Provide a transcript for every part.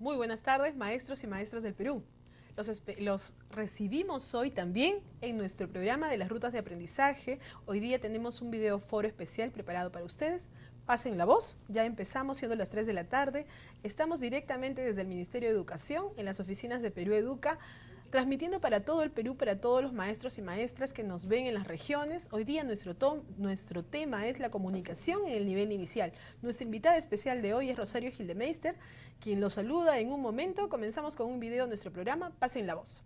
Muy buenas tardes, maestros y maestras del Perú. Los recibimos hoy también en nuestro programa de las rutas de aprendizaje. Hoy día tenemos un video foro especial preparado para ustedes. Pasen la voz, ya empezamos siendo las 3 de la tarde. Estamos directamente desde el Ministerio de Educación, en las oficinas de Perú Educa, transmitiendo para todo el Perú, para todos los maestros y maestras que nos ven en las regiones. Hoy día nuestro tema es la comunicación en el nivel inicial. Nuestra invitada especial de hoy es Rosario Gildemeister, quien los saluda en un momento. Comenzamos con un video de nuestro programa. Pasen la voz.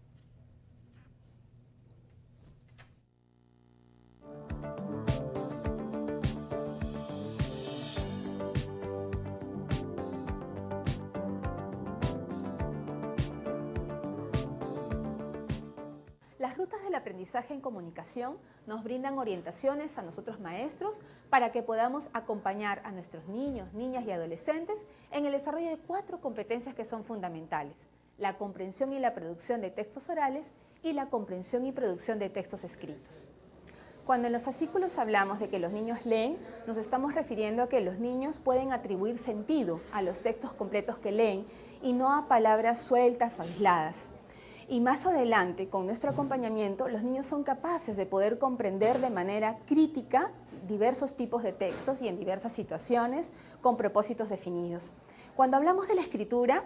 Las rutas del aprendizaje en comunicación nos brindan orientaciones a nosotros maestros para que podamos acompañar a nuestros niños, niñas y adolescentes en el desarrollo de 4 competencias que son fundamentales: la comprensión y la producción de textos orales y la comprensión y producción de textos escritos. Cuando en los fascículos hablamos de que los niños leen, nos estamos refiriendo a que los niños pueden atribuir sentido a los textos completos que leen y no a palabras sueltas o aisladas. Y más adelante, con nuestro acompañamiento, los niños son capaces de poder comprender de manera crítica diversos tipos de textos y en diversas situaciones con propósitos definidos. Cuando hablamos de la escritura,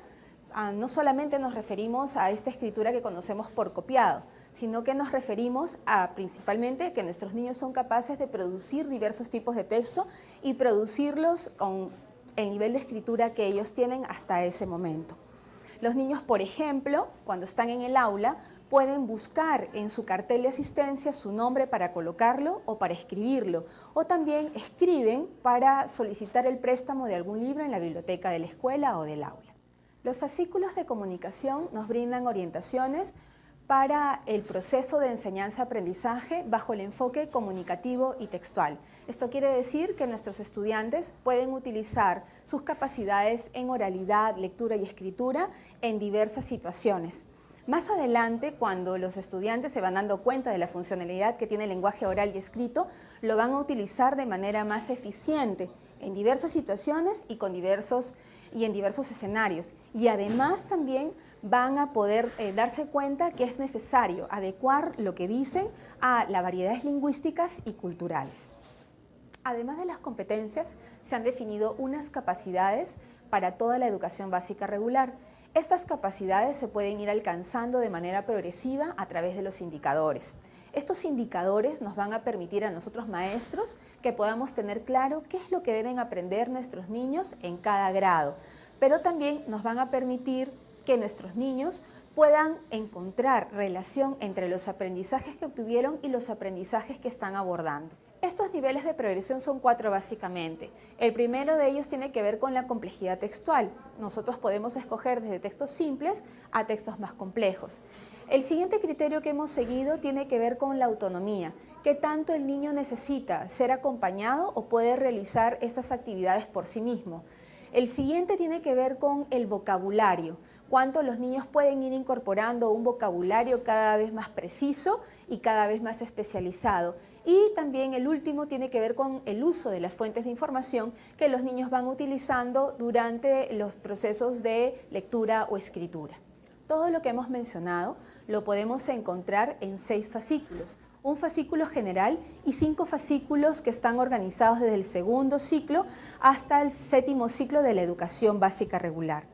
no solamente nos referimos a esta escritura que conocemos por copiado, sino que nos referimos a principalmente que nuestros niños son capaces de producir diversos tipos de texto y producirlos con el nivel de escritura que ellos tienen hasta ese momento. Los niños, por ejemplo, cuando están en el aula, pueden buscar en su cartel de asistencia su nombre para colocarlo o para escribirlo, o también escriben para solicitar el préstamo de algún libro en la biblioteca de la escuela o del aula. Los fascículos de comunicación nos brindan orientaciones para el proceso de enseñanza-aprendizaje bajo el enfoque comunicativo y textual. Esto quiere decir que nuestros estudiantes pueden utilizar sus capacidades en oralidad, lectura y escritura en diversas situaciones. Más adelante, cuando los estudiantes se van dando cuenta de la funcionalidad que tiene el lenguaje oral y escrito, lo van a utilizar de manera más eficiente en diversas situaciones y en diversos escenarios. Y además también van a poder darse cuenta que es necesario adecuar lo que dicen a las variedades lingüísticas y culturales. Además de las competencias, se han definido unas capacidades para toda la educación básica regular. Estas capacidades se pueden ir alcanzando de manera progresiva a través de los indicadores. Estos indicadores nos van a permitir a nosotros maestros que podamos tener claro qué es lo que deben aprender nuestros niños en cada grado, pero también nos van a permitir que nuestros niños puedan encontrar relación entre los aprendizajes que obtuvieron y los aprendizajes que están abordando. Estos niveles de progresión son 4 básicamente. El primero de ellos tiene que ver con la complejidad textual. Nosotros podemos escoger desde textos simples a textos más complejos. El siguiente criterio que hemos seguido tiene que ver con la autonomía. ¿Qué tanto el niño necesita ser acompañado o puede realizar estas actividades por sí mismo? El siguiente tiene que ver con el vocabulario. Cuánto los niños pueden ir incorporando un vocabulario cada vez más preciso y cada vez más especializado. Y también el último tiene que ver con el uso de las fuentes de información que los niños van utilizando durante los procesos de lectura o escritura. Todo lo que hemos mencionado lo podemos encontrar en 6 fascículos. Un fascículo general y 5 fascículos que están organizados desde el segundo ciclo hasta el 7º ciclo de la educación básica regular.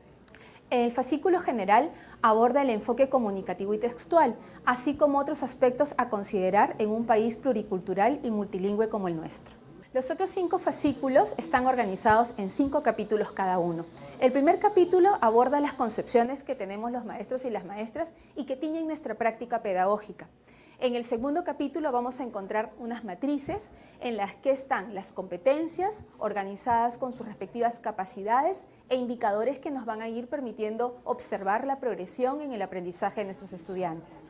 El fascículo general aborda el enfoque comunicativo y textual, así como otros aspectos a considerar en un país pluricultural y multilingüe como el nuestro. Los otros 5 fascículos están organizados en 5 capítulos cada uno. El primer capítulo aborda las concepciones que tenemos los maestros y las maestras y que tiñen nuestra práctica pedagógica. En el segundo capítulo vamos a encontrar unas matrices en las que están las competencias organizadas con sus respectivas capacidades e indicadores que nos van a ir permitiendo observar la progresión en el aprendizaje de nuestros estudiantes.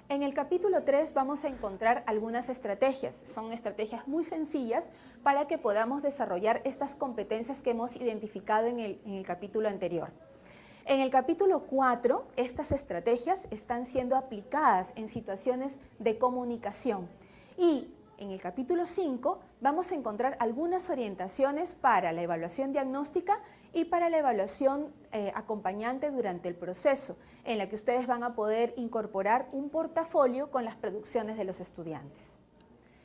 En el capítulo 3 vamos a encontrar algunas estrategias. Son estrategias muy sencillas para que podamos desarrollar estas competencias que hemos identificado en el capítulo anterior. En el capítulo 4, estas estrategias están siendo aplicadas en situaciones de comunicación y En el capítulo 5 vamos a encontrar algunas orientaciones para la evaluación diagnóstica y para la evaluación acompañante durante el proceso, en la que ustedes van a poder incorporar un portafolio con las producciones de los estudiantes.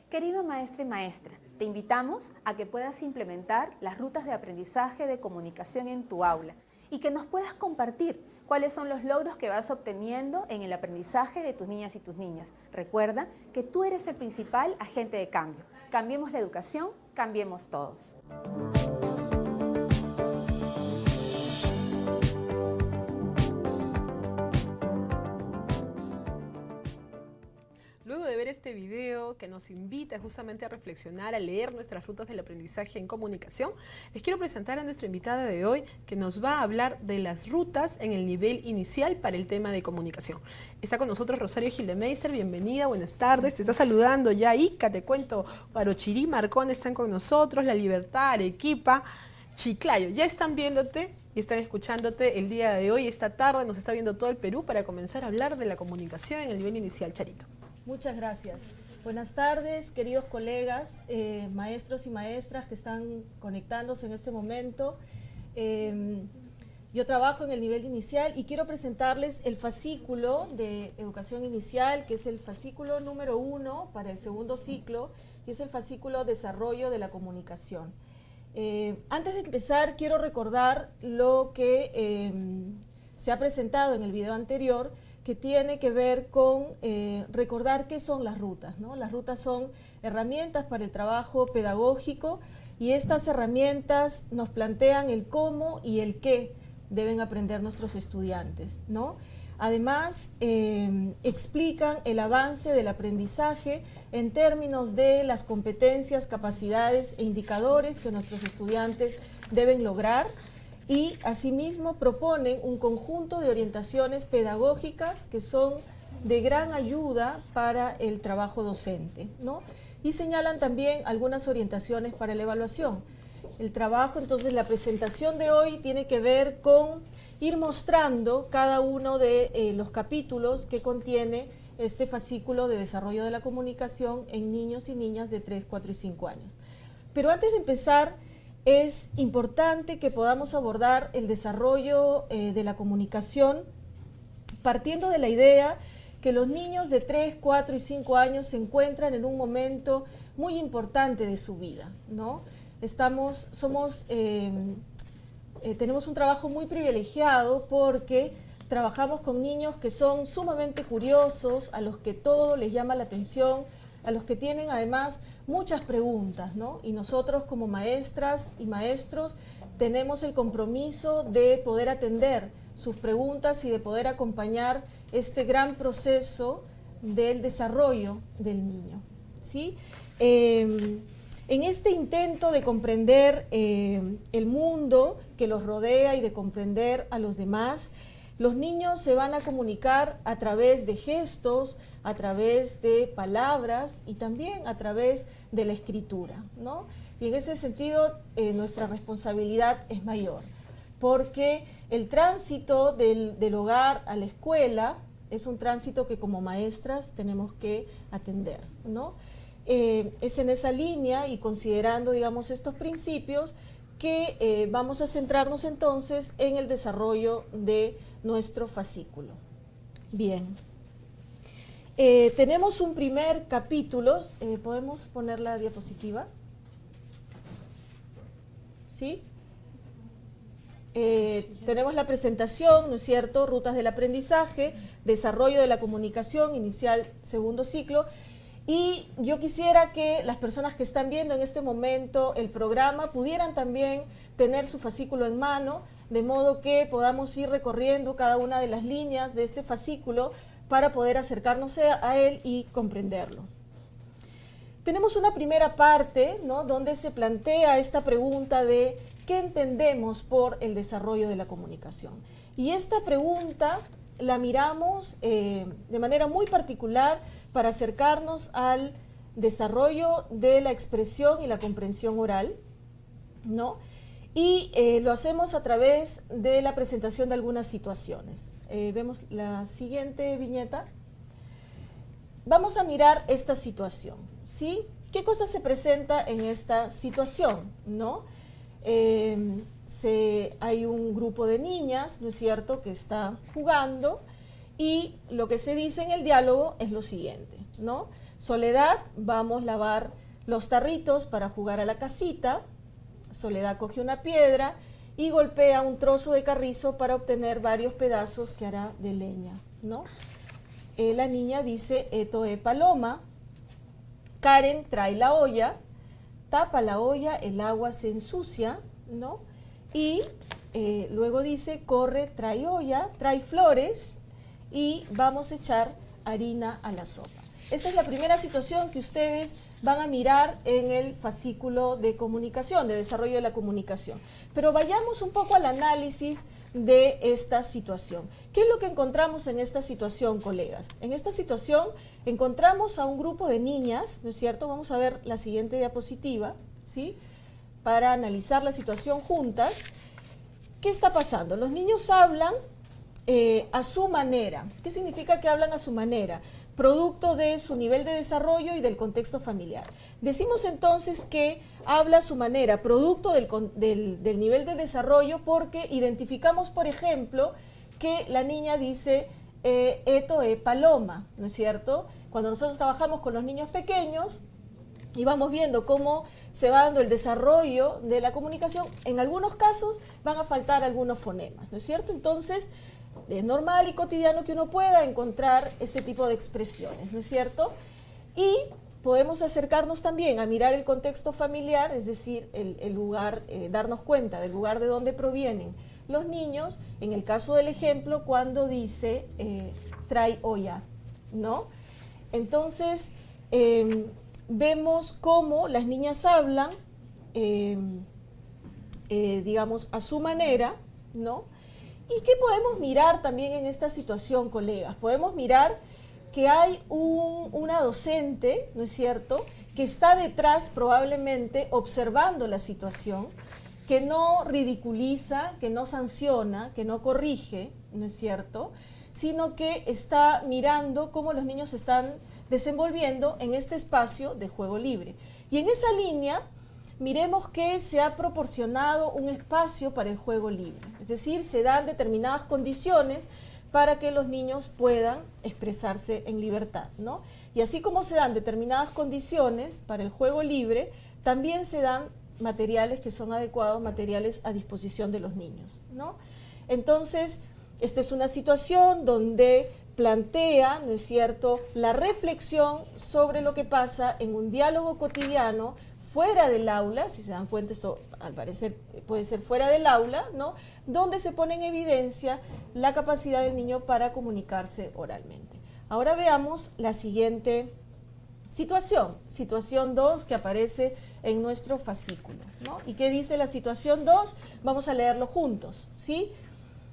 Querido maestro y maestra, te invitamos a que puedas implementar las rutas de aprendizaje de comunicación en tu aula y que nos puedas compartir cuáles son los logros que vas obteniendo en el aprendizaje de tus niñas y tus niñas. Recuerda que tú eres el principal agente de cambio. Cambiemos la educación, cambiemos todos. Luego de ver este video que nos invita justamente a reflexionar, a leer nuestras rutas del aprendizaje en comunicación, les quiero presentar a nuestra invitada de hoy que nos va a hablar de las rutas en el nivel inicial para el tema de comunicación. Está con nosotros Rosario Gildemeister, bienvenida, buenas tardes, te está saludando ya Ica, te cuento, Guarochirí, Marcón están con nosotros, La Libertad, Arequipa, Chiclayo, ya están viéndote y están escuchándote el día de hoy, esta tarde nos está viendo todo el Perú para comenzar a hablar de la comunicación en el nivel inicial, Charito. Muchas gracias. Buenas tardes, queridos colegas, maestros y maestras que están conectándose en este momento. Yo trabajo en el nivel inicial y quiero presentarles el fascículo de educación inicial, que es el fascículo número 1 para el segundo ciclo, y es el fascículo desarrollo de la comunicación. Antes de empezar, quiero recordar lo que se ha presentado en el video anterior, que tiene que ver con recordar qué son las rutas, ¿no? Las rutas son herramientas para el trabajo pedagógico y estas herramientas nos plantean el cómo y el qué deben aprender nuestros estudiantes, ¿no? Además, explican el avance del aprendizaje en términos de las competencias, capacidades e indicadores que nuestros estudiantes deben lograr. Y asimismo proponen un conjunto de orientaciones pedagógicas que son de gran ayuda para el trabajo docente, ¿no? Y señalan también algunas orientaciones para la evaluación. El trabajo, entonces la presentación de hoy tiene que ver con ir mostrando cada uno de los capítulos que contiene este fascículo de desarrollo de la comunicación en niños y niñas de 3, 4 y 5 años. Pero antes de empezar, es importante que podamos abordar el desarrollo de la comunicación partiendo de la idea que los niños de 3, 4 y 5 años se encuentran en un momento muy importante de su vida, ¿no? Tenemos un trabajo muy privilegiado porque trabajamos con niños que son sumamente curiosos, a los que todo les llama la atención, a los que tienen además muchas preguntas, ¿no? Y nosotros como maestras y maestros tenemos el compromiso de poder atender sus preguntas y de poder acompañar este gran proceso del desarrollo del niño, ¿sí? En este intento de comprender el mundo que los rodea y de comprender a los demás, los niños se van a comunicar a través de gestos, a través de palabras y también a través de la escritura, ¿no? Y en ese sentido nuestra responsabilidad es mayor, porque el tránsito del hogar a la escuela es un tránsito que como maestras tenemos que atender, ¿no? Es en esa línea y considerando, digamos, estos principios que vamos a centrarnos entonces en el desarrollo de nuestro fascículo. Bien. Tenemos un primer capítulo, ¿podemos poner la diapositiva? ¿Sí? Tenemos la presentación, ¿no es cierto? Rutas del aprendizaje, desarrollo de la comunicación, inicial, segundo ciclo. Y yo quisiera que las personas que están viendo en este momento el programa pudieran también tener su fascículo en mano, de modo que podamos ir recorriendo cada una de las líneas de este fascículo para poder acercarnos a él y comprenderlo. Tenemos una primera parte, ¿no?, donde se plantea esta pregunta de ¿qué entendemos por el desarrollo de la comunicación? Y esta pregunta la miramos de manera muy particular para acercarnos al desarrollo de la expresión y la comprensión oral, ¿no? Y lo hacemos a través de la presentación de algunas situaciones. Vemos la siguiente viñeta. Vamos a mirar esta situación, ¿sí? ¿Qué cosa se presenta en esta situación, no? Hay un grupo de niñas, ¿no es cierto?, que está jugando y lo que se dice en el diálogo es lo siguiente, ¿no? Soledad, vamos a lavar los tarritos para jugar a la casita. Soledad coge una piedra y golpea un trozo de carrizo para obtener varios pedazos que hará de leña, ¿no? La niña dice, esto es paloma. Karen trae la olla, tapa la olla, el agua se ensucia, ¿no? Y luego dice, corre, trae olla, trae flores y vamos a echar harina a la sopa. Esta es la primera situación que ustedes van a mirar en el fascículo de comunicación, de desarrollo de la comunicación. Pero vayamos un poco al análisis de esta situación. ¿Qué es lo que encontramos en esta situación, colegas? En esta situación encontramos a un grupo de niñas, ¿no es cierto? Vamos a ver la siguiente diapositiva, ¿sí? Para analizar la situación juntas. ¿Qué está pasando? Los niños hablan a su manera. ¿Qué significa que hablan a su manera? Producto de su nivel de desarrollo y del contexto familiar. Decimos entonces que habla a su manera, producto del nivel de desarrollo, porque identificamos, por ejemplo, que la niña dice, esto es paloma, ¿no es cierto? Cuando nosotros trabajamos con los niños pequeños y vamos viendo cómo se va dando el desarrollo de la comunicación, en algunos casos van a faltar algunos fonemas, ¿no es cierto? Entonces, es normal y cotidiano que uno pueda encontrar este tipo de expresiones, ¿no es cierto? Y podemos acercarnos también a mirar el contexto familiar, es decir, el lugar, darnos cuenta del lugar de donde provienen los niños, en el caso del ejemplo, cuando dice trae olla, ¿no? Entonces, vemos cómo las niñas hablan, digamos, a su manera, ¿no? ¿Y qué podemos mirar también en esta situación, colegas? Podemos mirar que hay una docente, ¿no es cierto?, que está detrás probablemente observando la situación, que no ridiculiza, que no sanciona, que no corrige, ¿no es cierto?, sino que está mirando cómo los niños se están desenvolviendo en este espacio de juego libre. Y en esa línea, miremos que se ha proporcionado un espacio para el juego libre, es decir, se dan determinadas condiciones para que los niños puedan expresarse en libertad, ¿no? Y así como se dan determinadas condiciones para el juego libre, también se dan materiales que son adecuados, materiales a disposición de los niños, ¿no? Entonces, esta es una situación donde plantea, ¿no es cierto?, la reflexión sobre lo que pasa en un diálogo cotidiano fuera del aula. Si se dan cuenta, esto al parecer puede ser fuera del aula, ¿no?, donde se pone en evidencia la capacidad del niño para comunicarse oralmente. Ahora veamos la siguiente situación, situación 2, que aparece en nuestro fascículo, ¿no? ¿Y qué dice la situación 2? Vamos a leerlo juntos, ¿sí?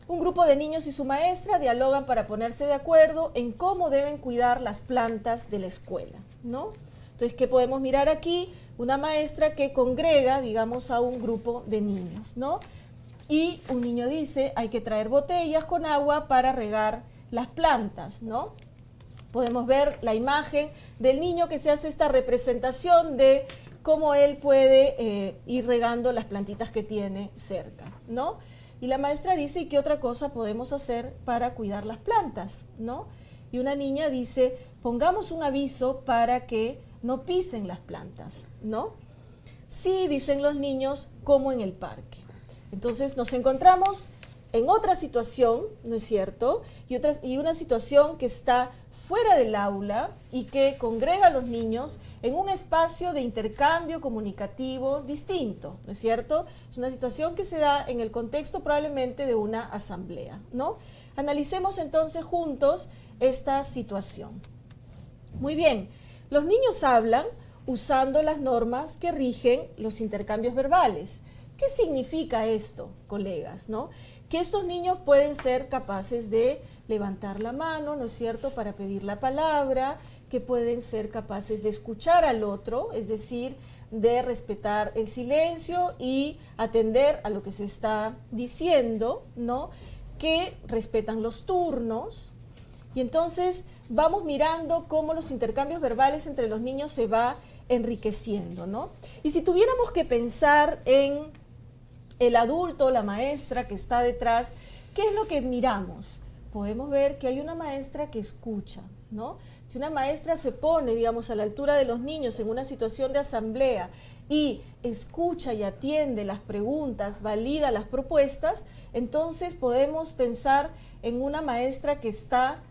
Un grupo de niños y su maestra dialogan para ponerse de acuerdo en cómo deben cuidar las plantas de la escuela, ¿no? Entonces, ¿qué podemos mirar aquí? Una maestra que congrega, digamos, a un grupo de niños, ¿no? Y un niño dice, hay que traer botellas con agua para regar las plantas, ¿no? Podemos ver la imagen del niño que se hace esta representación de cómo él puede ir regando las plantitas que tiene cerca, ¿no? Y la maestra dice, ¿y qué otra cosa podemos hacer para cuidar las plantas, ¿no? Y una niña dice, pongamos un aviso para que no pisen las plantas, ¿no? Sí, dicen los niños, como en el parque. Entonces nos encontramos en otra situación, ¿no es cierto? Y una situación que está fuera del aula y que congrega a los niños en un espacio de intercambio comunicativo distinto, ¿no es cierto? Es una situación que se da en el contexto probablemente de una asamblea, ¿no? Analicemos entonces juntos esta situación. Muy bien, los niños hablan usando las normas que rigen los intercambios verbales. ¿Qué significa esto, colegas, no? Que estos niños pueden ser capaces de levantar la mano, ¿no es cierto?, para pedir la palabra, que pueden ser capaces de escuchar al otro, es decir, de respetar el silencio y atender a lo que se está diciendo, ¿no?, que respetan los turnos. Y entonces vamos mirando cómo los intercambios verbales entre los niños se va enriqueciendo, ¿no? Y si tuviéramos que pensar en el adulto, la maestra que está detrás, ¿qué es lo que miramos? Podemos ver que hay una maestra que escucha, ¿no? Si una maestra se pone, digamos, a la altura de los niños en una situación de asamblea y escucha y atiende las preguntas, valida las propuestas, entonces podemos pensar en una maestra que está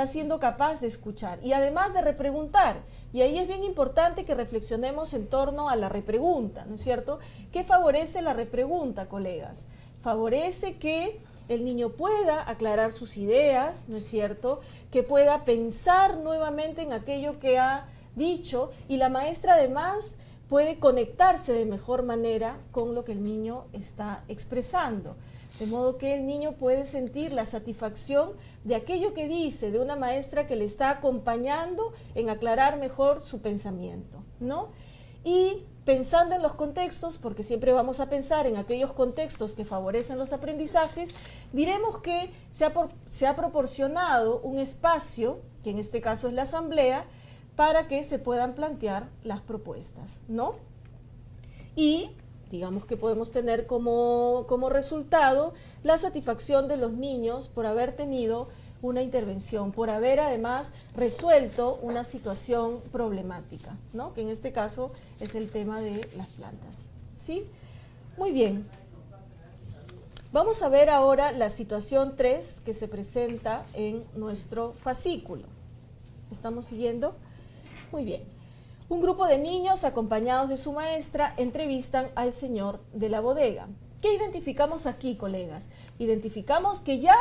siendo capaz de escuchar y además de repreguntar. Y ahí es bien importante que reflexionemos en torno a la repregunta, ¿no es cierto? ¿Qué favorece la repregunta, colegas? Favorece que el niño pueda aclarar sus ideas, ¿no es cierto? Que pueda pensar nuevamente en aquello que ha dicho y la maestra además puede conectarse de mejor manera con lo que el niño está expresando. De modo que el niño puede sentir la satisfacción de aquello que dice, de una maestra que le está acompañando en aclarar mejor su pensamiento, ¿no? Y pensando en los contextos, porque siempre vamos a pensar en aquellos contextos que favorecen los aprendizajes, diremos que se ha proporcionado un espacio, que en este caso es la asamblea, para que se puedan plantear las propuestas, ¿no? Y digamos que podemos tener como resultado la satisfacción de los niños por haber tenido una intervención, por haber además resuelto una situación problemática, ¿no? Que en este caso es el tema de las plantas, ¿sí? Muy bien. Vamos a ver ahora la situación 3 que se presenta en nuestro fascículo. ¿Estamos siguiendo? Muy bien. Un grupo de niños acompañados de su maestra entrevistan al señor de la bodega. ¿Qué identificamos aquí, colegas? Identificamos que ya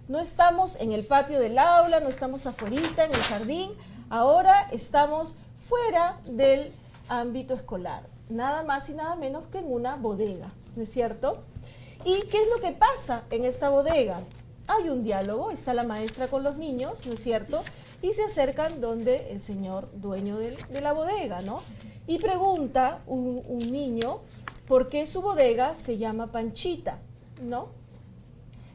no estamos en el patio del aula, no estamos afuerita en el jardín, ahora estamos fuera del ámbito escolar, nada más y nada menos que en una bodega, ¿no es cierto? ¿Y qué es lo que pasa en esta bodega? Hay un diálogo, está la maestra con los niños, ¿no es cierto? Y se acercan donde el señor dueño de la bodega, ¿no? Y pregunta un niño por qué su bodega se llama Panchita, ¿no?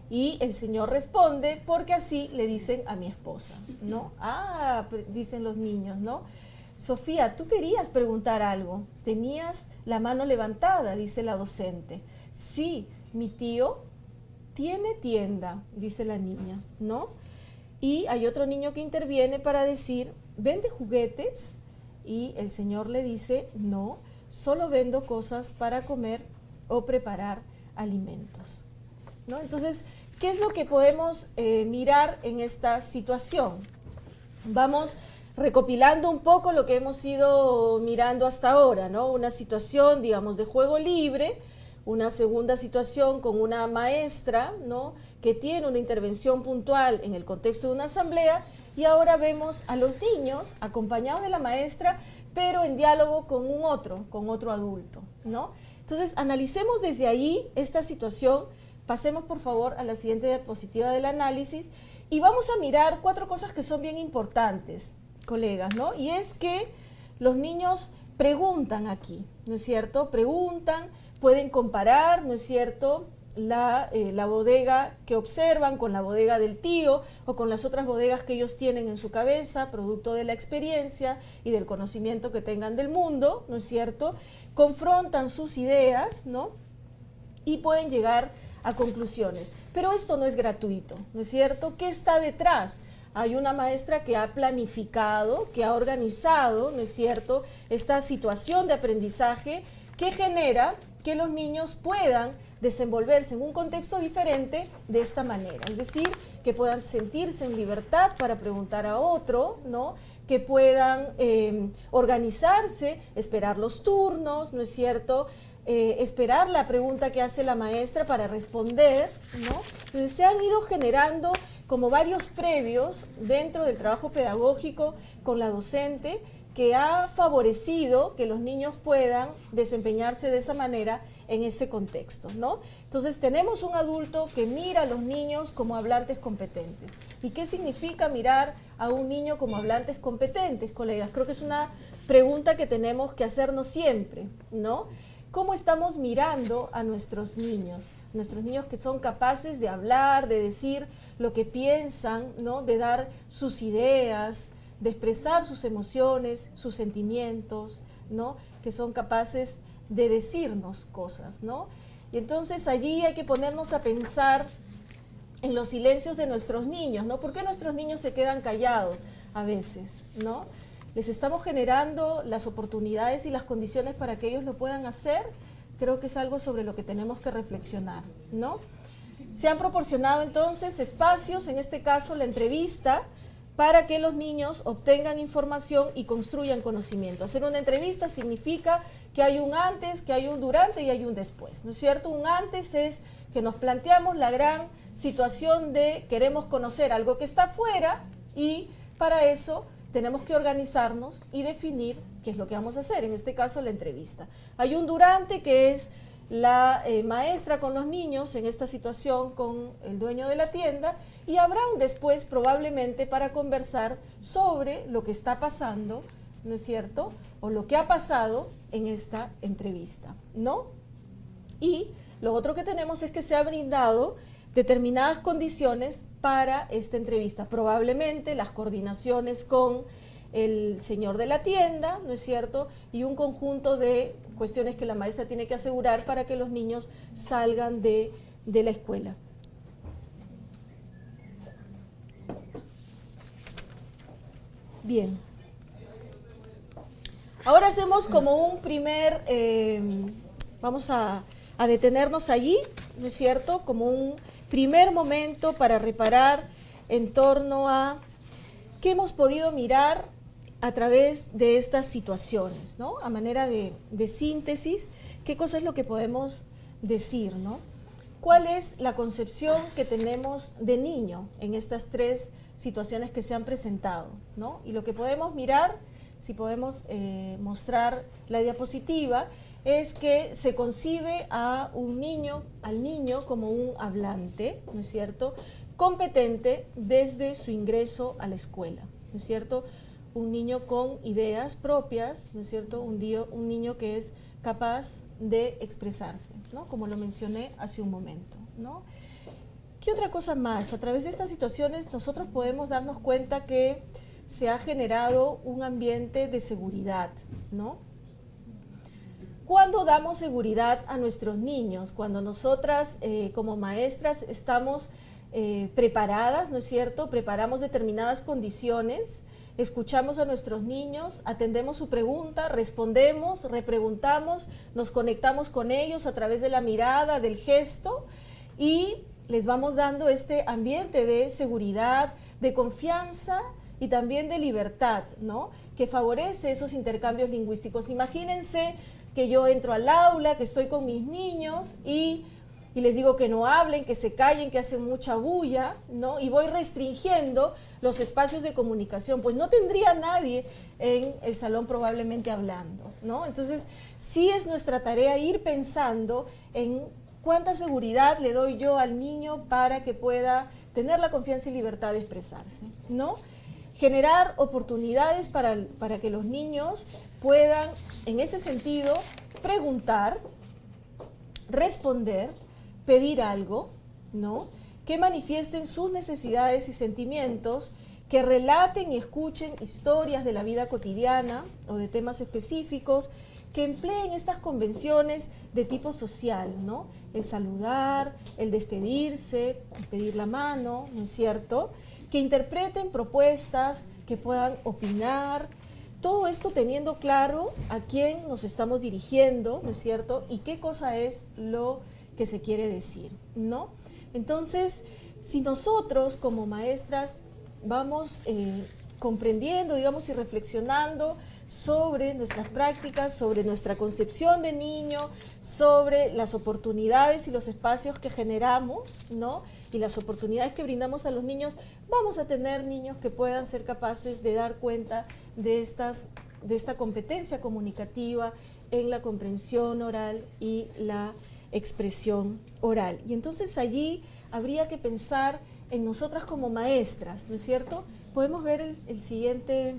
Y el señor responde, porque así le dicen a mi esposa, ¿no? Ah, dicen los niños, ¿no? Sofía, tú querías preguntar algo, tenías la mano levantada, dice la docente. Sí, mi tío tiene tienda, dice la niña, ¿no? Y hay otro niño que interviene para decir, ¿vende juguetes? Y el señor le dice, no, solo vendo cosas para comer o preparar alimentos, ¿no? Entonces, ¿qué es lo que podemos mirar en esta situación? Vamos recopilando un poco lo que hemos ido mirando hasta ahora, ¿no? Una situación, digamos, de juego libre, una segunda situación con una maestra, ¿no?, que tiene una intervención puntual en el contexto de una asamblea, y ahora vemos a los niños acompañados de la maestra, pero en diálogo con otro adulto, ¿no? Entonces, analicemos desde ahí esta situación. Pasemos, por favor, a la siguiente diapositiva del análisis y vamos a mirar 4 cosas que son bien importantes, colegas, ¿no? Y es que los niños preguntan aquí, ¿no es cierto? Preguntan, pueden comparar, ¿no es cierto?, la bodega que observan con la bodega del tío o con las otras bodegas que ellos tienen en su cabeza, producto de la experiencia y del conocimiento que tengan del mundo, ¿no es cierto? Confrontan sus ideas, ¿no? Y pueden llegar a conclusiones. Pero esto no es gratuito, ¿no es cierto? ¿Qué está detrás? Hay una maestra que ha planificado, que ha organizado, ¿no es cierto?, esta situación de aprendizaje que genera que los niños puedan desenvolverse en un contexto diferente de esta manera. Es decir, que puedan sentirse en libertad para preguntar a otro, ¿no?, que puedan organizarse, esperar los turnos, ¿no es cierto?, esperar la pregunta que hace la maestra para responder, ¿no? Entonces se han ido generando como varios previos dentro del trabajo pedagógico con la docente que ha favorecido que los niños puedan desempeñarse de esa manera en este contexto, ¿no? Entonces tenemos un adulto que mira a los niños como hablantes competentes. ¿Y qué significa mirar a un niño como hablantes competentes, colegas? Creo que es una pregunta que tenemos que hacernos siempre, ¿no? ¿Cómo estamos mirando a nuestros niños? Nuestros niños que son capaces de hablar, de decir lo que piensan, ¿no?, de dar sus ideas, de expresar sus emociones, sus sentimientos, ¿no? Que son capaces de decirnos cosas, ¿no? Y entonces allí hay que ponernos a pensar en los silencios de nuestros niños, ¿no? ¿Por qué nuestros niños se quedan callados a veces, ¿no? ¿Les estamos generando las oportunidades y las condiciones para que ellos lo puedan hacer? Creo que es algo sobre lo que tenemos que reflexionar, ¿no? Se han proporcionado entonces espacios, en este caso la entrevista, para que los niños obtengan información y construyan conocimiento. Hacer una entrevista significa que hay un antes, que hay un durante y hay un después, ¿no es cierto? Un antes es que nos planteamos la gran situación de queremos conocer algo que está afuera y para eso tenemos que organizarnos y definir qué es lo que vamos a hacer, en este caso la entrevista. Hay un durante que es la maestra con los niños, en esta situación con el dueño de la tienda, y habrá un después probablemente para conversar sobre lo que está pasando, ¿no es cierto? O lo que ha pasado en esta entrevista, ¿no? Y lo otro que tenemos es que se ha brindado determinadas condiciones para esta entrevista, probablemente las coordinaciones con el señor de la tienda, ¿no es cierto? Y un conjunto de cuestiones que la maestra tiene que asegurar para que los niños salgan de la escuela. Bien. Ahora hacemos como un primer, vamos a detenernos allí, ¿no es cierto? Como un primer momento para reparar en torno a qué hemos podido mirar a través de estas situaciones, ¿no? A manera de síntesis, ¿qué cosa es lo que podemos decir, ¿no? ¿Cuál es la concepción que tenemos de niño en estas tres situaciones que se han presentado, ¿no? Y lo que podemos mirar, si podemos mostrar la diapositiva, es que se concibe a un niño, al niño como un hablante, ¿no es cierto?, competente desde su ingreso a la escuela, ¿no es cierto?, un niño con ideas propias, ¿no es cierto?, un niño que es capaz de expresarse, ¿no?, como lo mencioné hace un momento, ¿no? ¿Qué otra cosa más? A través de estas situaciones nosotros podemos darnos cuenta que se ha generado un ambiente de seguridad, ¿no? ¿Cuándo damos seguridad a nuestros niños? Cuando nosotras como maestras estamos preparadas, ¿no es cierto? Preparamos determinadas condiciones, escuchamos a nuestros niños, atendemos su pregunta, respondemos, repreguntamos, nos conectamos con ellos a través de la mirada, del gesto y les vamos dando este ambiente de seguridad, de confianza y también de libertad, ¿no?, que favorece esos intercambios lingüísticos. Imagínense que yo entro al aula, que estoy con mis niños y les digo que no hablen, que se callen, que hacen mucha bulla, ¿no? Y voy restringiendo los espacios de comunicación, pues no tendría nadie en el salón probablemente hablando, ¿no? Entonces, sí es nuestra tarea ir pensando en cuánta seguridad le doy yo al niño para que pueda tener la confianza y libertad de expresarse, ¿no? Generar oportunidades para que los niños puedan, en ese sentido, preguntar, responder, pedir algo, ¿no?, que manifiesten sus necesidades y sentimientos, que relaten y escuchen historias de la vida cotidiana o de temas específicos, que empleen estas convenciones de tipo social, ¿no? El saludar, el despedirse, el pedir la mano, ¿no es cierto?, que interpreten propuestas, que puedan opinar, todo esto teniendo claro a quién nos estamos dirigiendo, ¿no es cierto?, y qué cosa es lo que se quiere decir, ¿no? Entonces, si nosotros como maestras vamos comprendiendo, digamos, y reflexionando sobre nuestras prácticas, sobre nuestra concepción de niño, sobre las oportunidades y los espacios que generamos, ¿no?, y las oportunidades que brindamos a los niños, vamos a tener niños que puedan ser capaces de dar cuenta de esta competencia comunicativa en la comprensión oral y la expresión oral. Y entonces allí habría que pensar en nosotras como maestras, ¿no es cierto? Podemos ver el siguiente.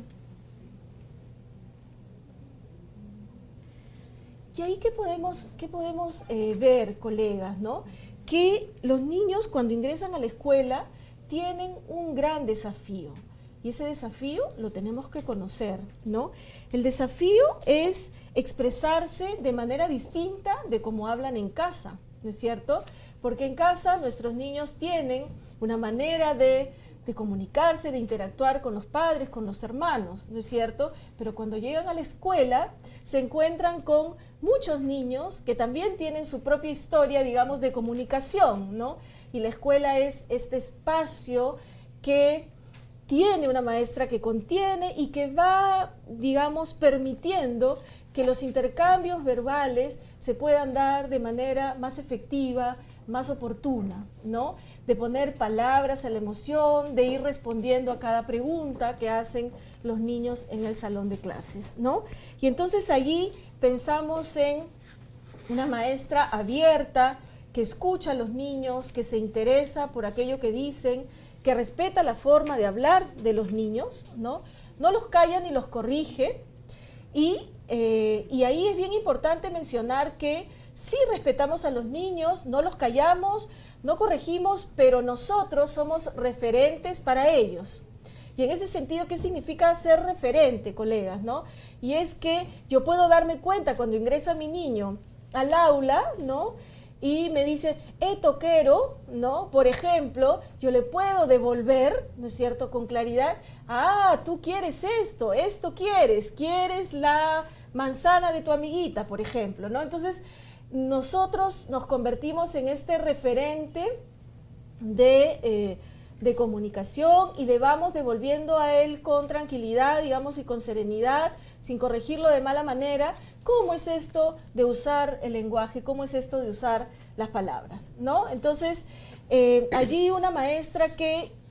Y ahí, ¿qué podemos ver, colegas, ¿no? Que los niños cuando ingresan a la escuela tienen un gran desafío. Y ese desafío lo tenemos que conocer, ¿no? El desafío es expresarse de manera distinta de cómo hablan en casa, ¿no es cierto? Porque en casa nuestros niños tienen una manera de comunicarse, de interactuar con los padres, con los hermanos, ¿no es cierto? Pero cuando llegan a la escuela se encuentran con muchos niños que también tienen su propia historia, digamos, de comunicación, ¿no? Y la escuela es este espacio que tiene una maestra que contiene y que va, digamos, permitiendo que los intercambios verbales se puedan dar de manera más efectiva, más oportuna, ¿no? De poner palabras a la emoción, de ir respondiendo a cada pregunta que hacen los niños en el salón de clases, ¿no? Y entonces allí pensamos en una maestra abierta, que escucha a los niños, que se interesa por aquello que dicen, que respeta la forma de hablar de los niños, ¿no? No los calla ni los corrige. Y ahí es bien importante mencionar que sí respetamos a los niños, no los callamos, no corregimos, pero nosotros somos referentes para ellos. Y en ese sentido, ¿qué significa ser referente, colegas, no? Y es que yo puedo darme cuenta cuando ingresa mi niño al aula, ¿no? Y me dice, toquero, ¿no? Por ejemplo, yo le puedo devolver, ¿no es cierto?, con claridad, tú quieres esto quieres la manzana de tu amiguita, por ejemplo, ¿no? Entonces, nosotros nos convertimos en este referente de comunicación y le vamos devolviendo a él con tranquilidad, digamos, y con serenidad, sin corregirlo de mala manera, cómo es esto de usar el lenguaje, cómo es esto de usar las palabras, ¿no? Entonces, allí una maestra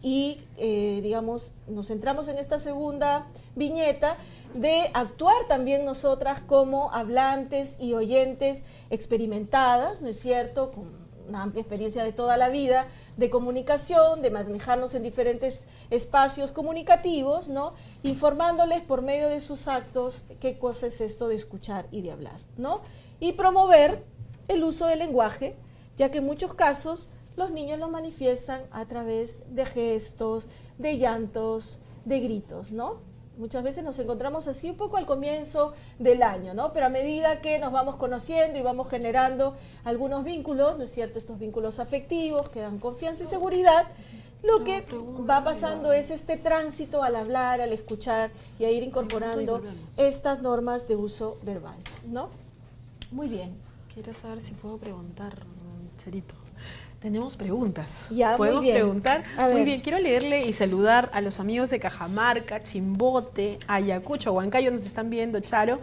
digamos, nos centramos en esta segunda viñeta de actuar también nosotras como hablantes y oyentes experimentadas, ¿no es cierto?, con una amplia experiencia de toda la vida de comunicación, de manejarnos en diferentes espacios comunicativos, ¿no?, informándoles por medio de sus actos qué cosa es esto de escuchar y de hablar, ¿no? Y promover el uso del lenguaje, ya que en muchos casos los niños lo manifiestan a través de gestos, de llantos, de gritos, ¿no? Muchas veces nos encontramos así un poco al comienzo del año, ¿no? Pero a medida que nos vamos conociendo y vamos generando algunos vínculos, ¿no es cierto?, estos vínculos afectivos que dan confianza y seguridad, lo que va pasando es este tránsito al hablar, al escuchar y a ir incorporando estas normas de uso verbal, ¿no? Muy bien. Quiero saber si puedo preguntar, Charito. Tenemos preguntas. Ya, ¿Podemos muy bien. preguntar? A Muy ver. bien, quiero leerle y saludar a los amigos de Cajamarca, Chimbote, Ayacucho, Huancayo, nos están viendo, Charo.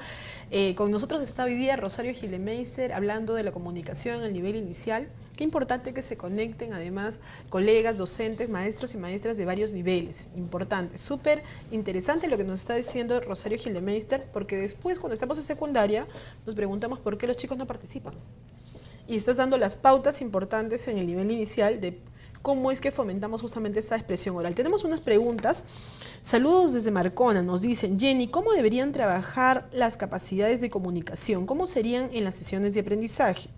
Con nosotros está hoy día Rosario Gilemeister hablando de la comunicación al nivel inicial. Qué importante que se conecten además colegas, docentes, maestros y maestras de varios niveles. Importante, súper interesante lo que nos está diciendo Rosario Gilemeister, porque después cuando estamos en secundaria nos preguntamos por qué los chicos no participan. Y estás dando las pautas importantes en el nivel inicial de cómo es que fomentamos justamente esta expresión oral. Tenemos unas preguntas. Saludos desde Marcona. Nos dicen, Jenny, ¿cómo deberían trabajar las capacidades de comunicación? ¿Cómo serían en las sesiones de aprendizaje?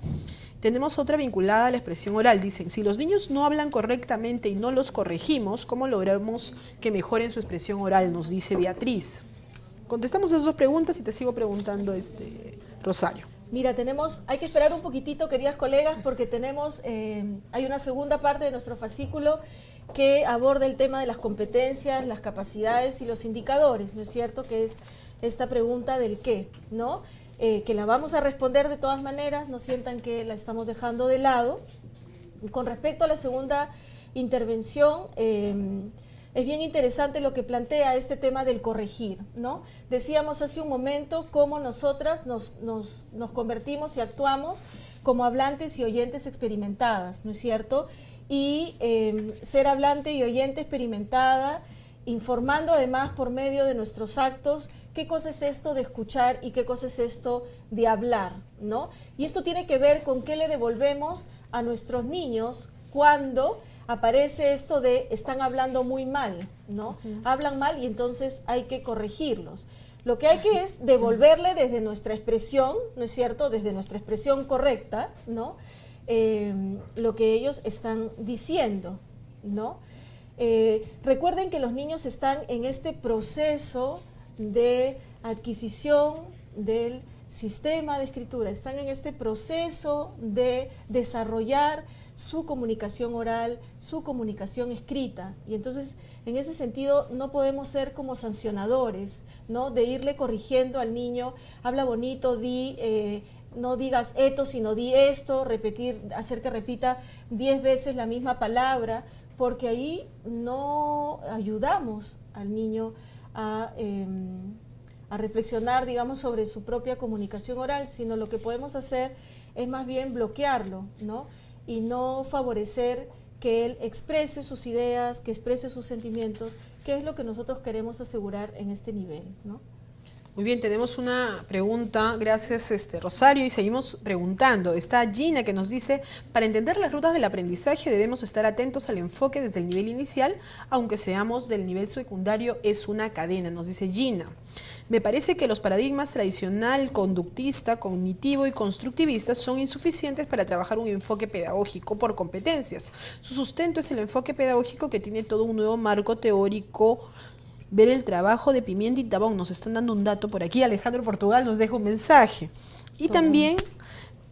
Tenemos otra vinculada a la expresión oral. Dicen, si los niños no hablan correctamente y no los corregimos, ¿cómo logramos que mejoren su expresión oral? Nos dice Beatriz. Contestamos esas dos preguntas y te sigo preguntando, Rosario. Mira, hay que esperar un poquitito, queridas colegas, porque hay una segunda parte de nuestro fascículo que aborda el tema de las competencias, las capacidades y los indicadores, ¿no es cierto? Que es esta pregunta del qué, ¿no? Que la vamos a responder de todas maneras, no sientan que la estamos dejando de lado. Con respecto a la segunda intervención, es bien interesante lo que plantea este tema del corregir, ¿no? Decíamos hace un momento cómo nosotras nos convertimos y actuamos como hablantes y oyentes experimentadas, ¿no es cierto? Y ser hablante y oyente experimentada, informando además por medio de nuestros actos qué cosa es esto de escuchar y qué cosa es esto de hablar, ¿no? Y esto tiene que ver con qué le devolvemos a nuestros niños cuando aparece esto de están hablando muy mal, ¿no? Hablan mal y entonces hay que corregirlos. Lo que hay que es devolverle desde nuestra expresión, ¿no es cierto?, desde nuestra expresión correcta, ¿no?, lo que ellos están diciendo, ¿no? Recuerden que los niños están en este proceso de adquisición del sistema de escritura, están en este proceso de desarrollar su comunicación oral, su comunicación escrita. Y entonces, en ese sentido, no podemos ser como sancionadores, ¿no? De irle corrigiendo al niño, habla bonito, no digas esto, sino di esto, repetir, hacer que repita 10 veces la misma palabra, porque ahí no ayudamos al niño a reflexionar, digamos, sobre su propia comunicación oral, sino lo que podemos hacer es más bien bloquearlo, ¿no? Y no favorecer que él exprese sus ideas, que exprese sus sentimientos, que es lo que nosotros queremos asegurar en este nivel, ¿no? Muy bien, tenemos una pregunta, gracias Rosario, y seguimos preguntando. Está Gina que nos dice, para entender las rutas del aprendizaje debemos estar atentos al enfoque desde el nivel inicial, aunque seamos del nivel secundario, es una cadena, nos dice Gina. Me parece que los paradigmas tradicional, conductista, cognitivo y constructivista son insuficientes para trabajar un enfoque pedagógico por competencias. Su sustento es el enfoque pedagógico que tiene todo un nuevo marco teórico. Ver el trabajo de Pimienta y Tabón, nos están dando un dato por aquí, Alejandro Portugal nos deja un mensaje. Y también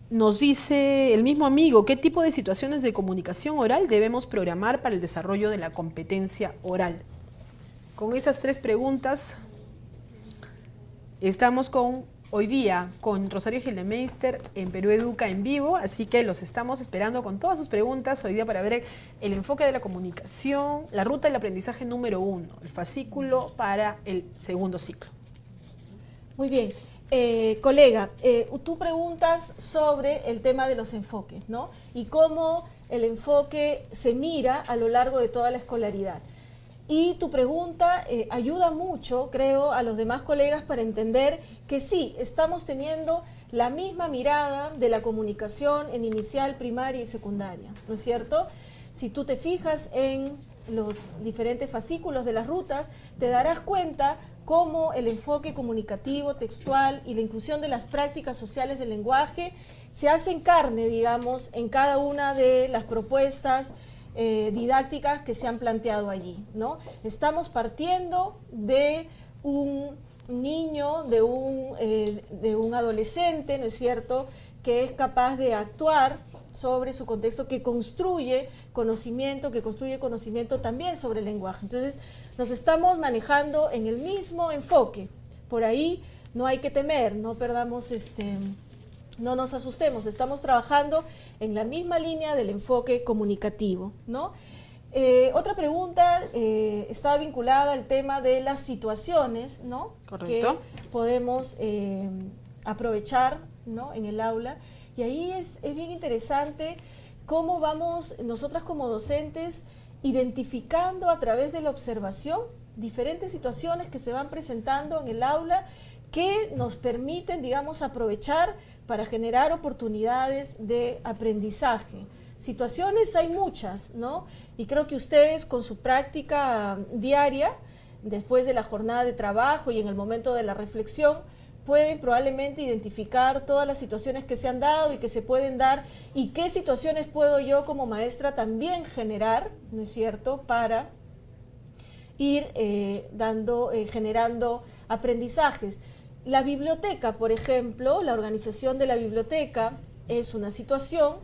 nos dice el mismo amigo, ¿qué tipo de situaciones de comunicación oral debemos programar para el desarrollo de la competencia oral? Con esas 3 preguntas estamos hoy día con Rosario Gildemeister en Perú Educa en vivo, así que los estamos esperando con todas sus preguntas hoy día para ver el enfoque de la comunicación, la ruta del aprendizaje número 1, el fascículo para el segundo ciclo. Muy bien. Colega, tú preguntas sobre el tema de los enfoques, ¿no? Y cómo el enfoque se mira a lo largo de toda la escolaridad. Y tu pregunta ayuda mucho, creo, a los demás colegas para entender que sí, estamos teniendo la misma mirada de la comunicación en inicial, primaria y secundaria, ¿no es cierto? Si tú te fijas en los diferentes fascículos de las rutas, te darás cuenta cómo el enfoque comunicativo, textual y la inclusión de las prácticas sociales del lenguaje se hacen carne, digamos, en cada una de las propuestas didácticas que se han planteado allí, ¿no? Estamos partiendo de un niño, de un adolescente, ¿no es cierto?, que es capaz de actuar sobre su contexto, que construye conocimiento también sobre el lenguaje. Entonces, nos estamos manejando en el mismo enfoque. Por ahí no hay que temer, no perdamos no nos asustemos, estamos trabajando en la misma línea del enfoque comunicativo, ¿no? Otra pregunta estaba vinculada al tema de las situaciones, ¿no? Correcto. Que podemos aprovechar, ¿no?, en el aula. Y ahí es bien interesante cómo vamos nosotras como docentes identificando a través de la observación diferentes situaciones que se van presentando en el aula que nos permiten, digamos, aprovechar para generar oportunidades de aprendizaje. Situaciones hay muchas, ¿no? Y creo que ustedes con su práctica diaria, después de la jornada de trabajo y en el momento de la reflexión, pueden probablemente identificar todas las situaciones que se han dado y que se pueden dar y qué situaciones puedo yo como maestra también generar, ¿no es cierto?, para ir generando aprendizajes. La biblioteca, por ejemplo, la organización de la biblioteca es una situación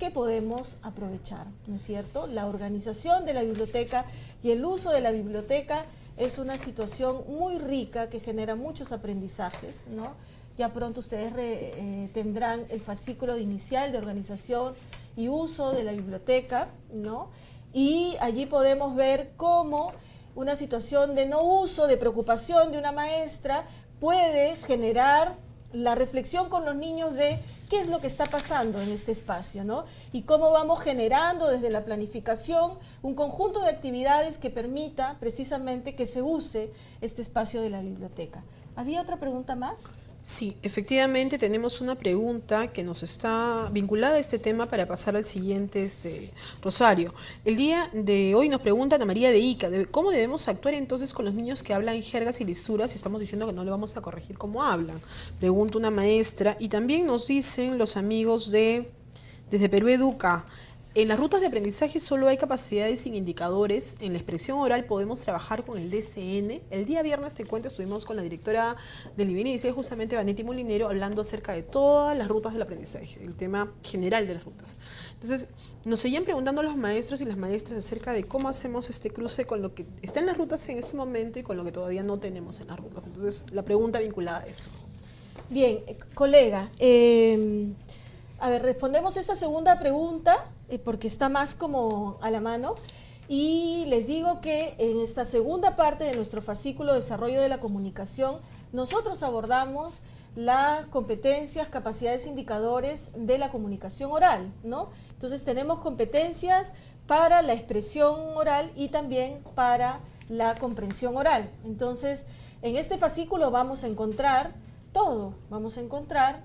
que podemos aprovechar, ¿no es cierto? La organización de la biblioteca y el uso de la biblioteca es una situación muy rica que genera muchos aprendizajes, ¿no? Ya pronto ustedes tendrán el fascículo inicial de organización y uso de la biblioteca, ¿no? Y allí podemos ver cómo una situación de no uso, de preocupación de una maestra puede generar la reflexión con los niños de qué es lo que está pasando en este espacio, ¿no? Y cómo vamos generando desde la planificación un conjunto de actividades que permita precisamente que se use este espacio de la biblioteca. ¿Había otra pregunta más? Sí, efectivamente tenemos una pregunta que nos está vinculada a este tema para pasar al siguiente, Rosario. El día de hoy nos pregunta Ana María de Ica, ¿cómo debemos actuar entonces con los niños que hablan jergas y lisuras si estamos diciendo que no le vamos a corregir cómo hablan? Pregunta una maestra y también nos dicen los amigos desde Perú Educa, En las rutas de aprendizaje solo hay capacidades sin indicadores. En la expresión oral podemos trabajar con el DCN. El día viernes, te cuento, estuvimos con la directora del IBINICE, justamente Vanetti Molinero, hablando acerca de todas las rutas del aprendizaje, el tema general de las rutas. Entonces, nos seguían preguntando los maestros y las maestras acerca de cómo hacemos este cruce con lo que está en las rutas en este momento y con lo que todavía no tenemos en las rutas. Entonces, la pregunta vinculada a eso. Bien, colega, a ver, respondemos esta segunda pregunta porque está más como a la mano y les digo que en esta segunda parte de nuestro fascículo Desarrollo de la Comunicación nosotros abordamos las competencias, capacidades, indicadores de la comunicación oral, ¿no? Entonces tenemos competencias para la expresión oral y también para la comprensión oral. Entonces, en este fascículo vamos a encontrar todo, vamos a encontrar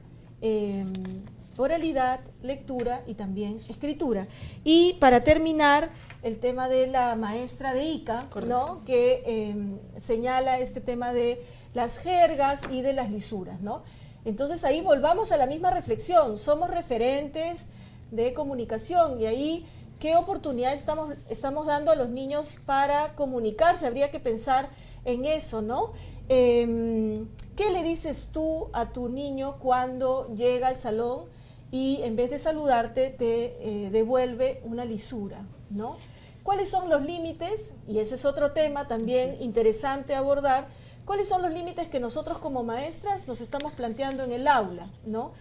oralidad, lectura y también escritura. Y para terminar, el tema de la maestra de ICA, ¿no? Que señala este tema de las jergas y de las lisuras, ¿no? Entonces ahí volvamos a la misma reflexión, somos referentes de comunicación y ahí qué oportunidad estamos dando a los niños para comunicarse, habría que pensar en eso, ¿no? ¿Qué le dices tú a tu niño cuando llega al salón y en vez de saludarte te devuelve una lisura, ¿no? ¿Cuáles son los límites? Y ese es otro tema también interesante abordar. ¿Cuáles son los límites que nosotros como maestras nos estamos planteando en el aula, ¿no?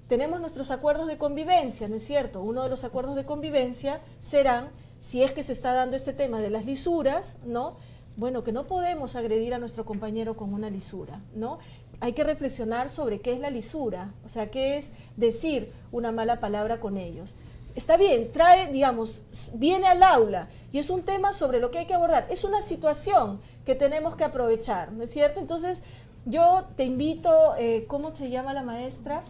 Tenemos nuestros acuerdos de convivencia, ¿no es cierto? Uno de los acuerdos de convivencia serán, si es que se está dando este tema de las lisuras, ¿no? Bueno, que no podemos agredir a nuestro compañero con una lisura, ¿no? Hay que reflexionar sobre qué es la lisura, o sea, qué es decir una mala palabra con ellos. Está bien, trae, digamos, viene al aula y es un tema sobre lo que hay que abordar. Es una situación que tenemos que aprovechar, ¿no es cierto? Entonces, yo te invito, ¿cómo se llama la maestra?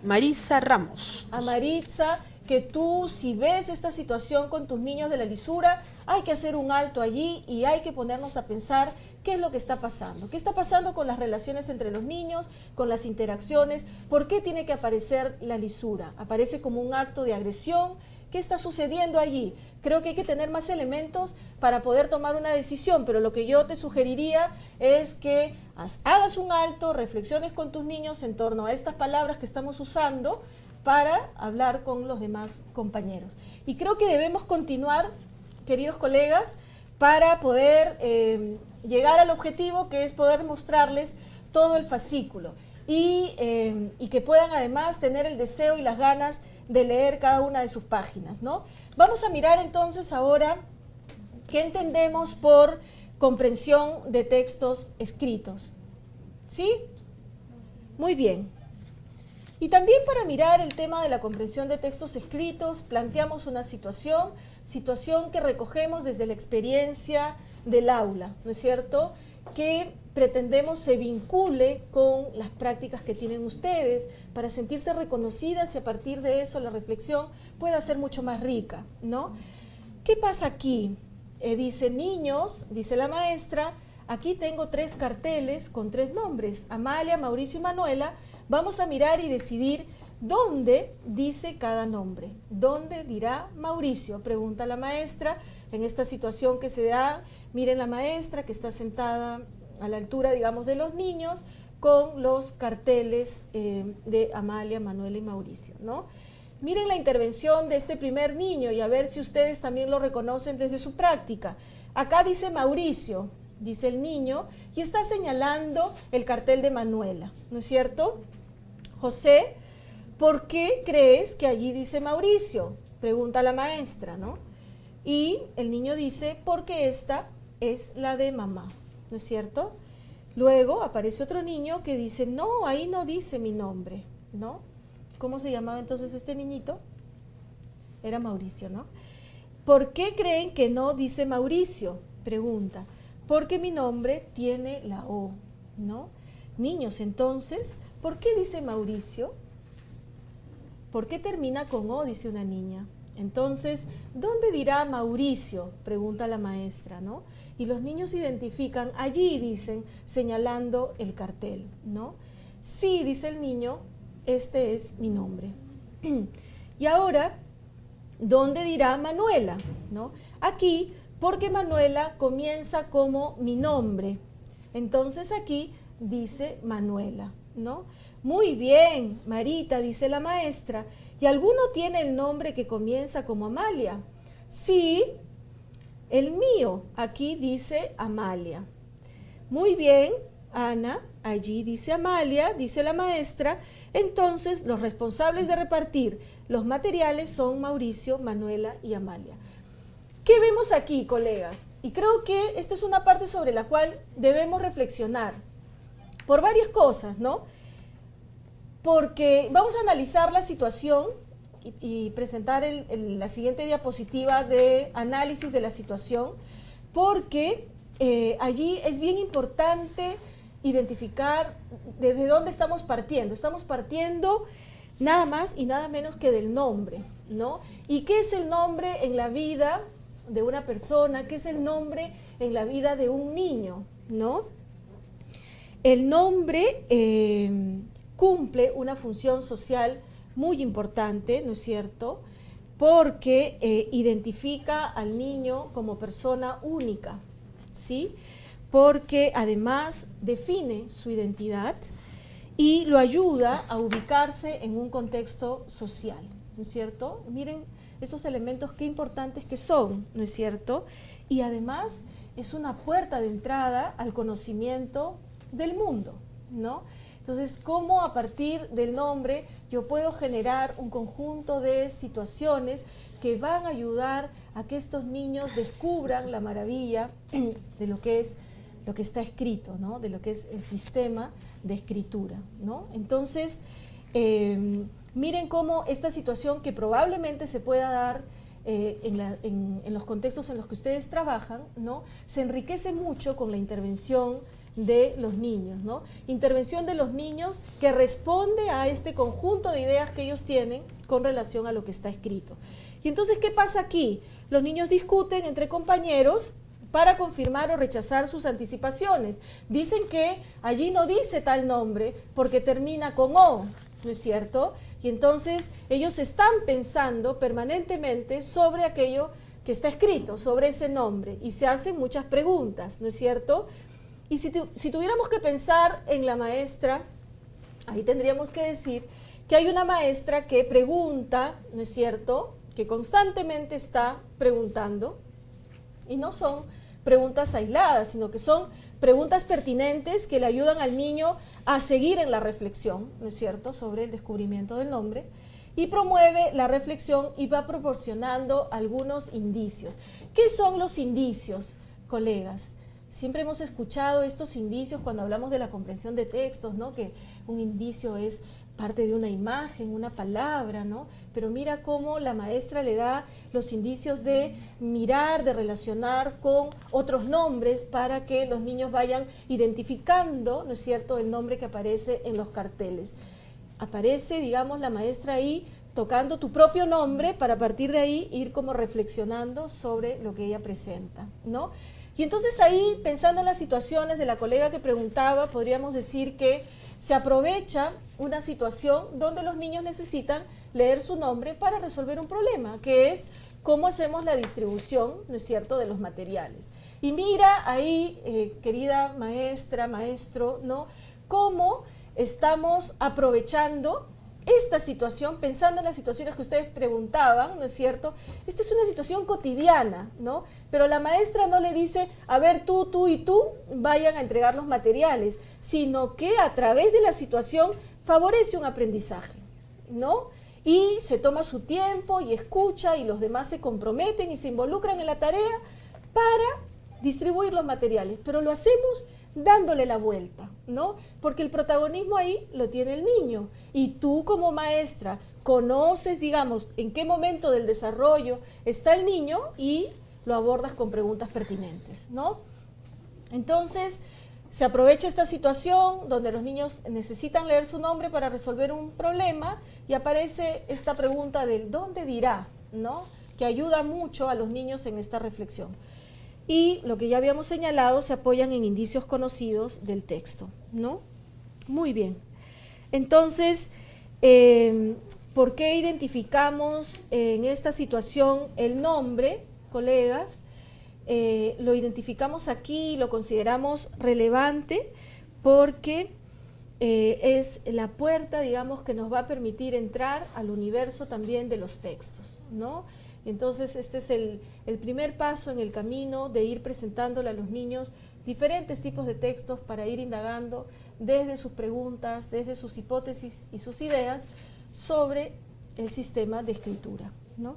Marisa Ramos. A Maritza, que tú, si ves esta situación con tus niños de la lisura, hay que hacer un alto allí y hay que ponernos a pensar qué es lo que está pasando. ¿Qué está pasando con las relaciones entre los niños, con las interacciones? ¿Por qué tiene que aparecer la lisura? ¿Aparece como un acto de agresión? ¿Qué está sucediendo allí? Creo que hay que tener más elementos para poder tomar una decisión, pero lo que yo te sugeriría es que hagas un alto, reflexiones con tus niños en torno a estas palabras que estamos usando para hablar con los demás compañeros. Y creo que debemos continuar, queridos colegas, para poder llegar al objetivo, que es poder mostrarles todo el fascículo y que puedan además tener el deseo y las ganas de leer cada una de sus páginas, ¿no? Vamos a mirar entonces ahora qué entendemos por comprensión de textos escritos. ¿Sí? Muy bien. Y también para mirar el tema de la comprensión de textos escritos, planteamos una situación que recogemos desde la experiencia del aula, ¿no es cierto?, que pretendemos se vincule con las prácticas que tienen ustedes para sentirse reconocidas y a partir de eso la reflexión pueda ser mucho más rica, ¿no? ¿Qué pasa aquí? Dice niños, dice la maestra, aquí tengo 3 carteles con 3 nombres, Amalia, Mauricio y Manuela. Vamos a mirar y decidir dónde dice cada nombre. ¿Dónde dirá Mauricio? Pregunta la maestra. En esta situación que se da, miren la maestra que está sentada a la altura, digamos, de los niños con los carteles de Amalia, Manuela y Mauricio, ¿no? Miren la intervención de este primer niño y a ver si ustedes también lo reconocen desde su práctica. Acá dice Mauricio, dice el niño, y está señalando el cartel de Manuela, ¿no es cierto? José, ¿por qué crees que allí dice Mauricio? Pregunta la maestra, ¿no? Y el niño dice, porque esta es la de mamá, ¿no es cierto? Luego aparece otro niño que dice, no, ahí no dice mi nombre, ¿no? ¿Cómo se llamaba entonces este niñito? Era Mauricio, ¿no? ¿Por qué creen que no dice Mauricio? Pregunta. Porque mi nombre tiene la O, ¿no? Niños, entonces, ¿por qué dice Mauricio? ¿Por qué termina con O? Dice una niña. Entonces, ¿dónde dirá Mauricio? Pregunta la maestra, ¿no? Y los niños identifican, allí dicen, señalando el cartel, ¿no? Sí, dice el niño, este es mi nombre. Y ahora ¿dónde dirá Manuela? ¿No? Aquí, porque Manuela comienza como mi nombre. Entonces aquí dice Manuela, ¿no? Muy bien, Marita, dice la maestra. ¿Y alguno tiene el nombre que comienza como Amalia? Sí, el mío. Aquí dice Amalia. Muy bien, Ana. Allí dice Amalia, dice la maestra. Entonces, los responsables de repartir los materiales son Mauricio, Manuela y Amalia. ¿Qué vemos aquí, colegas? Y creo que esta es una parte sobre la cual debemos reflexionar por varias cosas, ¿no? Porque vamos a analizar la situación y presentar la siguiente diapositiva de análisis de la situación, porque allí es bien importante identificar desde dónde estamos partiendo. Estamos partiendo nada más y nada menos que del nombre, ¿no? ¿Y qué es el nombre en la vida de una persona? ¿Qué es el nombre en la vida de un niño, ¿no? El nombre cumple una función social muy importante, ¿no es cierto? Porque identifica al niño como persona única, ¿sí? Porque además define su identidad y lo ayuda a ubicarse en un contexto social, ¿no es cierto? Miren esos elementos qué importantes que son, ¿no es cierto? Y además es una puerta de entrada al conocimiento del mundo, ¿no? Entonces, ¿cómo a partir del nombre yo puedo generar un conjunto de situaciones que van a ayudar a que estos niños descubran la maravilla de lo que está escrito, ¿no? De lo que es el sistema de escritura, ¿no? Entonces, miren cómo esta situación que probablemente se pueda dar en los contextos en los que ustedes trabajan, ¿no? Se enriquece mucho con la intervención de los niños, ¿no? Intervención de los niños que responde a este conjunto de ideas que ellos tienen con relación a lo que está escrito. Y entonces, ¿qué pasa aquí? Los niños discuten entre compañeros para confirmar o rechazar sus anticipaciones. Dicen que allí no dice tal nombre porque termina con O, ¿no es cierto? Y entonces ellos están pensando permanentemente sobre aquello que está escrito, sobre ese nombre, y se hacen muchas preguntas, ¿no es cierto? Y si tuviéramos que pensar en la maestra, ahí tendríamos que decir que hay una maestra que pregunta, ¿no es cierto?, que constantemente está preguntando, y no son preguntas aisladas, sino que son preguntas pertinentes que le ayudan al niño a seguir en la reflexión, ¿no es cierto?, sobre el descubrimiento del nombre, y promueve la reflexión y va proporcionando algunos indicios. ¿Qué son los indicios, colegas? Siempre hemos escuchado estos indicios cuando hablamos de la comprensión de textos, ¿no? Que un indicio es parte de una imagen, una palabra, ¿no? Pero mira cómo la maestra le da los indicios de mirar, de relacionar con otros nombres para que los niños vayan identificando, ¿no es cierto?, el nombre que aparece en los carteles. Aparece, digamos, la maestra ahí tocando tu propio nombre para a partir de ahí ir como reflexionando sobre lo que ella presenta, ¿no? Y entonces ahí, pensando en las situaciones de la colega que preguntaba, podríamos decir que se aprovecha una situación donde los niños necesitan leer su nombre para resolver un problema, que es cómo hacemos la distribución, ¿no es cierto?, de los materiales. Y mira ahí, querida maestra, maestro, ¿no?, cómo estamos aprovechando esta situación, pensando en las situaciones que ustedes preguntaban, ¿no es cierto? Esta es una situación cotidiana, ¿no? Pero la maestra no le dice, a ver, tú y tú vayan a entregar los materiales, sino que a través de la situación favorece un aprendizaje, ¿no? Y se toma su tiempo y escucha y los demás se comprometen y se involucran en la tarea para distribuir los materiales, pero lo hacemos dándole la vuelta, ¿no? Porque el protagonismo ahí lo tiene el niño y tú como maestra conoces, digamos, en qué momento del desarrollo está el niño y lo abordas con preguntas pertinentes, ¿no? Entonces, se aprovecha esta situación donde los niños necesitan leer su nombre para resolver un problema y aparece esta pregunta del ¿dónde dirá?, ¿no?, que ayuda mucho a los niños en esta reflexión. Y lo que ya habíamos señalado, se apoyan en indicios conocidos del texto, ¿no? Muy bien. Entonces, ¿por qué identificamos en esta situación el nombre, colegas? Lo identificamos aquí, lo consideramos relevante porque es la puerta, digamos, que nos va a permitir entrar al universo también de los textos, ¿no? Entonces, este es el primer paso en el camino de ir presentándole a los niños diferentes tipos de textos para ir indagando desde sus preguntas, desde sus hipótesis y sus ideas sobre el sistema de escritura, ¿no?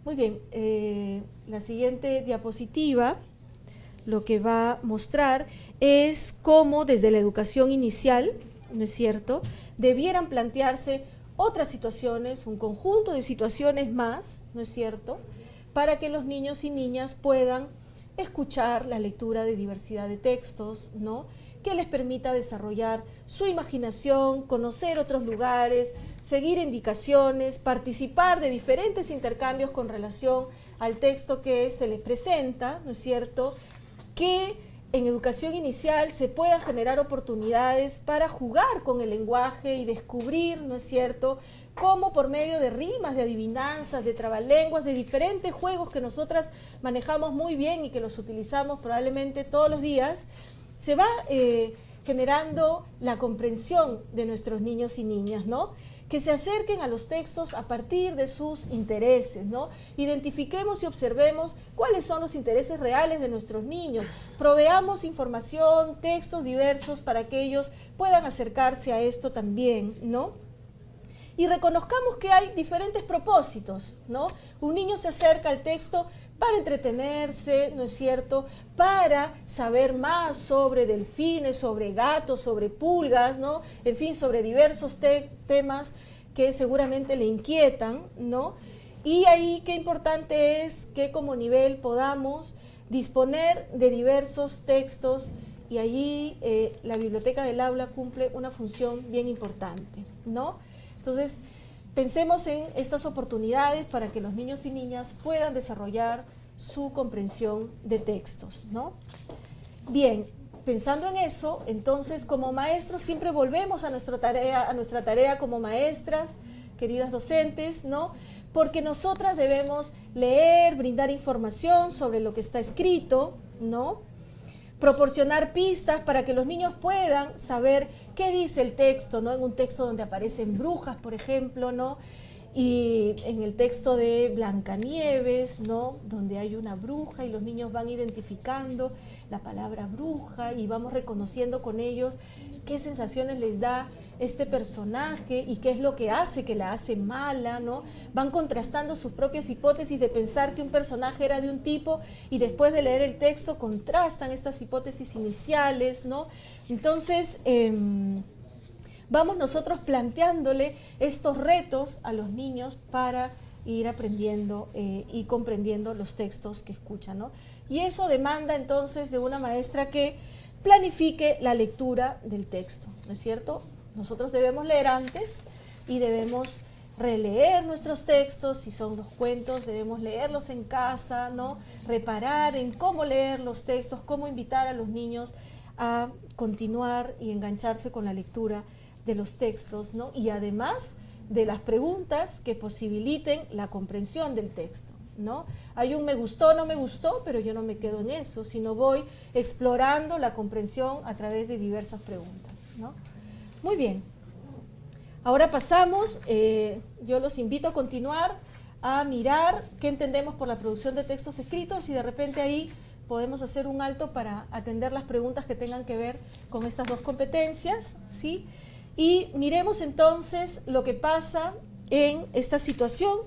Muy bien, la siguiente diapositiva lo que va a mostrar es cómo desde la educación inicial, ¿no es cierto?, debieran plantearse otras situaciones, un conjunto de situaciones más, ¿no es cierto?, para que los niños y niñas puedan escuchar la lectura de diversidad de textos, ¿no?, que les permita desarrollar su imaginación, conocer otros lugares, seguir indicaciones, participar de diferentes intercambios con relación al texto que se les presenta, ¿no es cierto?, que en educación inicial se puedan generar oportunidades para jugar con el lenguaje y descubrir, ¿no es cierto?, cómo por medio de rimas, de adivinanzas, de trabalenguas, de diferentes juegos que nosotras manejamos muy bien y que los utilizamos probablemente todos los días, se va generando la comprensión de nuestros niños y niñas, ¿no?, que se acerquen a los textos a partir de sus intereses, ¿no? Identifiquemos y observemos cuáles son los intereses reales de nuestros niños, proveamos información, textos diversos para que ellos puedan acercarse a esto también, ¿no? Y reconozcamos que hay diferentes propósitos, ¿no? Un niño se acerca al texto para entretenerse, ¿no es cierto?, para saber más sobre delfines, sobre gatos, sobre pulgas, ¿no?, en fin, sobre diversos temas que seguramente le inquietan, ¿no? Y ahí qué importante es que como nivel podamos disponer de diversos textos y allí la biblioteca del aula cumple una función bien importante, ¿no? Entonces, pensemos en estas oportunidades para que los niños y niñas puedan desarrollar su comprensión de textos, ¿no? Bien, pensando en eso, entonces como maestros siempre volvemos a nuestra tarea como maestras, queridas docentes, ¿no? Porque nosotras debemos leer, brindar información sobre lo que está escrito, ¿no?, proporcionar pistas para que los niños puedan saber qué dice el texto, ¿no? En un texto donde aparecen brujas, por ejemplo, ¿no?, y en el texto de Blancanieves, ¿no?, donde hay una bruja y los niños van identificando la palabra bruja y vamos reconociendo con ellos qué sensaciones les da este personaje y qué es lo que hace que la hace mala, ¿no? Van contrastando sus propias hipótesis de pensar que un personaje era de un tipo y después de leer el texto contrastan estas hipótesis iniciales, ¿no? Entonces, vamos nosotros planteándole estos retos a los niños para ir aprendiendo y comprendiendo los textos que escuchan, ¿no? Y eso demanda entonces de una maestra que planifique la lectura del texto, ¿no es cierto? Nosotros debemos leer antes y debemos releer nuestros textos, si son los cuentos, debemos leerlos en casa, ¿no? Reparar en cómo leer los textos, cómo invitar a los niños a continuar y engancharse con la lectura de los textos, ¿no? Y además de las preguntas que posibiliten la comprensión del texto, ¿no? Hay un me gustó, no me gustó, pero yo no me quedo en eso, sino voy explorando la comprensión a través de diversas preguntas, ¿no? Muy bien. Ahora pasamos, yo los invito a continuar a mirar qué entendemos por la producción de textos escritos y de repente ahí podemos hacer un alto para atender las preguntas que tengan que ver con estas dos competencias, ¿sí? Y miremos entonces lo que pasa en esta situación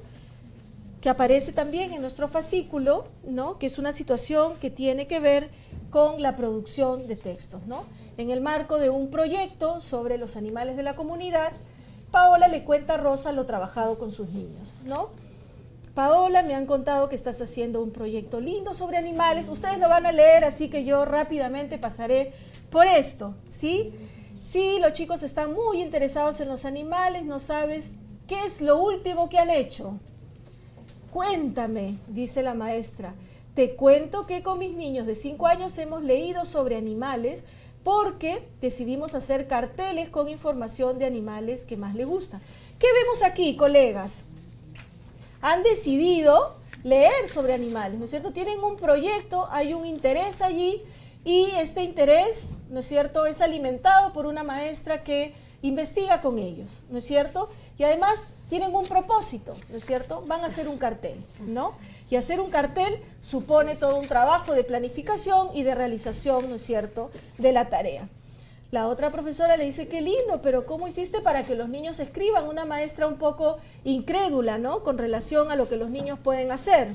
que aparece también en nuestro fascículo, ¿no?, que es una situación que tiene que ver con la producción de textos, ¿no? En el marco de un proyecto sobre los animales de la comunidad, Paola le cuenta a Rosa lo trabajado con sus niños, ¿no? Paola, me han contado que estás haciendo un proyecto lindo sobre animales, ustedes lo van a leer, así que yo rápidamente pasaré por esto, ¿sí? Sí, los chicos están muy interesados en los animales, no sabes qué es lo último que han hecho. Cuéntame, dice la maestra. Te cuento que con mis niños de 5 años hemos leído sobre animales porque decidimos hacer carteles con información de animales que más les gustan. ¿Qué ¿Qué vemos aquí, colegas? Han decidido leer sobre animales, ¿no es cierto? Tienen un proyecto, hay un interés allí y este interés, ¿no es cierto?, es alimentado por una maestra que investiga con ellos, ¿no es cierto? Y además tienen un propósito, ¿no es cierto? Van a hacer un cartel, ¿no? Y hacer un cartel supone todo un trabajo de planificación y de realización, ¿no es cierto?, de la tarea. La otra profesora le dice, qué lindo, pero ¿cómo hiciste para que los niños escriban? Una maestra un poco incrédula, ¿no?, con relación a lo que los niños pueden hacer.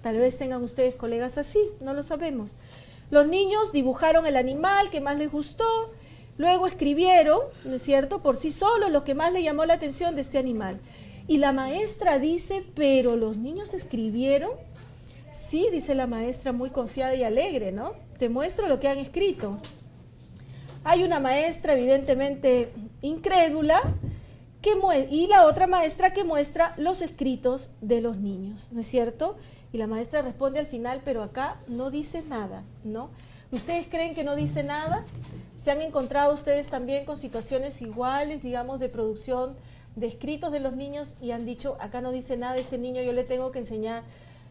Tal vez tengan ustedes colegas así, no lo sabemos. Los niños dibujaron el animal que más les gustó, luego escribieron, ¿no es cierto?, por sí solos lo que más les llamó la atención de este animal. Y la maestra dice, ¿pero los niños escribieron? Sí, dice la maestra muy confiada y alegre, ¿no? Te muestro lo que han escrito. Hay una maestra evidentemente incrédula y la otra maestra que muestra los escritos de los niños, ¿no es cierto? Y la maestra responde al final, pero acá no dice nada, ¿no? ¿Ustedes creen que no dice nada? ¿Se han encontrado ustedes también con situaciones iguales, digamos, de producción de escritos de los niños y han dicho, acá no dice nada, este niño yo le tengo que enseñar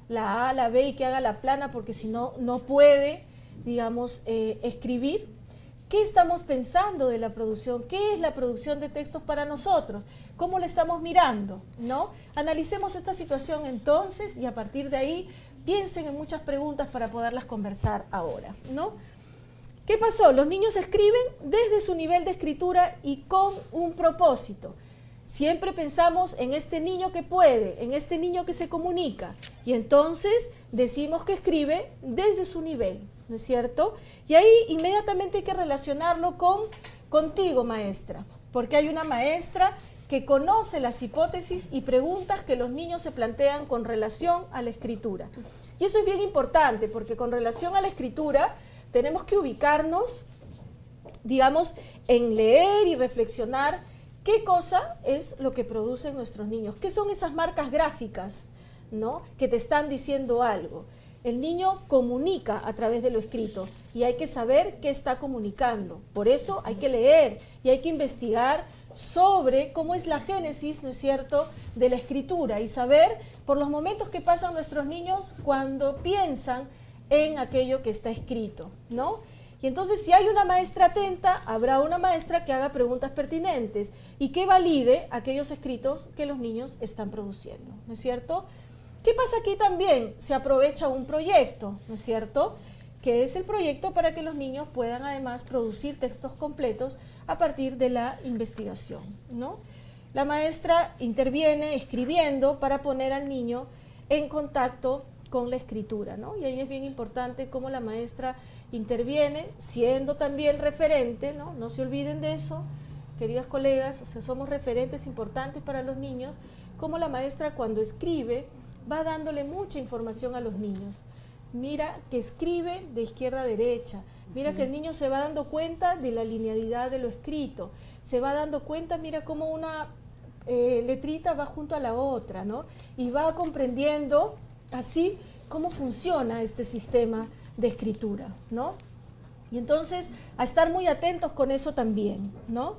la A, la B y que haga la plana porque si no, no puede, digamos, escribir? ¿Qué estamos pensando de la producción? ¿Qué es la producción de textos para nosotros? ¿Cómo la estamos mirando? ¿No? Analicemos esta situación entonces y a partir de ahí piensen en muchas preguntas para poderlas conversar ahora, ¿no? ¿Qué pasó? Los niños escriben desde su nivel de escritura y con un propósito. Siempre pensamos en este niño que puede, en este niño que se comunica y entonces decimos que escribe desde su nivel, ¿no es cierto? Y ahí inmediatamente hay que relacionarlo contigo, maestra, porque hay una maestra que conoce las hipótesis y preguntas que los niños se plantean con relación a la escritura. Y eso es bien importante, porque con relación a la escritura tenemos que ubicarnos, digamos, en leer y reflexionar qué cosa es lo que producen nuestros niños, qué son esas marcas gráficas, ¿no?, que te están diciendo algo. El niño comunica a través de lo escrito y hay que saber qué está comunicando. Por eso hay que leer y hay que investigar sobre cómo es la génesis, ¿no es cierto?, de la escritura y saber por los momentos que pasan nuestros niños cuando piensan en aquello que está escrito, ¿no? Y entonces si hay una maestra atenta, habrá una maestra que haga preguntas pertinentes y que valide aquellos escritos que los niños están produciendo, ¿no es cierto? ¿Qué pasa aquí también? Se aprovecha un proyecto, ¿no es cierto?, que es el proyecto para que los niños puedan además producir textos completos a partir de la investigación, ¿no? La maestra interviene escribiendo para poner al niño en contacto con la escritura, ¿no? Y ahí es bien importante cómo la maestra interviene, siendo también referente, ¿no? No se olviden de eso, queridas colegas, o sea, somos referentes importantes para los niños, cómo la maestra cuando escribe va dándole mucha información a los niños. Mira que escribe de izquierda a derecha, mira que el niño se va dando cuenta de la linealidad de lo escrito, se va dando cuenta, mira cómo una letrita va junto a la otra, ¿no? Y va comprendiendo así cómo funciona este sistema de escritura, ¿no? Y entonces, a estar muy atentos con eso también, ¿no?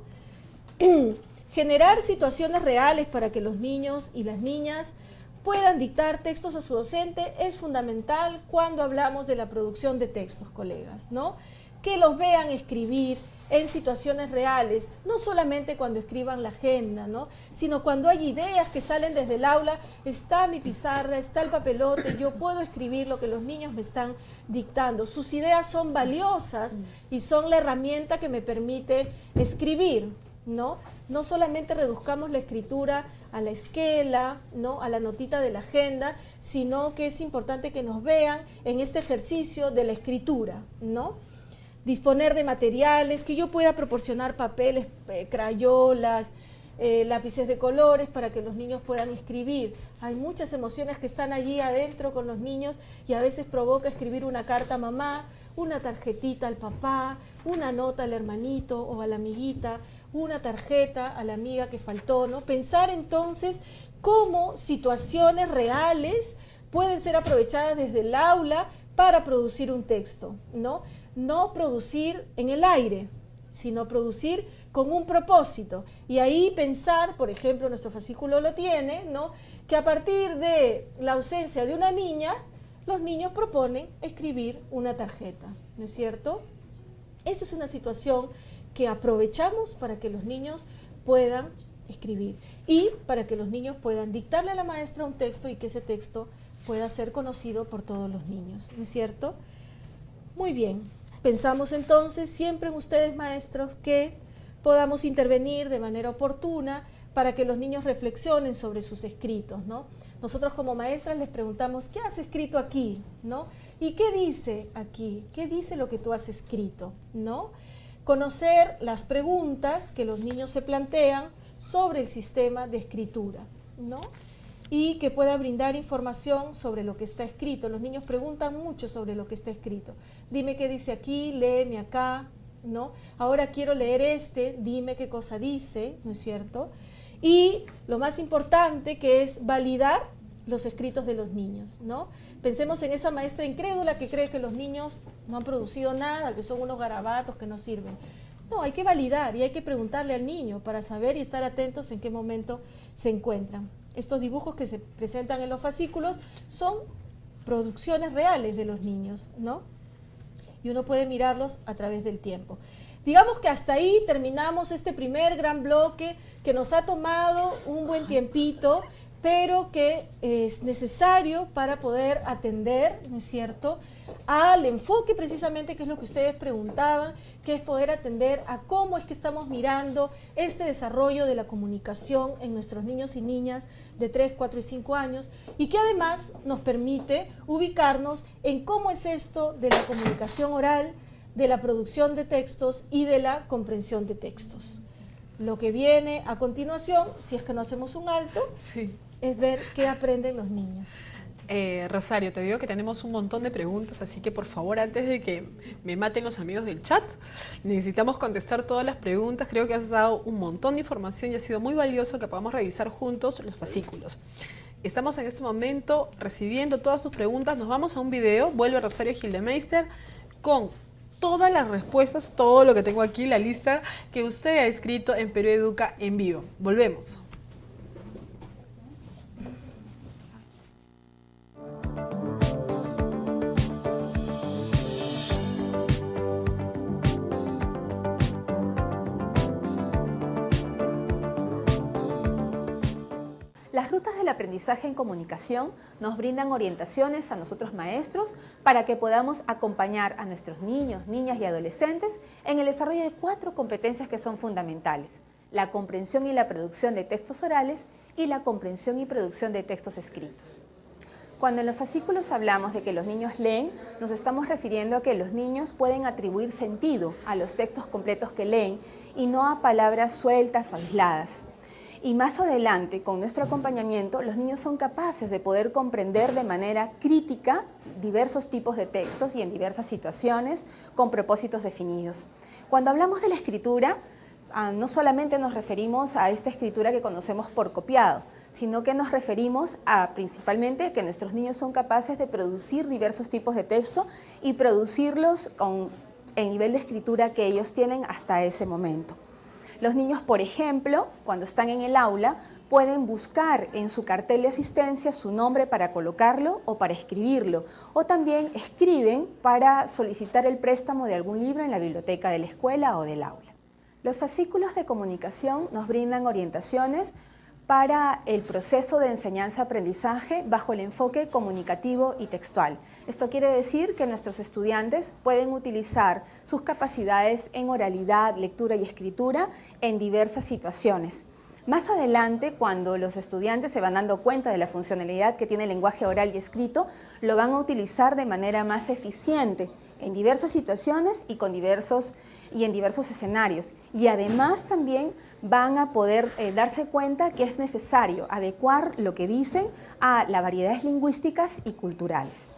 Generar situaciones reales para que los niños y las niñas puedan dictar textos a su docente es fundamental cuando hablamos de la producción de textos, colegas, ¿no? Que los vean escribir en situaciones reales, no solamente cuando escriban la agenda, ¿no?, sino cuando hay ideas que salen desde el aula, está mi pizarra, está el papelote, yo puedo escribir lo que los niños me están dictando. Sus ideas son valiosas y son la herramienta que me permite escribir, ¿no? No solamente reduzcamos la escritura a la esquela, ¿no?, a la notita de la agenda, sino que es importante que nos vean en este ejercicio de la escritura, ¿no? Disponer de materiales, que yo pueda proporcionar papeles, crayolas, lápices de colores para que los niños puedan escribir. Hay muchas emociones que están allí adentro con los niños y a veces provoca escribir una carta a mamá, una tarjetita al papá, una nota al hermanito o a la amiguita, una tarjeta a la amiga que faltó, ¿no? Pensar entonces cómo situaciones reales pueden ser aprovechadas desde el aula para producir un texto, ¿no? No producir en el aire, sino producir con un propósito. Y ahí pensar, por ejemplo, nuestro fascículo lo tiene, ¿no?, que a partir de la ausencia de una niña, los niños proponen escribir una tarjeta, ¿no es cierto? Esa es una situación que aprovechamos para que los niños puedan escribir y para que los niños puedan dictarle a la maestra un texto y que ese texto pueda ser conocido por todos los niños, ¿no es cierto? Muy bien, pensamos entonces siempre en ustedes, maestros, que podamos intervenir de manera oportuna para que los niños reflexionen sobre sus escritos, ¿no? Nosotros como maestras les preguntamos, ¿qué has escrito aquí?, ¿no? ¿Y qué dice aquí? ¿Qué dice lo que tú has escrito?, ¿no? Conocer las preguntas que los niños se plantean sobre el sistema de escritura, ¿no? Y que pueda brindar información sobre lo que está escrito. Los niños preguntan mucho sobre lo que está escrito. Dime qué dice aquí, léeme acá, ¿no? Ahora quiero leer dime qué cosa dice, ¿no es cierto? Y lo más importante, que es validar los escritos de los niños, ¿no? Pensemos en esa maestra incrédula que cree que los niños no han producido nada, que son unos garabatos que no sirven. No, hay que validar y hay que preguntarle al niño para saber y estar atentos en qué momento se encuentran. Estos dibujos que se presentan en los fascículos son producciones reales de los niños, ¿no? Y uno puede mirarlos a través del tiempo. Digamos que hasta ahí terminamos este primer gran bloque que nos ha tomado un buen tiempito, pero que es necesario para poder atender, ¿no es cierto?, al enfoque precisamente, que es lo que ustedes preguntaban, que es poder atender a cómo es que estamos mirando este desarrollo de la comunicación en nuestros niños y niñas de 3, 4 y 5 años, y que además nos permite ubicarnos en cómo es esto de la comunicación oral, de la producción de textos y de la comprensión de textos. Lo que viene a continuación, si es que no hacemos un alto, Sí. es ver qué aprenden los niños. Rosario, te digo que tenemos un montón de preguntas, así que por favor, antes de que me maten los amigos del chat, necesitamos contestar todas las preguntas. Creo que has dado un montón de información y ha sido muy valioso que podamos revisar juntos los fascículos. Estamos en este momento recibiendo todas tus preguntas. Nos vamos a un video. Vuelve Rosario Gildemeister con todas las respuestas, todo lo que tengo aquí, la lista que usted ha escrito en Perú Educa en vivo. Volvemos. Las rutas del aprendizaje en comunicación nos brindan orientaciones a nosotros maestros para que podamos acompañar a nuestros niños, niñas y adolescentes en el desarrollo de 4 competencias que son fundamentales: la comprensión y la producción de textos orales y la comprensión y producción de textos escritos. Cuando en los fascículos hablamos de que los niños leen, nos estamos refiriendo a que los niños pueden atribuir sentido a los textos completos que leen y no a palabras sueltas o aisladas. Y más adelante, con nuestro acompañamiento, los niños son capaces de poder comprender de manera crítica diversos tipos de textos y en diversas situaciones con propósitos definidos. Cuando hablamos de la escritura, no solamente nos referimos a esta escritura que conocemos por copiado, sino que nos referimos a principalmente que nuestros niños son capaces de producir diversos tipos de texto y producirlos con el nivel de escritura que ellos tienen hasta ese momento. Los niños, por ejemplo, cuando están en el aula, pueden buscar en su cartel de asistencia su nombre para colocarlo o para escribirlo, o también escriben para solicitar el préstamo de algún libro en la biblioteca de la escuela o del aula. Los fascículos de comunicación nos brindan orientaciones para el proceso de enseñanza-aprendizaje bajo el enfoque comunicativo y textual. Esto quiere decir que nuestros estudiantes pueden utilizar sus capacidades en oralidad, lectura y escritura en diversas situaciones. Más adelante, cuando los estudiantes se van dando cuenta de la funcionalidad que tiene el lenguaje oral y escrito, lo van a utilizar de manera más eficiente en diversas situaciones y en diversos escenarios. Y además también van a poder darse cuenta que es necesario adecuar lo que dicen a las variedades lingüísticas y culturales.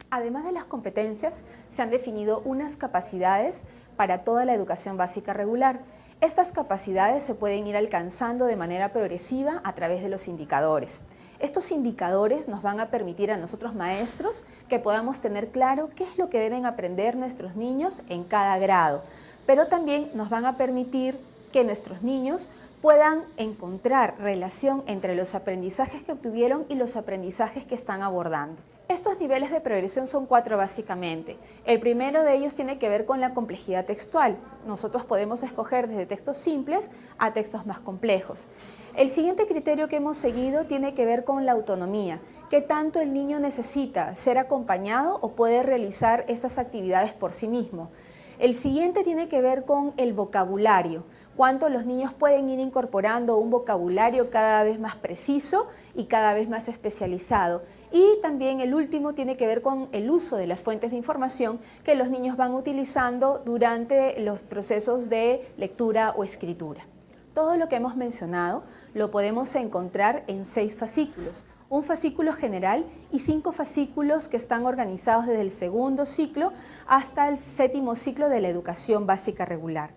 Además de las competencias, se han definido unas capacidades para toda la educación básica regular. Estas capacidades se pueden ir alcanzando de manera progresiva a través de los indicadores. Estos indicadores nos van a permitir a nosotros maestros que podamos tener claro qué es lo que deben aprender nuestros niños en cada grado, pero también nos van a permitir que nuestros niños puedan encontrar relación entre los aprendizajes que obtuvieron y los aprendizajes que están abordando. Estos niveles de progresión son 4 básicamente. El primero de ellos tiene que ver con la complejidad textual. Nosotros podemos escoger desde textos simples a textos más complejos. El siguiente criterio que hemos seguido tiene que ver con la autonomía. ¿Qué tanto el niño necesita ser acompañado o puede realizar estas actividades por sí mismo? El siguiente tiene que ver con el vocabulario. Cuánto los niños pueden ir incorporando un vocabulario cada vez más preciso y cada vez más especializado. Y también el último tiene que ver con el uso de las fuentes de información que los niños van utilizando durante los procesos de lectura o escritura. Todo lo que hemos mencionado lo podemos encontrar en 6 fascículos. Un fascículo general y 5 fascículos que están organizados desde el segundo ciclo hasta el 7º ciclo de la educación básica regular.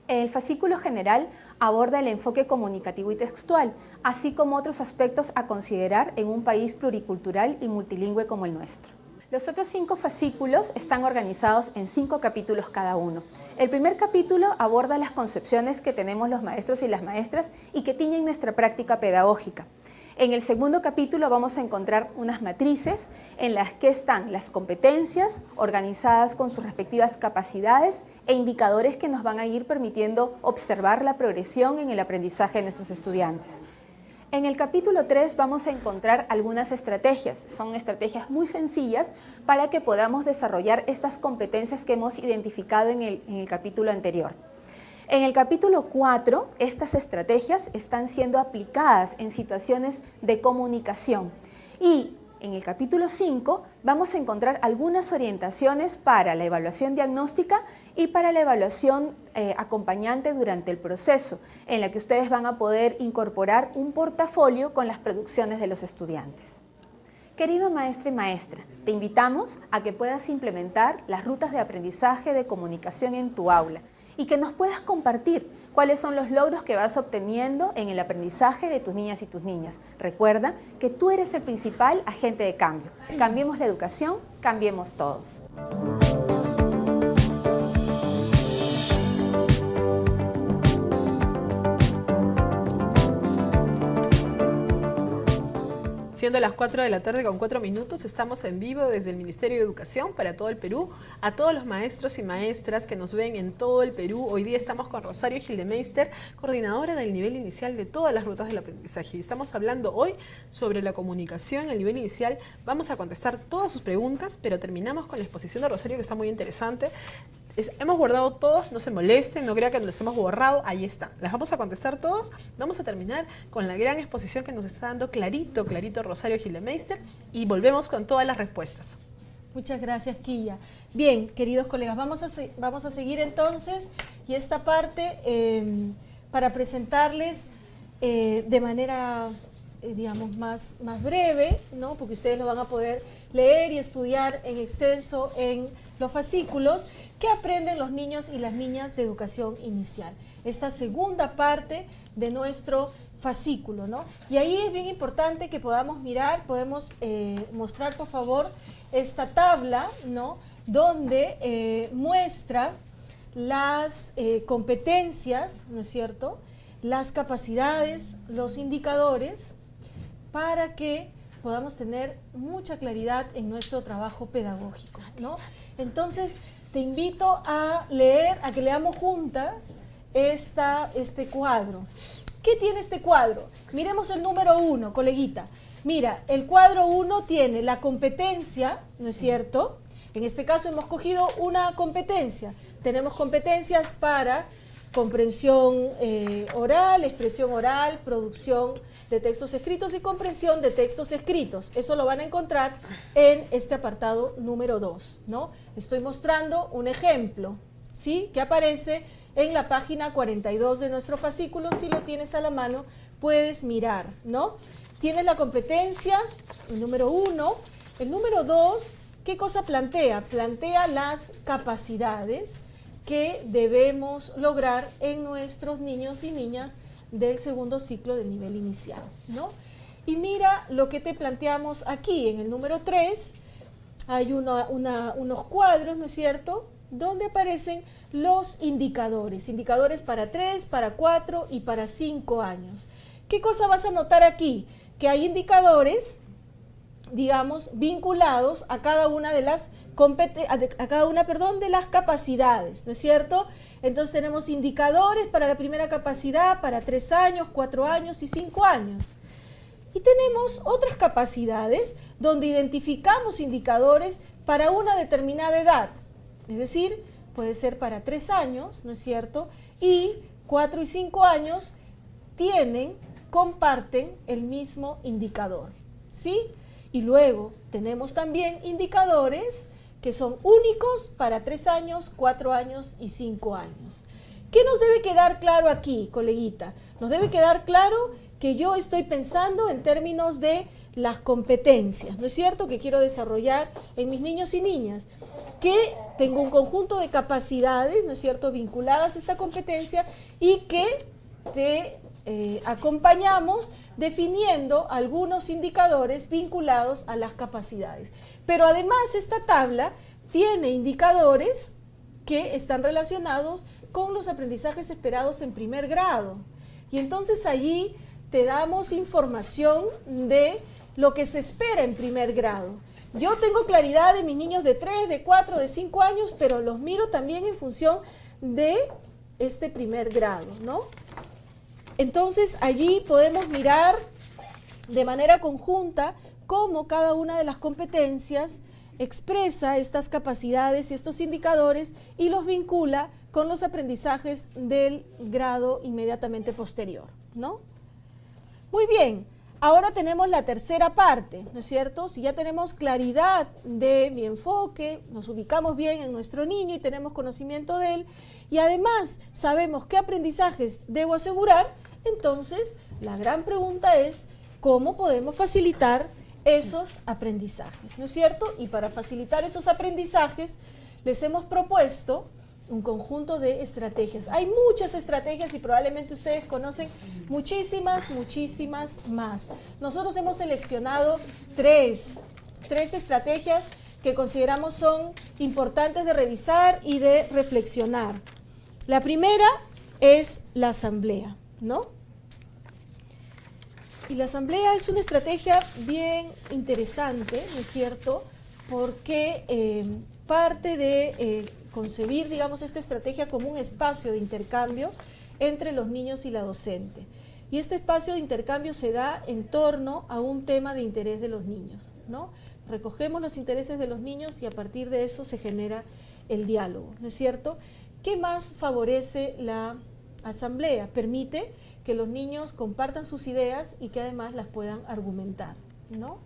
El fascículo general aborda el enfoque comunicativo y textual, así como otros aspectos a considerar en un país pluricultural y multilingüe como el nuestro. Los otros 5 fascículos están organizados en 5 capítulos cada uno. El primer capítulo aborda las concepciones que tenemos los maestros y las maestras y que tiñen nuestra práctica pedagógica. En el segundo capítulo vamos a encontrar unas matrices en las que están las competencias organizadas con sus respectivas capacidades e indicadores que nos van a ir permitiendo observar la progresión en el aprendizaje de nuestros estudiantes. En el capítulo 3 vamos a encontrar algunas estrategias. Son estrategias muy sencillas para que podamos desarrollar estas competencias que hemos identificado en el capítulo anterior. En el capítulo 4, estas estrategias están siendo aplicadas en situaciones de comunicación. Y en el capítulo 5 vamos a encontrar algunas orientaciones para la evaluación diagnóstica y para la evaluación acompañante durante el proceso, en la que ustedes van a poder incorporar un portafolio con las producciones de los estudiantes. Querido maestro y maestra, te invitamos a que puedas implementar las rutas de aprendizaje de comunicación en tu aula y que nos puedas compartir cuáles son los logros que vas obteniendo en el aprendizaje de tus niñas y tus niñas. Recuerda que tú eres el principal agente de cambio. Cambiemos la educación, cambiemos todos. Siendo las 4 de la tarde con 4 minutos, estamos en vivo desde el Ministerio de Educación para todo el Perú. A todos los maestros y maestras que nos ven en todo el Perú, hoy día estamos con Rosario Gildemeister, coordinadora del nivel inicial de todas las rutas del aprendizaje. Y estamos hablando hoy sobre la comunicación, el nivel inicial. Vamos a contestar todas sus preguntas, pero terminamos con la exposición de Rosario, que está muy interesante. Hemos guardado todos, no se molesten, no crean que nos hemos borrado, ahí están. Las vamos a contestar todas. Vamos a terminar con la gran exposición que nos está dando clarito Rosario Gildemeister y volvemos con todas las respuestas. Muchas gracias, Quilla. Bien, queridos colegas, vamos a seguir entonces y esta parte para presentarles de manera, digamos, más breve, ¿no? Porque ustedes lo van a poder leer y estudiar en extenso en los fascículos que aprenden los niños y las niñas de educación inicial. Esta segunda parte de nuestro fascículo, ¿no? Y ahí es bien importante que podamos mirar, podemos mostrar por favor esta tabla, ¿no? Donde muestra las competencias, ¿no es cierto? Las capacidades, los indicadores, para que podamos tener mucha claridad en nuestro trabajo pedagógico, ¿no? Entonces, te invito a leer, a que leamos juntas este cuadro. ¿Qué tiene este cuadro? Miremos el número 1, coleguita. Mira, el cuadro 1 tiene la competencia, ¿no es cierto? En este caso hemos cogido una competencia. Tenemos competencias para comprensión oral, expresión oral, producción de textos escritos y comprensión de textos escritos. Eso lo van a encontrar en este apartado número 2, ¿no? Estoy mostrando un ejemplo, ¿sí? Que aparece en la página 42 de nuestro fascículo. Si lo tienes a la mano, puedes mirar, ¿no? Tienes la competencia, el número 1. El número 2, ¿qué cosa plantea? Plantea las capacidades que debemos lograr en nuestros niños y niñas del segundo ciclo del nivel inicial, ¿no? Y mira lo que te planteamos aquí, en el número 3, hay unos cuadros, ¿no es cierto?, donde aparecen los indicadores, indicadores para 3, para 4 y para 5 años. ¿Qué cosa vas a notar aquí? Que hay indicadores, digamos, vinculados a cada una de las de las capacidades, ¿no es cierto? Entonces tenemos indicadores para la primera capacidad, para 3 años, 4 años y 5 años. Y tenemos otras capacidades donde identificamos indicadores para una determinada edad, es decir, puede ser para 3 años, ¿no es cierto? Y 4 y 5 años comparten el mismo indicador, ¿sí? Y luego tenemos también indicadores que son únicos para 3 años, 4 años y 5 años. ¿Qué nos debe quedar claro aquí, coleguita? Nos debe quedar claro que yo estoy pensando en términos de las competencias, ¿no es cierto?, que quiero desarrollar en mis niños y niñas, que tengo un conjunto de capacidades, ¿no es cierto?, vinculadas a esta competencia y que te acompañamos definiendo algunos indicadores vinculados a las capacidades. Pero además esta tabla tiene indicadores que están relacionados con los aprendizajes esperados en primer grado. Y entonces allí te damos información de lo que se espera en primer grado. Yo tengo claridad de mis niños de 3, de 4, de 5 años, pero los miro también en función de este primer grado, ¿no? Entonces allí podemos mirar de manera conjunta cómo cada una de las competencias expresa estas capacidades y estos indicadores y los vincula con los aprendizajes del grado inmediatamente posterior, ¿no? Muy bien, ahora tenemos la tercera parte, ¿no es cierto? Si ya tenemos claridad de mi enfoque, nos ubicamos bien en nuestro niño y tenemos conocimiento de él, y además sabemos qué aprendizajes debo asegurar, entonces la gran pregunta es cómo podemos facilitar esos aprendizajes, ¿no es cierto? Y para facilitar esos aprendizajes les hemos propuesto un conjunto de estrategias. Hay muchas estrategias y probablemente ustedes conocen muchísimas más. Nosotros hemos seleccionado tres estrategias que consideramos son importantes de revisar y de reflexionar. La primera es la asamblea, ¿no? Y la asamblea es una estrategia bien interesante, ¿no es cierto? Porque parte de concebir, digamos, esta estrategia como un espacio de intercambio entre los niños y la docente. Y este espacio de intercambio se da en torno a un tema de interés de los niños, ¿no? Recogemos los intereses de los niños y a partir de eso se genera el diálogo, ¿no es cierto? ¿Qué más favorece la asamblea? Permite que los niños compartan sus ideas y que además las puedan argumentar, ¿no?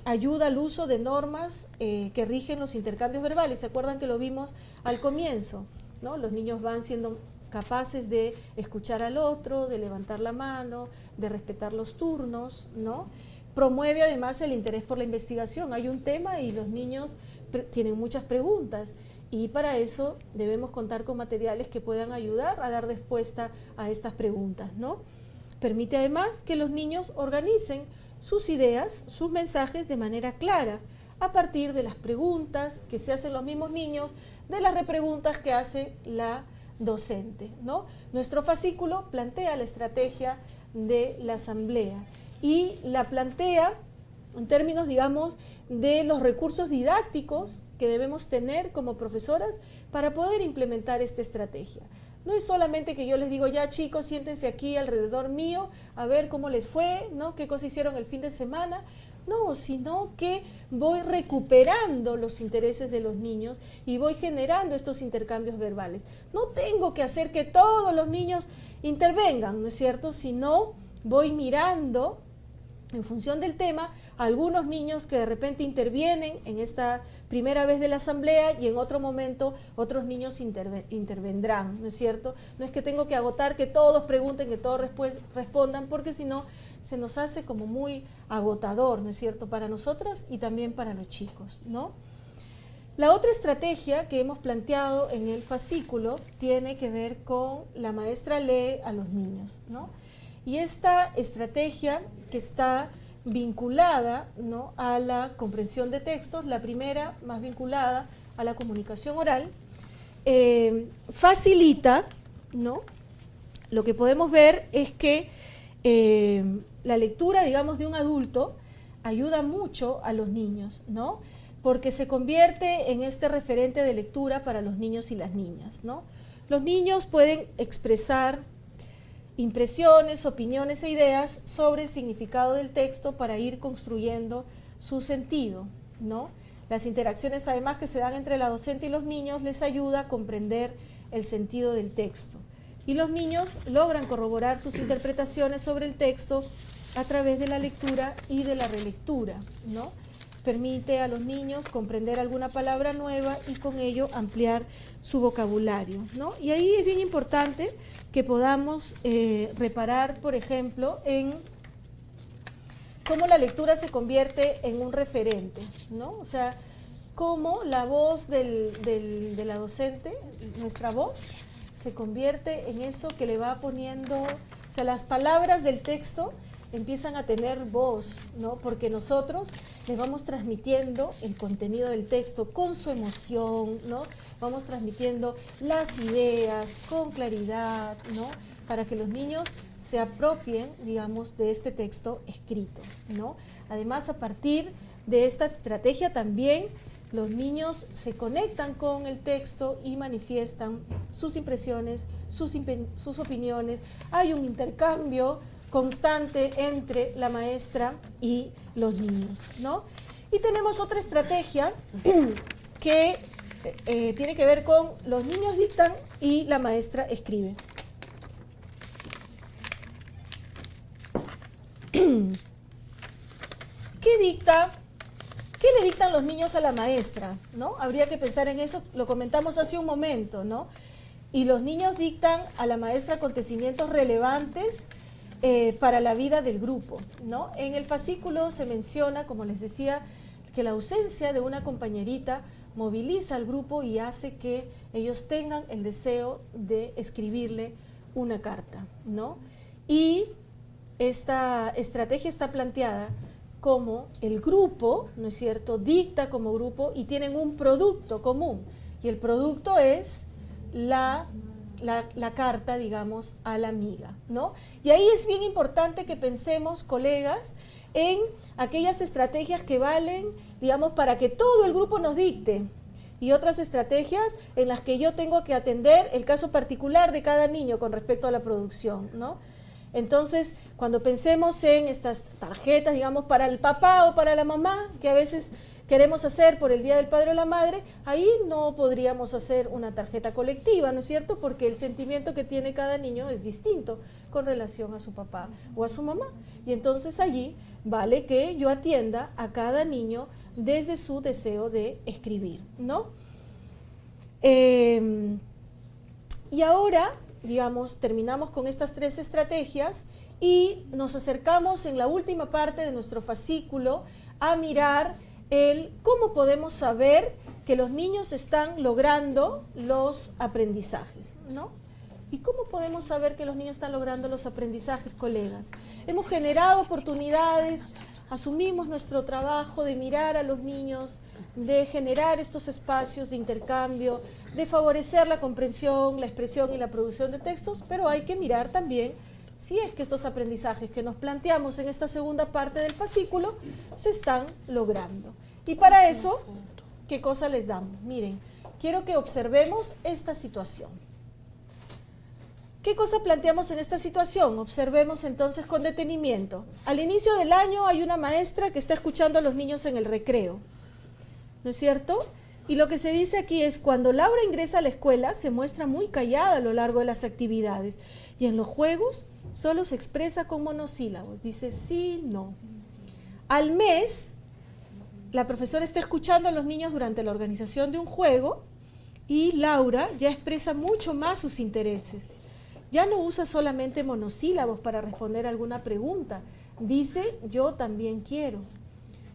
Ayuda al uso de normas que rigen los intercambios verbales. ¿Se acuerdan que lo vimos al comienzo, ¿no? Los niños van siendo capaces de escuchar al otro, de levantar la mano, de respetar los turnos, ¿no? Promueve además el interés por la investigación. Hay un tema y los niños tienen muchas preguntas y para eso debemos contar con materiales que puedan ayudar a dar respuesta a estas preguntas, ¿no? Permite además que los niños organicen sus ideas, sus mensajes de manera clara, a partir de las preguntas que se hacen los mismos niños, de las repreguntas que hace la docente, ¿no? Nuestro fascículo plantea la estrategia de la asamblea y la plantea en términos, digamos, de los recursos didácticos que debemos tener como profesoras para poder implementar esta estrategia. No es solamente que yo les digo, ya chicos, siéntense aquí alrededor mío, a ver cómo les fue, ¿no? ¿Qué cosas hicieron el fin de semana? No, sino que voy recuperando los intereses de los niños y voy generando estos intercambios verbales. No tengo que hacer que todos los niños intervengan, ¿no es cierto? Sino voy mirando, en función del tema, algunos niños que de repente intervienen en esta primera vez de la asamblea y en otro momento otros niños intervendrán, ¿no es cierto? No es que tengo que agotar que todos pregunten, que todos respondan, porque si no se nos hace como muy agotador, ¿no es cierto?, para nosotras y también para los chicos, ¿no? La otra estrategia que hemos planteado en el fascículo tiene que ver con la maestra lee a los niños, ¿no? Y esta estrategia que está vinculada, ¿no?, a la comprensión de textos, la primera más vinculada a la comunicación oral, facilita, ¿no? Lo que podemos ver es que la lectura, digamos, de un adulto ayuda mucho a los niños, ¿no? Porque se convierte en este referente de lectura para los niños y las niñas, ¿no? Los niños pueden expresar impresiones, opiniones e ideas sobre el significado del texto para ir construyendo su sentido, ¿no? Las interacciones además que se dan entre la docente y los niños les ayuda a comprender el sentido del texto. Y los niños logran corroborar sus interpretaciones sobre el texto a través de la lectura y de la relectura, ¿no? Permite a los niños comprender alguna palabra nueva y con ello ampliar su vocabulario, ¿no? Y ahí es bien importante que podamos reparar, por ejemplo, en cómo la lectura se convierte en un referente, ¿no? O sea, cómo la voz de la docente, nuestra voz, se convierte en eso que le va poniendo, o sea, las palabras del texto empiezan a tener voz, ¿no? Porque nosotros les vamos transmitiendo el contenido del texto con su emoción, ¿no? Vamos transmitiendo las ideas con claridad, ¿no? Para que los niños se apropien, digamos, de este texto escrito, ¿no? Además, a partir de esta estrategia también los niños se conectan con el texto y manifiestan sus impresiones, sus opiniones. Hay un intercambio constante entre la maestra y los niños, ¿no? Y tenemos otra estrategia que tiene que ver con los niños dictan y la maestra escribe. ¿Qué dicta? ¿Qué le dictan los niños a la maestra? ¿No? Habría que pensar en eso, lo comentamos hace un momento, ¿no? Y los niños dictan a la maestra acontecimientos relevantes para la vida del grupo, ¿no? En el fascículo se menciona, como les decía, que la ausencia de una compañerita moviliza al grupo y hace que ellos tengan el deseo de escribirle una carta, ¿no? Y esta estrategia está planteada como el grupo, ¿no es cierto?, dicta como grupo y tienen un producto común. Y el producto es la carta, digamos, a la amiga, ¿no? Y ahí es bien importante que pensemos, colegas, en aquellas estrategias que valen, digamos, para que todo el grupo nos dicte y otras estrategias en las que yo tengo que atender el caso particular de cada niño con respecto a la producción, ¿no? Entonces, cuando pensemos en estas tarjetas, digamos, para el papá o para la mamá, que a veces queremos hacer por el Día del Padre o la Madre, ahí no podríamos hacer una tarjeta colectiva, ¿no es cierto? Porque el sentimiento que tiene cada niño es distinto con relación a su papá o a su mamá. Y entonces allí vale que yo atienda a cada niño desde su deseo de escribir, ¿no? Y ahora, digamos, terminamos con estas 3 estrategias y nos acercamos en la última parte de nuestro fascículo a mirar cómo podemos saber que los niños están logrando los aprendizajes, ¿no? ¿Y cómo podemos saber que los niños están logrando los aprendizajes, colegas? Hemos generado oportunidades, asumimos nuestro trabajo de mirar a los niños, de generar estos espacios de intercambio, de favorecer la comprensión, la expresión y la producción de textos, pero hay que mirar también si es que estos aprendizajes que nos planteamos en esta segunda parte del fascículo se están logrando. Y para eso, ¿qué cosa les damos? Miren, quiero que observemos esta situación. ¿Qué cosa planteamos en esta situación? Observemos entonces con detenimiento. Al inicio del año hay una maestra que está escuchando a los niños en el recreo, ¿no es cierto? Y lo que se dice aquí es, cuando Laura ingresa a la escuela, se muestra muy callada a lo largo de las actividades y en los juegos solo se expresa con monosílabos, dice sí, no. Al mes, la profesora está escuchando a los niños durante la organización de un juego y Laura ya expresa mucho más sus intereses. Ya no usa solamente monosílabos para responder alguna pregunta, dice yo también quiero.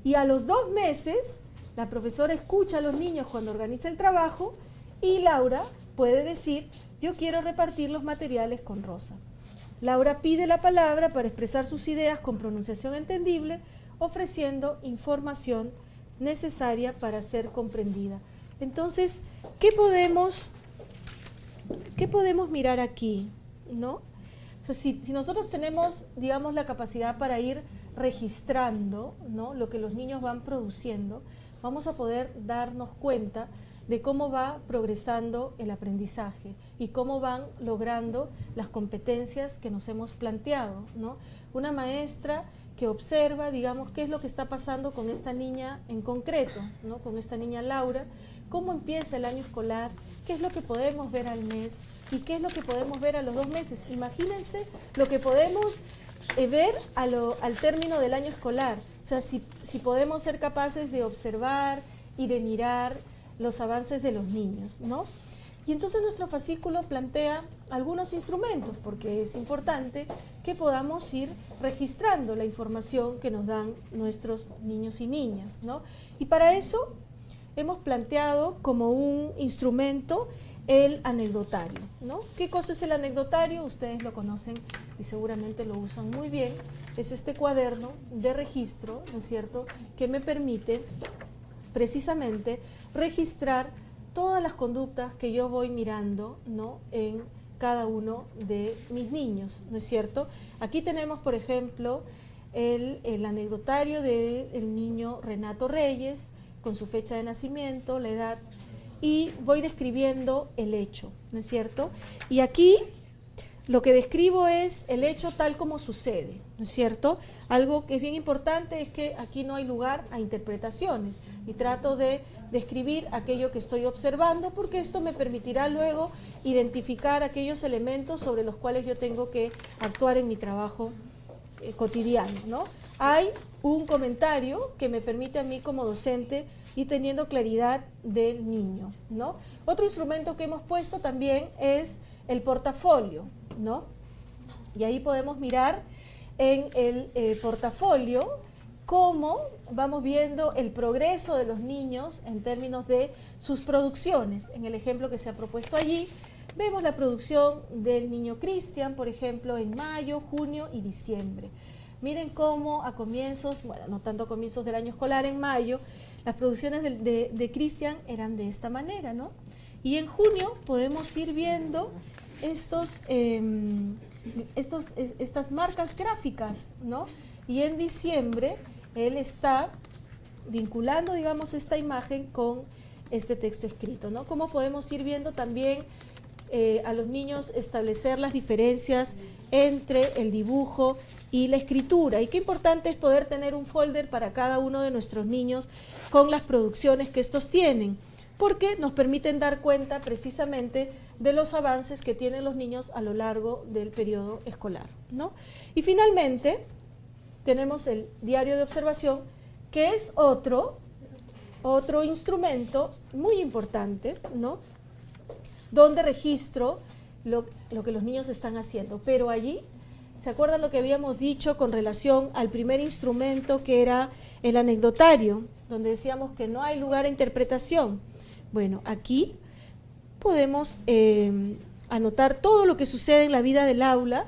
Y a los 2 meses, la profesora escucha a los niños cuando organiza el trabajo y Laura puede decir yo quiero repartir los materiales con Rosa. Laura pide la palabra para expresar sus ideas con pronunciación entendible, ofreciendo información necesaria para ser comprendida. Entonces, ¿qué podemos ¿qué podemos mirar aquí? ¿No? O sea, si nosotros tenemos, digamos, la capacidad para ir registrando, ¿no?, lo que los niños van produciendo, vamos a poder darnos cuenta de cómo va progresando el aprendizaje y cómo van logrando las competencias que nos hemos planteado, ¿no? Una maestra que observa, digamos, qué es lo que está pasando con esta niña en concreto, ¿no?, con esta niña Laura, cómo empieza el año escolar, qué es lo que podemos ver al mes y qué es lo que podemos ver a los 2 meses. Imagínense lo que podemos ver al término del año escolar. O sea, si podemos ser capaces de observar y de mirar los avances de los niños, ¿no? Y entonces nuestro fascículo plantea algunos instrumentos, porque es importante que podamos ir registrando la información que nos dan nuestros niños y niñas, ¿no? Y para eso hemos planteado como un instrumento el anecdotario, ¿no? ¿Qué cosa es el anecdotario? Ustedes lo conocen y seguramente lo usan muy bien. Es este cuaderno de registro, ¿no es cierto?, que me permite precisamente registrar todas las conductas que yo voy mirando, ¿no?, en cada uno de mis niños, ¿no es cierto? Aquí tenemos, por ejemplo, el anecdotario del niño Renato Reyes, con su fecha de nacimiento, la edad, y voy describiendo el hecho, ¿no es cierto? Y aquí lo que describo es el hecho tal como sucede, ¿no es cierto? Algo que es bien importante es que aquí no hay lugar a interpretaciones y trato de describir aquello que estoy observando, porque esto me permitirá luego identificar aquellos elementos sobre los cuales yo tengo que actuar en mi trabajo cotidiano, ¿no? Hay un comentario que me permite a mí como docente ir teniendo claridad del niño, ¿no? Otro instrumento que hemos puesto también es el portafolio, ¿no? Y ahí podemos mirar en el portafolio cómo vamos viendo el progreso de los niños en términos de sus producciones. En el ejemplo que se ha propuesto allí, vemos la producción del niño Cristian, por ejemplo, en mayo, junio y diciembre. Miren cómo a comienzos, bueno, no tanto a comienzos del año escolar, en mayo, las producciones de Cristian eran de esta manera, ¿no? Y en junio podemos ir viendo estas marcas gráficas, ¿no? Y en diciembre él está vinculando, digamos, esta imagen con este texto escrito, ¿no? Cómo podemos ir viendo también a los niños establecer las diferencias entre el dibujo y la escritura. Y qué importante es poder tener un folder para cada uno de nuestros niños con las producciones que estos tienen, porque nos permiten dar cuenta precisamente de los avances que tienen los niños a lo largo del periodo escolar, ¿no? Y finalmente tenemos el diario de observación, que es otro instrumento muy importante, ¿no?, donde registro lo que los niños están haciendo. Pero allí, ¿se acuerdan lo que habíamos dicho con relación al primer instrumento, que era el anecdotario, donde decíamos que no hay lugar a interpretación? Bueno, aquí podemos anotar todo lo que sucede en la vida del aula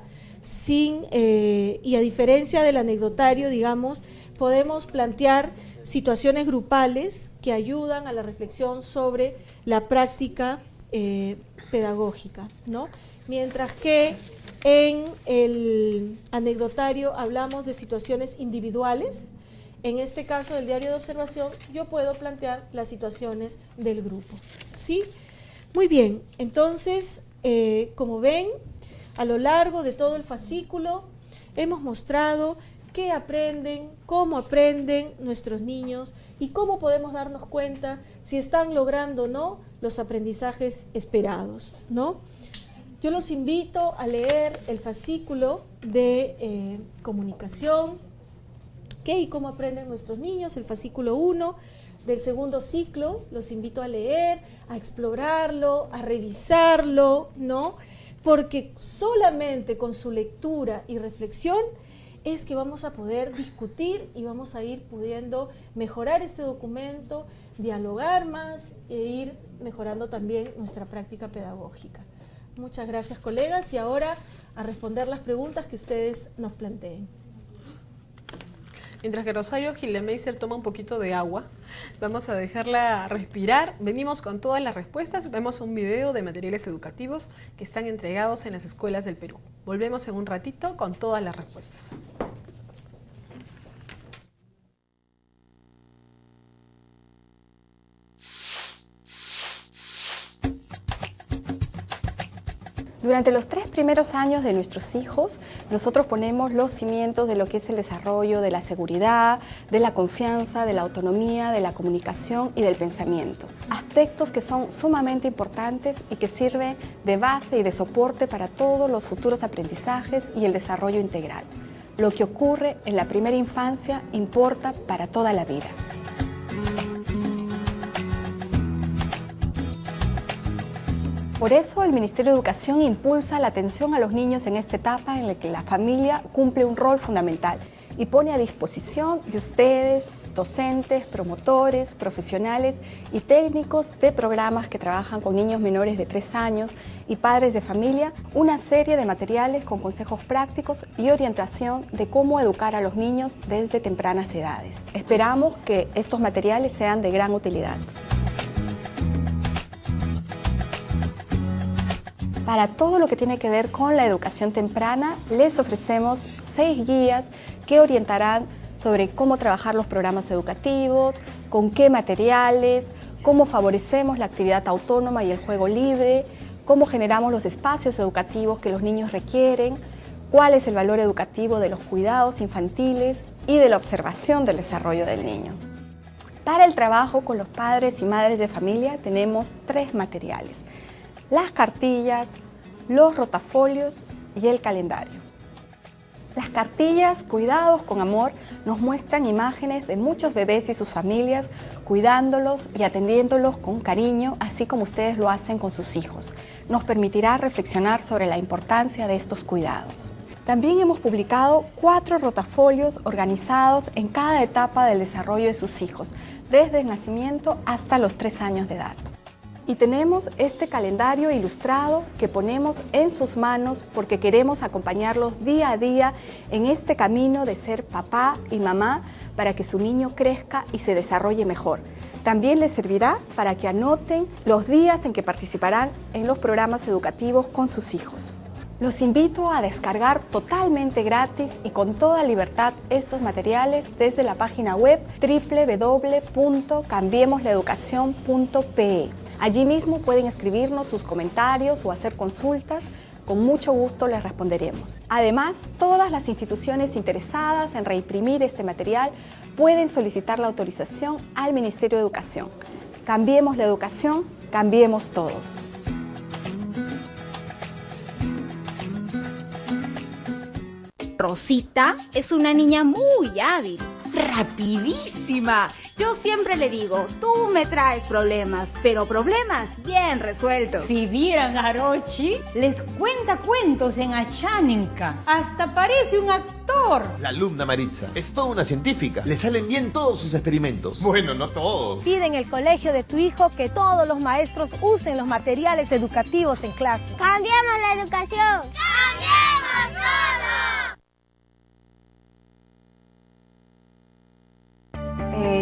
y a diferencia del anecdotario, digamos, podemos plantear situaciones grupales que ayudan a la reflexión sobre la práctica pedagógica, ¿no? Mientras que en el anecdotario hablamos de situaciones individuales. En este caso del diario de observación, yo puedo plantear las situaciones del grupo, ¿sí? Muy bien, entonces, como ven, a lo largo de todo el fascículo hemos mostrado qué aprenden, cómo aprenden nuestros niños y cómo podemos darnos cuenta si están logrando o no los aprendizajes esperados, ¿no? Yo los invito a leer el fascículo de comunicación, ¿qué y cómo aprenden nuestros niños? El fascículo 1 del segundo ciclo, los invito a leer, a explorarlo, a revisarlo, ¿no? Porque solamente con su lectura y reflexión es que vamos a poder discutir y vamos a ir pudiendo mejorar este documento, dialogar más e ir mejorando también nuestra práctica pedagógica. Muchas gracias, colegas, y ahora a responder las preguntas que ustedes nos planteen. Mientras que Rosario Gillemeister toma un poquito de agua, vamos a dejarla respirar. Venimos con todas las respuestas. Vemos un video de materiales educativos que están entregados en las escuelas del Perú. Volvemos en un ratito con todas las respuestas. Durante los 3 primeros años de nuestros hijos, nosotros ponemos los cimientos de lo que es el desarrollo de la seguridad, de la confianza, de la autonomía, de la comunicación y del pensamiento. Aspectos que son sumamente importantes y que sirven de base y de soporte para todos los futuros aprendizajes y el desarrollo integral. Lo que ocurre en la primera infancia importa para toda la vida. Por eso el Ministerio de Educación impulsa la atención a los niños en esta etapa en la que la familia cumple un rol fundamental y pone a disposición de ustedes, docentes, promotores, profesionales y técnicos de programas que trabajan con niños menores de 3 años y padres de familia, una serie de materiales con consejos prácticos y orientación de cómo educar a los niños desde tempranas edades. Esperamos que estos materiales sean de gran utilidad. Para todo lo que tiene que ver con la educación temprana, les ofrecemos 6 guías que orientarán sobre cómo trabajar los programas educativos, con qué materiales, cómo favorecemos la actividad autónoma y el juego libre, cómo generamos los espacios educativos que los niños requieren, cuál es el valor educativo de los cuidados infantiles y de la observación del desarrollo del niño. Para el trabajo con los padres y madres de familia tenemos 3 materiales: las cartillas, los rotafolios y el calendario. Las cartillas, cuidados con amor, nos muestran imágenes de muchos bebés y sus familias cuidándolos y atendiéndolos con cariño, así como ustedes lo hacen con sus hijos. Nos permitirá reflexionar sobre la importancia de estos cuidados. También hemos publicado 4 rotafolios organizados en cada etapa del desarrollo de sus hijos, desde el nacimiento hasta los 3 años de edad. Y tenemos este calendario ilustrado que ponemos en sus manos porque queremos acompañarlos día a día en este camino de ser papá y mamá para que su niño crezca y se desarrolle mejor. También les servirá para que anoten los días en que participarán en los programas educativos con sus hijos. Los invito a descargar totalmente gratis y con toda libertad estos materiales desde la página web www.cambiemosleeducacion.pe. Allí mismo pueden escribirnos sus comentarios o hacer consultas. Con mucho gusto les responderemos. Además, todas las instituciones interesadas en reimprimir este material pueden solicitar la autorización al Ministerio de Educación. Cambiemos la educación, cambiemos todos. Rosita es una niña muy hábil, rapidísima. Yo siempre le digo, tú me traes problemas, pero problemas bien resueltos. Si vieran a Arochi, les cuenta cuentos en Acháninca. Hasta parece un actor. La alumna Maritza es toda una científica. Le salen bien todos sus experimentos. Bueno, no todos. Pide en el colegio de tu hijo que todos los maestros usen los materiales educativos en clase. ¡Cambiemos la educación! ¡Cambiemos todo!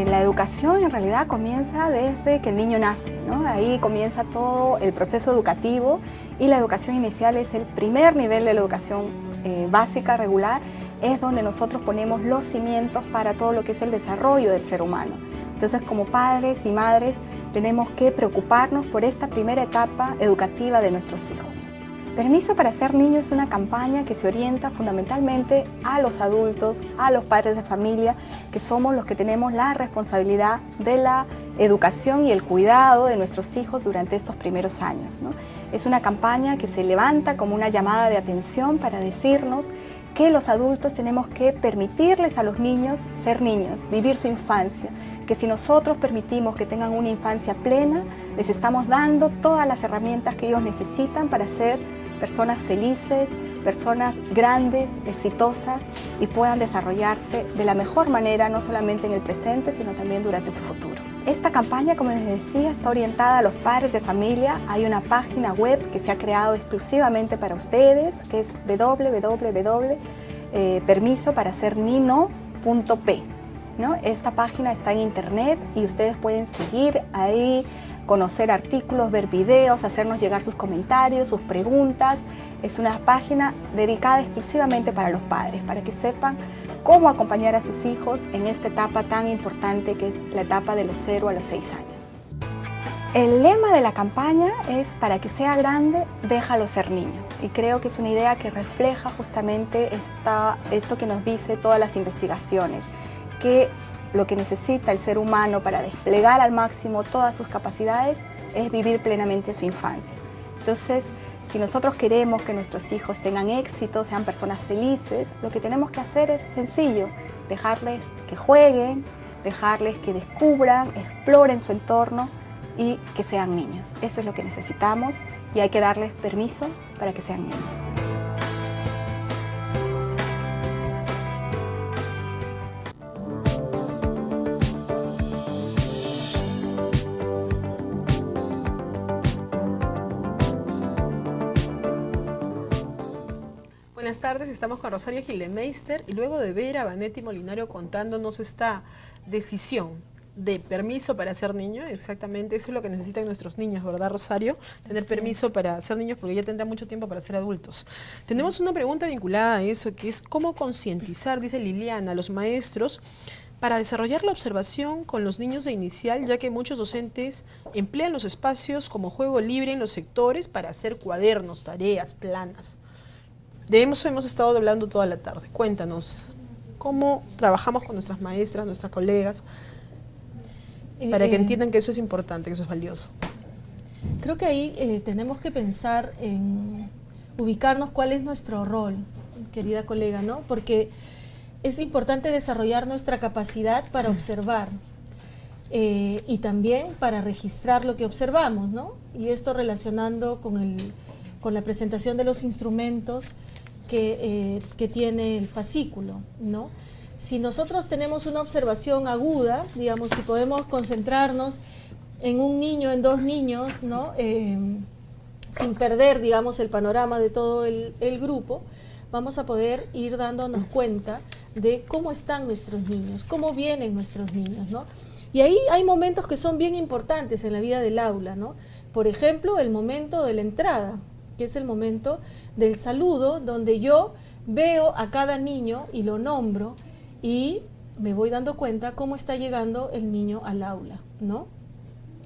La educación en realidad comienza desde que el niño nace, ¿no? Ahí comienza todo el proceso educativo y la educación inicial es el primer nivel de la educación básica, regular, es donde nosotros ponemos los cimientos para todo lo que es el desarrollo del ser humano. Entonces, como padres y madres tenemos que preocuparnos por esta primera etapa educativa de nuestros hijos. Permiso para ser niño es una campaña que se orienta fundamentalmente a los adultos, a los padres de familia, que somos los que tenemos la responsabilidad de la educación y el cuidado de nuestros hijos durante estos primeros años, ¿no? Es una campaña que se levanta como una llamada de atención para decirnos que los adultos tenemos que permitirles a los niños ser niños, vivir su infancia, que si nosotros permitimos que tengan una infancia plena, les estamos dando todas las herramientas que ellos necesitan para ser personas felices, personas grandes, exitosas y puedan desarrollarse de la mejor manera, no solamente en el presente, sino también durante su futuro. Esta campaña, como les decía, está orientada a los padres de familia. Hay una página web que se ha creado exclusivamente para ustedes, que es www.permisoparaserniño.com. educación.p, ¿no? Esta página está en internet y ustedes pueden seguir ahí, conocer artículos, ver videos, hacernos llegar sus comentarios, sus preguntas. Es una página dedicada exclusivamente para los padres, para que sepan cómo acompañar a sus hijos en esta etapa tan importante que es la etapa de los 0 a los 6 años. El lema de la campaña es: para que sea grande, déjalo ser niño. Y creo que es una idea que refleja justamente esto que nos dice todas las investigaciones, que lo que necesita el ser humano para desplegar al máximo todas sus capacidades es vivir plenamente su infancia. Entonces, si nosotros queremos que nuestros hijos tengan éxito, sean personas felices, lo que tenemos que hacer es sencillo: dejarles que jueguen, dejarles que descubran, exploren su entorno y que sean niños. Eso es lo que necesitamos y hay que darles permiso para que sean niños. Buenas tardes, estamos con Rosario Gildemeister y luego de ver a Vanetti Molinario contándonos esta decisión de permiso para ser niño, exactamente eso es lo que necesitan nuestros niños, ¿verdad, Rosario? Tener permiso para ser niños porque ya tendrán mucho tiempo para ser adultos. Tenemos una pregunta vinculada a eso, que es cómo concientizar, dice Liliana, a los maestros para desarrollar la observación con los niños de inicial, ya que muchos docentes emplean los espacios como juego libre en los sectores para hacer cuadernos, tareas, planas. De eso hemos estado hablando toda la tarde. Cuéntanos, ¿cómo trabajamos con nuestras maestras, nuestras colegas, para que entiendan que eso es importante, que eso es valioso? Creo que ahí tenemos que pensar en ubicarnos cuál es nuestro rol, querida colega, ¿no? Porque es importante desarrollar nuestra capacidad para observar y también para registrar lo que observamos, ¿no? Y esto relacionando con la presentación de los instrumentos que tiene el fascículo, ¿no? Si nosotros tenemos una observación aguda, digamos, si podemos concentrarnos en un niño, en dos niños, ¿no? Sin perder, digamos, el panorama de todo el grupo, vamos a poder ir dándonos cuenta de cómo están nuestros niños, cómo vienen nuestros niños, ¿no? Y ahí hay momentos que son bien importantes en la vida del aula, ¿no? Por ejemplo, el momento de la entrada, que es el momento del saludo, donde yo veo a cada niño y lo nombro y me voy dando cuenta cómo está llegando el niño al aula, ¿no?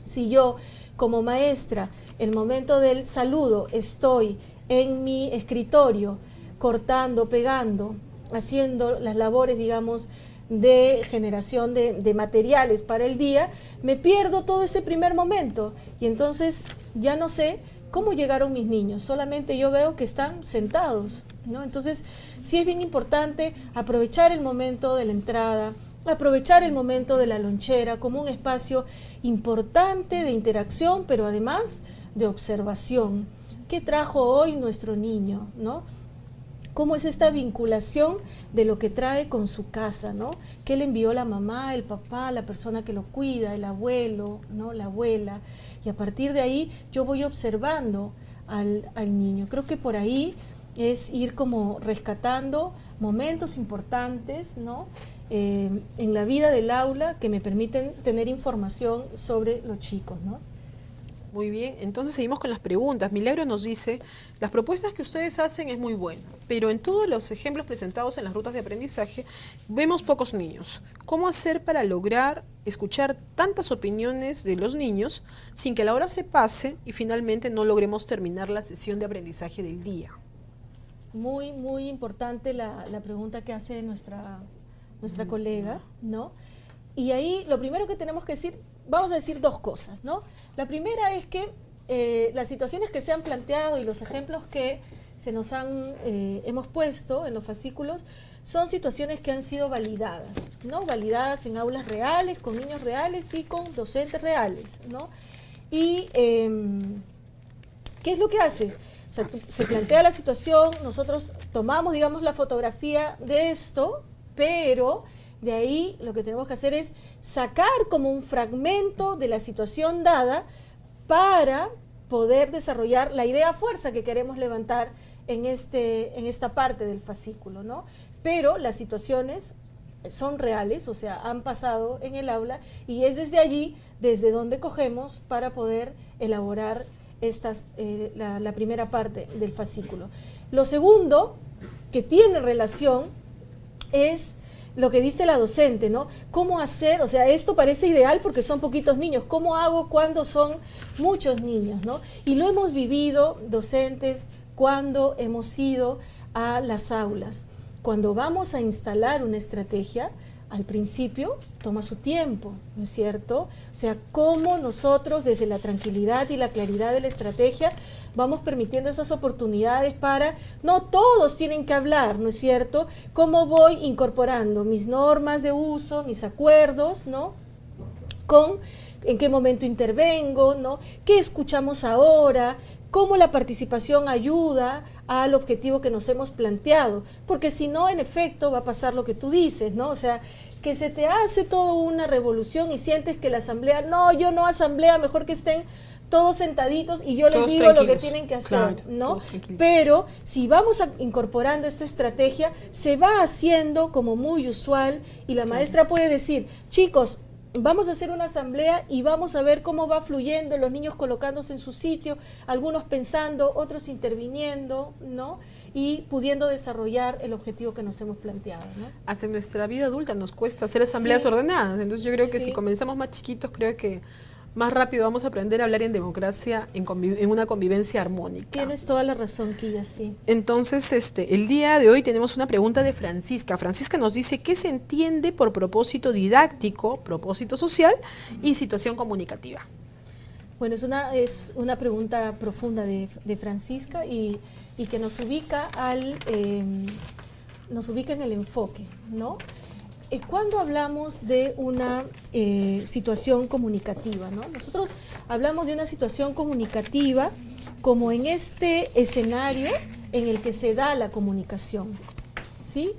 Si yo, como maestra, el momento del saludo estoy en mi escritorio, cortando, pegando, haciendo las labores, digamos, de generación de materiales para el día, me pierdo todo ese primer momento y entonces ya no sé cómo llegaron mis niños, solamente yo veo que están sentados, ¿no? Entonces, sí es bien importante aprovechar el momento de la entrada, aprovechar el momento de la lonchera como un espacio importante de interacción, pero además de observación. ¿Qué trajo hoy nuestro niño, no? ¿Cómo es esta vinculación de lo que trae con su casa, ¿no? ¿Qué le envió la mamá, el papá, la persona que lo cuida, el abuelo, ¿no? La abuela? Y a partir de ahí yo voy observando al niño. Creo que por ahí es ir como rescatando momentos importantes, ¿no? En la vida del aula que me permiten tener información sobre los chicos, ¿no? Muy bien, entonces seguimos con las preguntas. Milagro nos dice, las propuestas que ustedes hacen es muy buena, pero en todos los ejemplos presentados en las rutas de aprendizaje vemos pocos niños. ¿Cómo hacer para lograr escuchar tantas opiniones de los niños sin que la hora se pase y finalmente no logremos terminar la sesión de aprendizaje del día? Muy, muy importante la pregunta que hace nuestra colega, ¿no? Y ahí lo primero que tenemos que decir, vamos a decir dos cosas, ¿no? La primera es que las situaciones que se han planteado y los ejemplos que se nos hemos puesto en los fascículos son situaciones que han sido validadas, ¿no? Validadas en aulas reales, con niños reales y con docentes reales, ¿no? Y ¿qué es lo que haces? O sea, se plantea la situación, nosotros tomamos, digamos, la fotografía de esto, pero de ahí lo que tenemos que hacer es sacar como un fragmento de la situación dada para poder desarrollar la idea fuerza que queremos levantar en esta parte del fascículo, ¿no? Pero las situaciones son reales, o sea, han pasado en el aula, y es desde allí, desde donde cogemos para poder elaborar la primera parte del fascículo. Lo segundo, que tiene relación, es lo que dice la docente, ¿no? ¿Cómo hacer? O sea, esto parece ideal porque son poquitos niños. ¿Cómo hago cuando son muchos niños, ¿no? Y lo hemos vivido, docentes, cuando hemos ido a las aulas. Cuando vamos a instalar una estrategia, al principio toma su tiempo, ¿no es cierto? O sea, cómo nosotros desde la tranquilidad y la claridad de la estrategia vamos permitiendo esas oportunidades para, no todos tienen que hablar, ¿no es cierto? Cómo voy incorporando mis normas de uso, mis acuerdos, ¿no? En qué momento intervengo, ¿no? ¿Qué escuchamos ahora? Cómo la participación ayuda al objetivo que nos hemos planteado, porque si no, en efecto, va a pasar lo que tú dices, ¿no? O sea, que se te hace toda una revolución y sientes que la asamblea, no, yo no asamblea, mejor que estén todos sentaditos y yo les digo lo que tienen que hacer, claro, ¿no? Pero si vamos incorporando esta estrategia, se va haciendo como muy usual y la maestra puede decir, chicos, vamos a hacer una asamblea y vamos a ver cómo va fluyendo, los niños colocándose en su sitio, algunos pensando, otros interviniendo, ¿no? Y pudiendo desarrollar el objetivo que nos hemos planteado, ¿no? Hasta en nuestra vida adulta nos cuesta hacer asambleas ordenadas, entonces yo creo que si comenzamos más chiquitos, creo que más rápido vamos a aprender a hablar en democracia, en una convivencia armónica. Tienes toda la razón, Quilla, sí. Entonces, el día de hoy tenemos una pregunta de Francisca. Francisca nos dice, ¿qué se entiende por propósito didáctico, propósito social y situación comunicativa? Bueno, es una pregunta profunda de Francisca y que nos ubica en el enfoque, ¿no? Cuando hablamos de una situación comunicativa, ¿no? Nosotros hablamos de una situación comunicativa como en este escenario en el que se da la comunicación, ¿sí?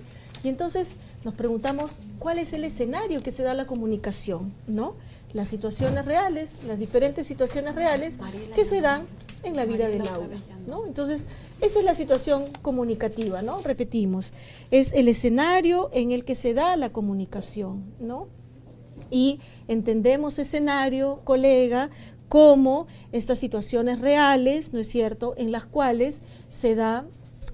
Y entonces nos preguntamos, ¿cuál es el escenario que se da la comunicación, ¿no? Las situaciones reales, las diferentes situaciones reales que se dan en la vida del aula, ¿no? Entonces, esa es la situación comunicativa, ¿no? Repetimos, es el escenario en el que se da la comunicación, ¿no? Y entendemos escenario, colega, como estas situaciones reales, ¿no es cierto?, en las cuales se da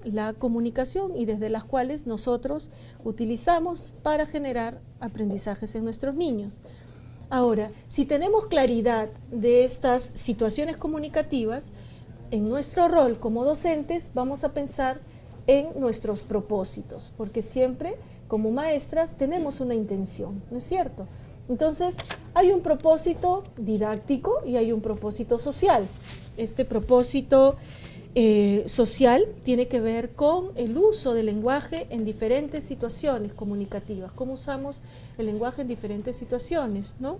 la comunicación y desde las cuales nosotros utilizamos para generar aprendizajes en nuestros niños. Ahora, si tenemos claridad de estas situaciones comunicativas, en nuestro rol como docentes vamos a pensar en nuestros propósitos, porque siempre como maestras tenemos una intención, ¿no es cierto? Entonces, hay un propósito didáctico y hay un propósito social. Este propósito social tiene que ver con el uso del lenguaje en diferentes situaciones comunicativas, cómo usamos el lenguaje en diferentes situaciones, ¿no?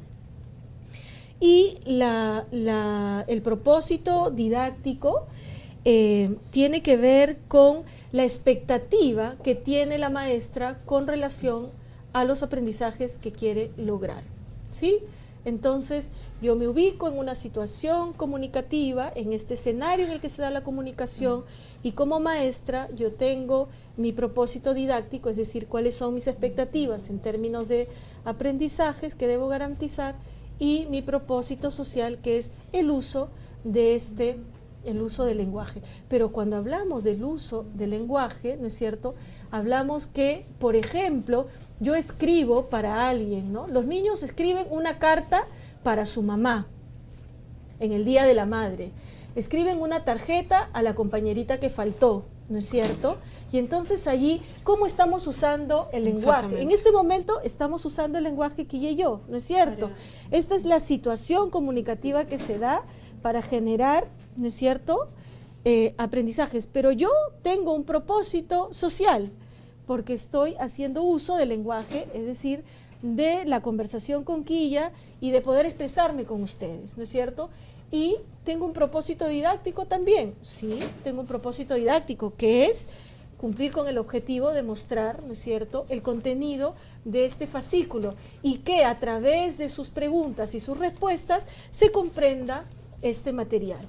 Y el propósito didáctico tiene que ver con la expectativa que tiene la maestra con relación a los aprendizajes que quiere lograr, ¿sí? Entonces, yo me ubico en una situación comunicativa, en este escenario en el que se da la comunicación, y como maestra yo tengo mi propósito didáctico, es decir, cuáles son mis expectativas en términos de aprendizajes que debo garantizar, y mi propósito social, que es el uso del lenguaje. Pero cuando hablamos del uso del lenguaje, ¿no es cierto?, hablamos que, por ejemplo, yo escribo para alguien, ¿no? Los niños escriben una carta para su mamá en el Día de la Madre. Escriben una tarjeta a la compañerita que faltó, ¿no es cierto? Y entonces allí, ¿cómo estamos usando el lenguaje? En este momento estamos usando el lenguaje Quilla y yo, ¿no es cierto? Esta es la situación comunicativa que se da para generar, ¿no es cierto?, aprendizajes. Pero yo tengo un propósito social, porque estoy haciendo uso del lenguaje, es decir, de la conversación con Quilla y de poder expresarme con ustedes, ¿no es cierto? Y tengo un propósito didáctico también, sí, tengo un propósito didáctico que es cumplir con el objetivo de mostrar, ¿no es cierto?, el contenido de este fascículo y que a través de sus preguntas y sus respuestas se comprenda este material.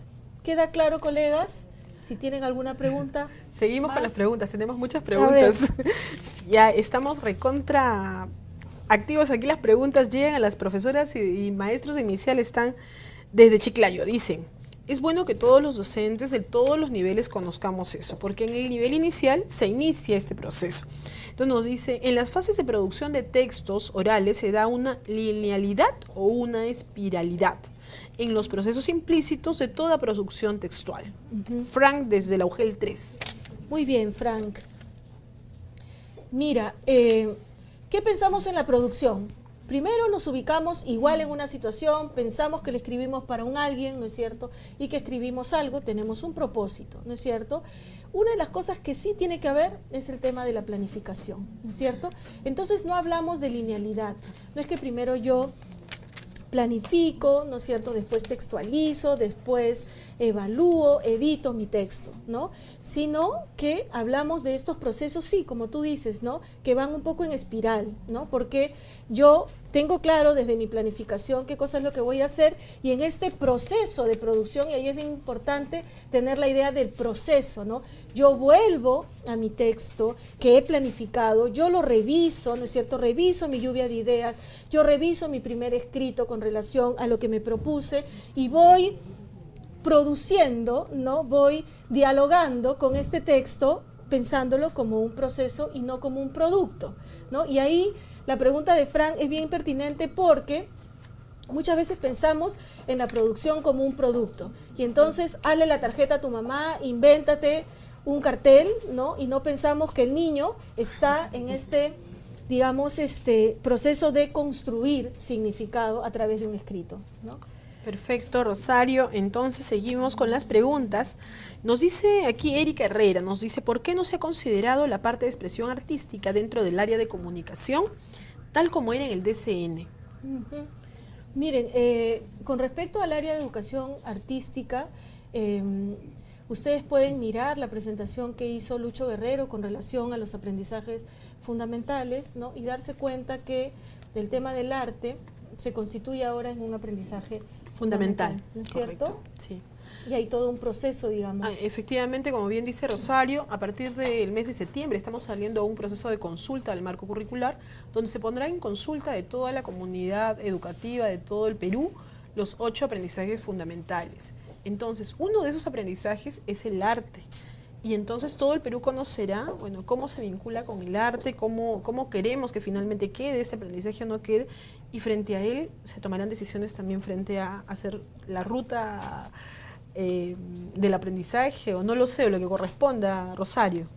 ¿Queda claro, colegas? Si tienen alguna pregunta. Seguimos más. con las preguntas, tenemos muchas preguntas. Ya estamos recontra activos aquí, las preguntas llegan a las profesoras y maestros iniciales, están desde Chiclayo, dicen. Es bueno que todos los docentes de todos los niveles conozcamos eso, porque en el nivel inicial se inicia este proceso. Entonces nos dice, en las fases de producción de textos orales se da una linealidad o una espiralidad en los procesos implícitos de toda producción textual. Frank, desde la UGEL 3. Muy bien, Frank. Mira, ¿qué pensamos en la producción? Primero nos ubicamos igual en una situación, pensamos que le escribimos para un alguien, ¿no es cierto? Y que escribimos algo, tenemos un propósito, ¿no es cierto? Una de las cosas que sí tiene que haber es el tema de la planificación, ¿no es cierto? Entonces no hablamos de linealidad, no es que primero yo planifico, ¿no es cierto? Después textualizo, después evalúo, edito mi texto, ¿no? Sino que hablamos de estos procesos, sí, como tú dices, ¿no? Que van un poco en espiral, ¿no? Porque yo tengo claro desde mi planificación qué cosa es lo que voy a hacer y en este proceso de producción, y ahí es bien importante tener la idea del proceso, ¿no? Yo vuelvo a mi texto que he planificado, yo lo reviso, ¿no es cierto? Reviso mi lluvia de ideas, yo reviso mi primer escrito con relación a lo que me propuse y voy produciendo, ¿no? Voy dialogando con este texto pensándolo como un proceso y no como un producto, ¿no? Y ahí la pregunta de Frank es bien pertinente porque muchas veces pensamos en la producción como un producto y entonces hazle la tarjeta a tu mamá, invéntate un cartel, ¿no? Y no pensamos que el niño está en este, digamos, proceso de construir significado a través de un escrito, ¿no? Perfecto, Rosario. Entonces seguimos con las preguntas. Nos dice aquí Erika Herrera, nos dice, ¿por qué no se ha considerado la parte de expresión artística dentro del área de comunicación, tal como era en el DCN? Miren, con respecto al área de educación artística, ustedes pueden mirar la presentación que hizo Lucho Guerrero con relación a los aprendizajes fundamentales, ¿no? Y darse cuenta que el tema del arte se constituye ahora en un aprendizaje fundamental, ¿no es cierto? Correcto, sí. Y hay todo un proceso, digamos. Efectivamente, como bien dice Rosario, a partir del mes de septiembre estamos saliendo a un proceso de consulta del marco curricular, donde se pondrá en consulta de toda la comunidad educativa de todo el Perú los 8 aprendizajes fundamentales. Entonces, uno de esos aprendizajes es el arte. Y entonces todo el Perú conocerá, bueno, cómo se vincula con el arte, cómo queremos que finalmente quede ese aprendizaje o no quede, y frente a él se tomarán decisiones también frente a hacer la ruta del aprendizaje, o no lo sé, o lo que corresponda, Rosario.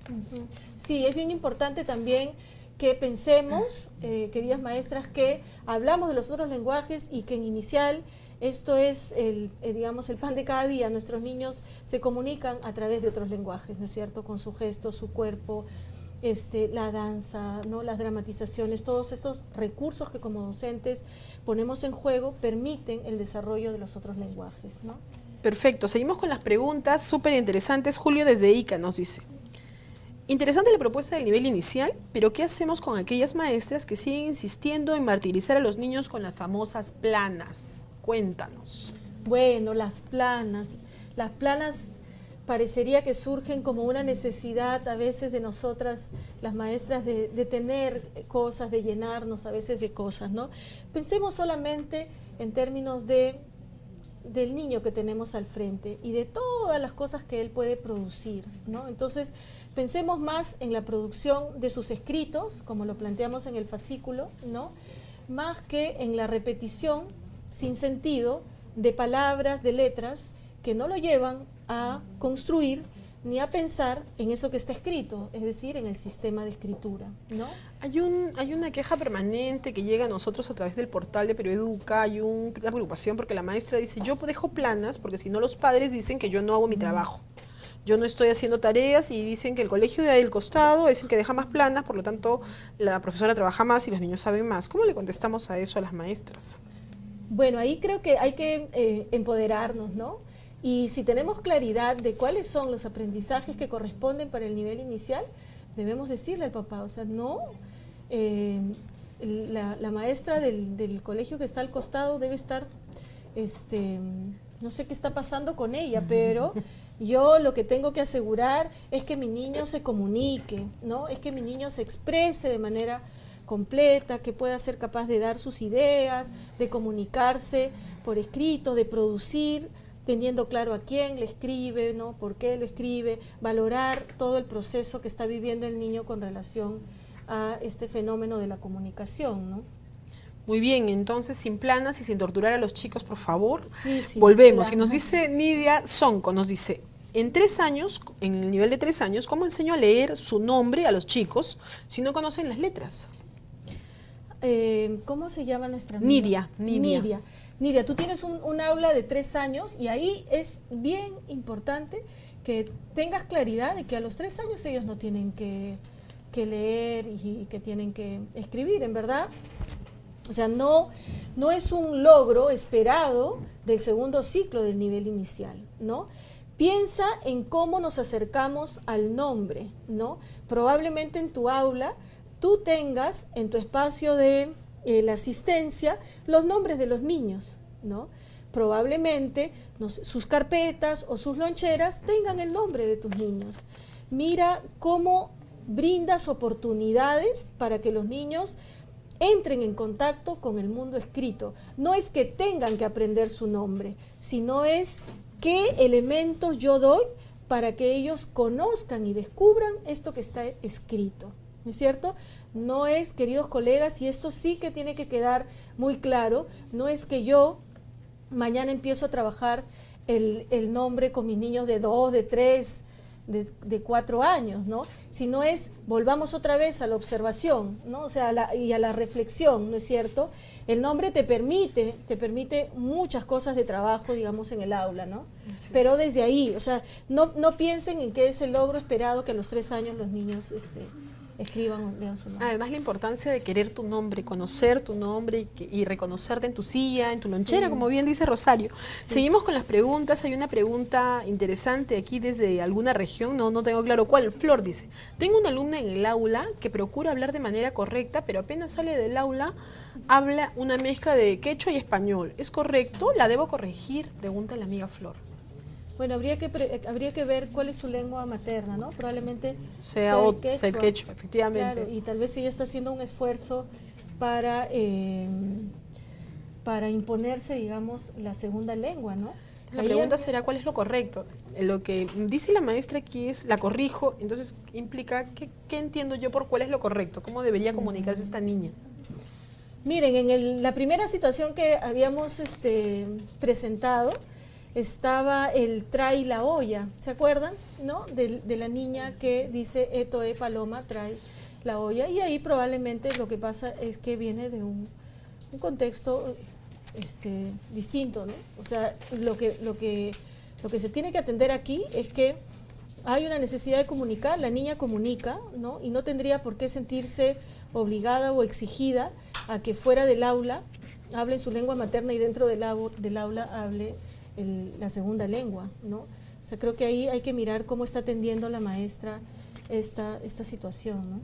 Sí, es bien importante también que pensemos, queridas maestras, que hablamos de los otros lenguajes y que en inicial esto es, digamos, el pan de cada día. Nuestros niños se comunican a través de otros lenguajes, ¿no es cierto? Con su gesto, su cuerpo, la danza, ¿no? Las dramatizaciones, todos estos recursos que como docentes ponemos en juego permiten el desarrollo de los otros lenguajes, ¿no? Perfecto, seguimos con las preguntas súper interesantes. Julio desde ICA nos dice, interesante la propuesta del nivel inicial, pero ¿qué hacemos con aquellas maestras que siguen insistiendo en martirizar a los niños con las famosas planas? Cuéntanos. Bueno, las planas parecería que surgen como una necesidad a veces de nosotras, las maestras, de tener cosas, de llenarnos a veces de cosas, ¿no? Pensemos solamente en términos del niño que tenemos al frente y de todas las cosas que él puede producir, ¿no? Entonces, pensemos más en la producción de sus escritos, como lo planteamos en el fascículo, ¿no? Más que en la repetición sin sentido de palabras, de letras, que no lo llevan a construir ni a pensar en eso que está escrito, es decir, en el sistema de escritura, ¿no? Hay una queja permanente que llega a nosotros a través del portal de Perú Educa, hay una preocupación porque la maestra dice, yo dejo planas porque si no los padres dicen que yo no hago mi trabajo. Yo no estoy haciendo tareas y dicen que el colegio de ahí del costado es el que deja más planas, por lo tanto la profesora trabaja más y los niños saben más. ¿Cómo le contestamos a eso a las maestras? Bueno, ahí creo que hay que empoderarnos, ¿no? Y si tenemos claridad de cuáles son los aprendizajes que corresponden para el nivel inicial, debemos decirle al papá, o sea, no, la maestra del colegio que está al costado debe estar, no sé qué está pasando con ella, pero Yo lo que tengo que asegurar es que mi niño se comunique, ¿no? Es que mi niño se exprese de manera completa, que pueda ser capaz de dar sus ideas, de comunicarse por escrito, de producir, teniendo claro a quién le escribe, ¿no? Por qué lo escribe, valorar todo el proceso que está viviendo el niño con relación a este fenómeno de la comunicación, ¿no? Muy bien, entonces sin planas y sin torturar a los chicos, por favor. Sí, sí, Volvemos. planas. Y nos dice Nidia Sonco, nos dice, en 3 años, en el nivel de 3 años, ¿cómo enseño a leer su nombre a los chicos si no conocen las letras? ¿Cómo se llama nuestra amiga? Nidia. Nidia, tú tienes un aula de 3 años y ahí es bien importante que tengas claridad de que a los 3 años ellos no tienen que leer y que tienen que escribir, en verdad. O sea, no es un logro esperado del segundo ciclo del nivel inicial, ¿no? Piensa en cómo nos acercamos al nombre, ¿no? Probablemente en tu aula tú tengas en tu espacio de la asistencia los nombres de los niños, ¿no? Probablemente sus carpetas o sus loncheras tengan el nombre de tus niños. Mira cómo brindas oportunidades para que los niños entren en contacto con el mundo escrito. No es que tengan que aprender su nombre, sino es qué elementos yo doy para que ellos conozcan y descubran esto que está escrito. ¿No es cierto? No es, queridos colegas, y esto sí que tiene que quedar muy claro, no es que yo mañana empiezo a trabajar el nombre con mis niños de 2, de 3, de 4 años, ¿no? Sino es, volvamos otra vez a la observación, ¿no? O sea, y a la reflexión, ¿no es cierto? El nombre te permite muchas cosas de trabajo, digamos, en el aula, ¿no? Pero desde ahí, o sea, no piensen en que es el logro esperado que a los 3 años los niños escriban o lean su nombre. Además, la importancia de querer tu nombre, conocer tu nombre y reconocerte en tu silla, en tu lonchera, como bien dice Rosario. Sí. Seguimos con las preguntas. Hay una pregunta interesante aquí desde alguna región, no tengo claro cuál. Flor dice, tengo una alumna en el aula que procura hablar de manera correcta, pero apenas sale del aula, habla una mezcla de quechua y español. ¿Es correcto? ¿La debo corregir? Pregunta la amiga Flor. Bueno, habría que ver cuál es su lengua materna, ¿no? Probablemente sea el quechua, efectivamente. Claro, y tal vez ella está haciendo un esfuerzo para imponerse, digamos, la segunda lengua, ¿no? La pregunta será cuál es lo correcto. Lo que dice la maestra aquí es, la corrijo, entonces implica, ¿qué entiendo yo por cuál es lo correcto? ¿Cómo debería comunicarse esta niña? Miren, en la primera situación que habíamos presentado, estaba el trae la olla, ¿se acuerdan? ¿No? De la niña que dice, eto paloma, trae la olla, y ahí probablemente lo que pasa es que viene de un contexto distinto, ¿no? O sea, lo que se tiene que atender aquí es que hay una necesidad de comunicar, la niña comunica, ¿no? Y no tendría por qué sentirse obligada o exigida a que fuera del aula hable su lengua materna y dentro del aula hable la segunda lengua, ¿no? O sea, creo que ahí hay que mirar cómo está atendiendo la maestra esta situación, ¿no?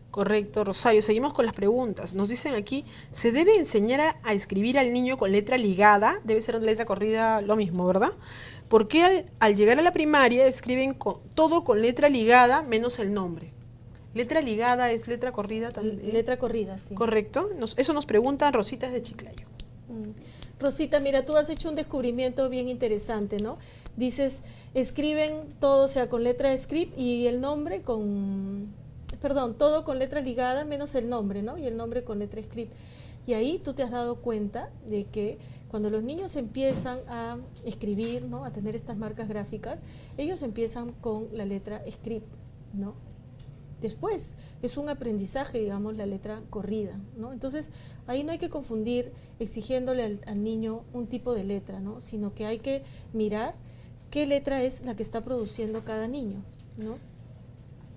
Correcto, Rosario. Seguimos con las preguntas. Nos dicen aquí, ¿se debe enseñar a escribir al niño con letra ligada? Debe ser letra corrida lo mismo, ¿verdad? ¿Por qué al llegar a la primaria escriben todo con letra ligada menos el nombre? ¿Letra ligada es letra corrida también? Letra corrida, sí. Correcto. Eso nos preguntan Rositas de Chiclayo. Rosita, mira, tú has hecho un descubrimiento bien interesante, ¿no? Dices, escriben todo, o sea, con letra script y el nombre todo con letra ligada menos el nombre, ¿no? Y el nombre con letra script. Y ahí tú te has dado cuenta de que cuando los niños empiezan a escribir, ¿no? A tener estas marcas gráficas, ellos empiezan con la letra script, ¿no? Después es un aprendizaje, digamos, la letra corrida, ¿no? Entonces, ahí no hay que confundir exigiéndole al niño un tipo de letra, ¿no? Sino que hay que mirar qué letra es la que está produciendo cada niño, ¿no?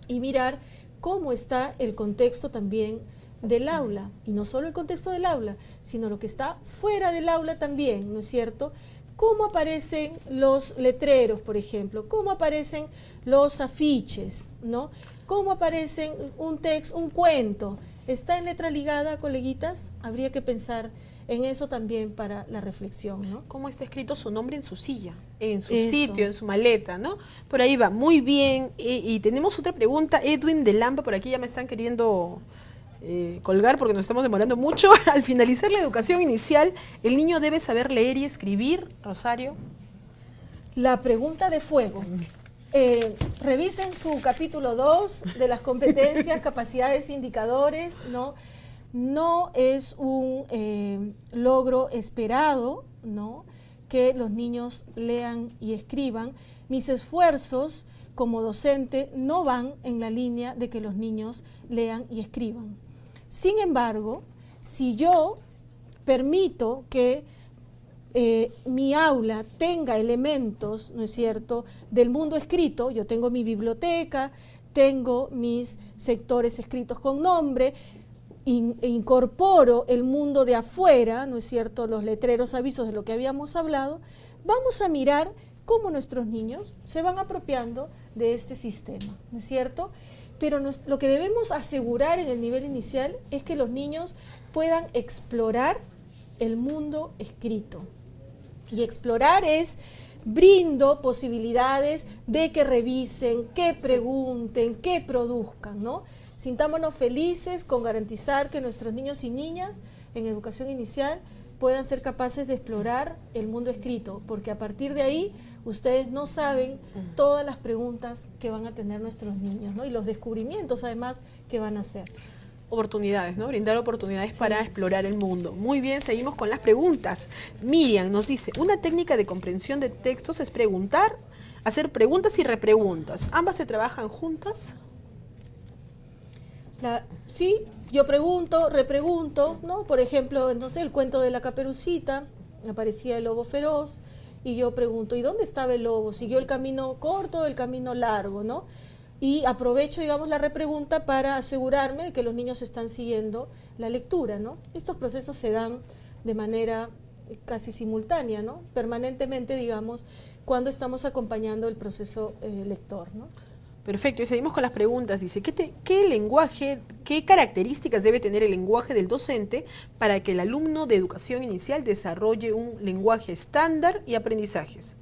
Y mirar cómo está el contexto también del aula, y no solo el contexto del aula, sino lo que está fuera del aula también, ¿no es cierto? Cómo aparecen los letreros, por ejemplo, cómo aparecen los afiches, ¿no? Cómo aparecen un texto, un cuento. ¿Está en letra ligada, coleguitas? Habría que pensar en eso también para la reflexión, ¿no? ¿Cómo está escrito su nombre en su silla, en su Eso. sitio, en su maleta, ¿no? Por ahí va, muy bien. Y tenemos otra pregunta, Edwin de Lampa, por aquí ya me están queriendo colgar porque nos estamos demorando mucho. Al finalizar la educación inicial, ¿el niño debe saber leer y escribir, Rosario? La pregunta de fuego. Revisen su capítulo 2 de las competencias, capacidades, indicadores, ¿no? No es un logro esperado, ¿no?, que los niños lean y escriban. Mis esfuerzos como docente no van en la línea de que los niños lean y escriban. Sin embargo, si yo permito que mi aula tenga elementos, ¿no es cierto?, del mundo escrito, yo tengo mi biblioteca, tengo mis sectores escritos con nombre, e incorporo el mundo de afuera, ¿no es cierto?, los letreros, avisos de lo que habíamos hablado, vamos a mirar cómo nuestros niños se van apropiando de este sistema, ¿no es cierto? Pero lo que debemos asegurar en el nivel inicial es que los niños puedan explorar el mundo escrito. Y explorar es brindo posibilidades de que revisen, que pregunten, que produzcan, ¿no? Sintámonos felices con garantizar que nuestros niños y niñas en educación inicial puedan ser capaces de explorar el mundo escrito, porque a partir de ahí ustedes no saben todas las preguntas que van a tener nuestros niños, ¿no? Y los descubrimientos además que van a hacer. Oportunidades, ¿no? Brindar oportunidades para explorar el mundo. Muy bien, seguimos con las preguntas. Miriam nos dice, una técnica de comprensión de textos es preguntar, hacer preguntas y repreguntas. ¿Ambas se trabajan juntas? Sí, yo pregunto, repregunto, ¿no? Por ejemplo, no sé, el cuento de la Caperucita, aparecía el lobo feroz, y yo pregunto, ¿y dónde estaba el lobo? ¿Siguió el camino corto o el camino largo, no? Y aprovecho, digamos, la repregunta para asegurarme de que los niños están siguiendo la lectura, ¿no? Estos procesos se dan de manera casi simultánea, ¿no? Permanentemente, digamos, cuando estamos acompañando el proceso lector, ¿no? Perfecto, y seguimos con las preguntas. Dice, ¿qué lenguaje, qué características debe tener el lenguaje del docente para que el alumno de educación inicial desarrolle un lenguaje estándar y aprendizajes?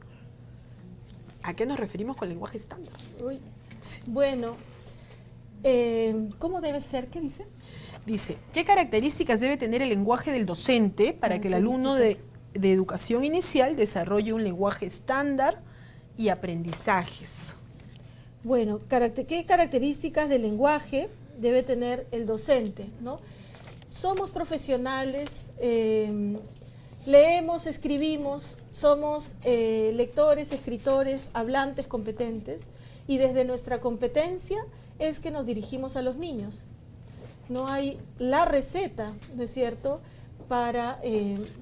¿A qué nos referimos con lenguaje estándar? Uy. Bueno, ¿cómo debe ser? ¿Qué dice? Dice, ¿qué características debe tener el lenguaje del docente para que el alumno de educación inicial desarrolle un lenguaje estándar y aprendizajes? Bueno, ¿qué características del lenguaje debe tener el docente, ¿no? Somos profesionales, leemos, escribimos, somos lectores, escritores, hablantes competentes, y desde nuestra competencia es que nos dirigimos a los niños. No hay la receta, ¿no es cierto?, para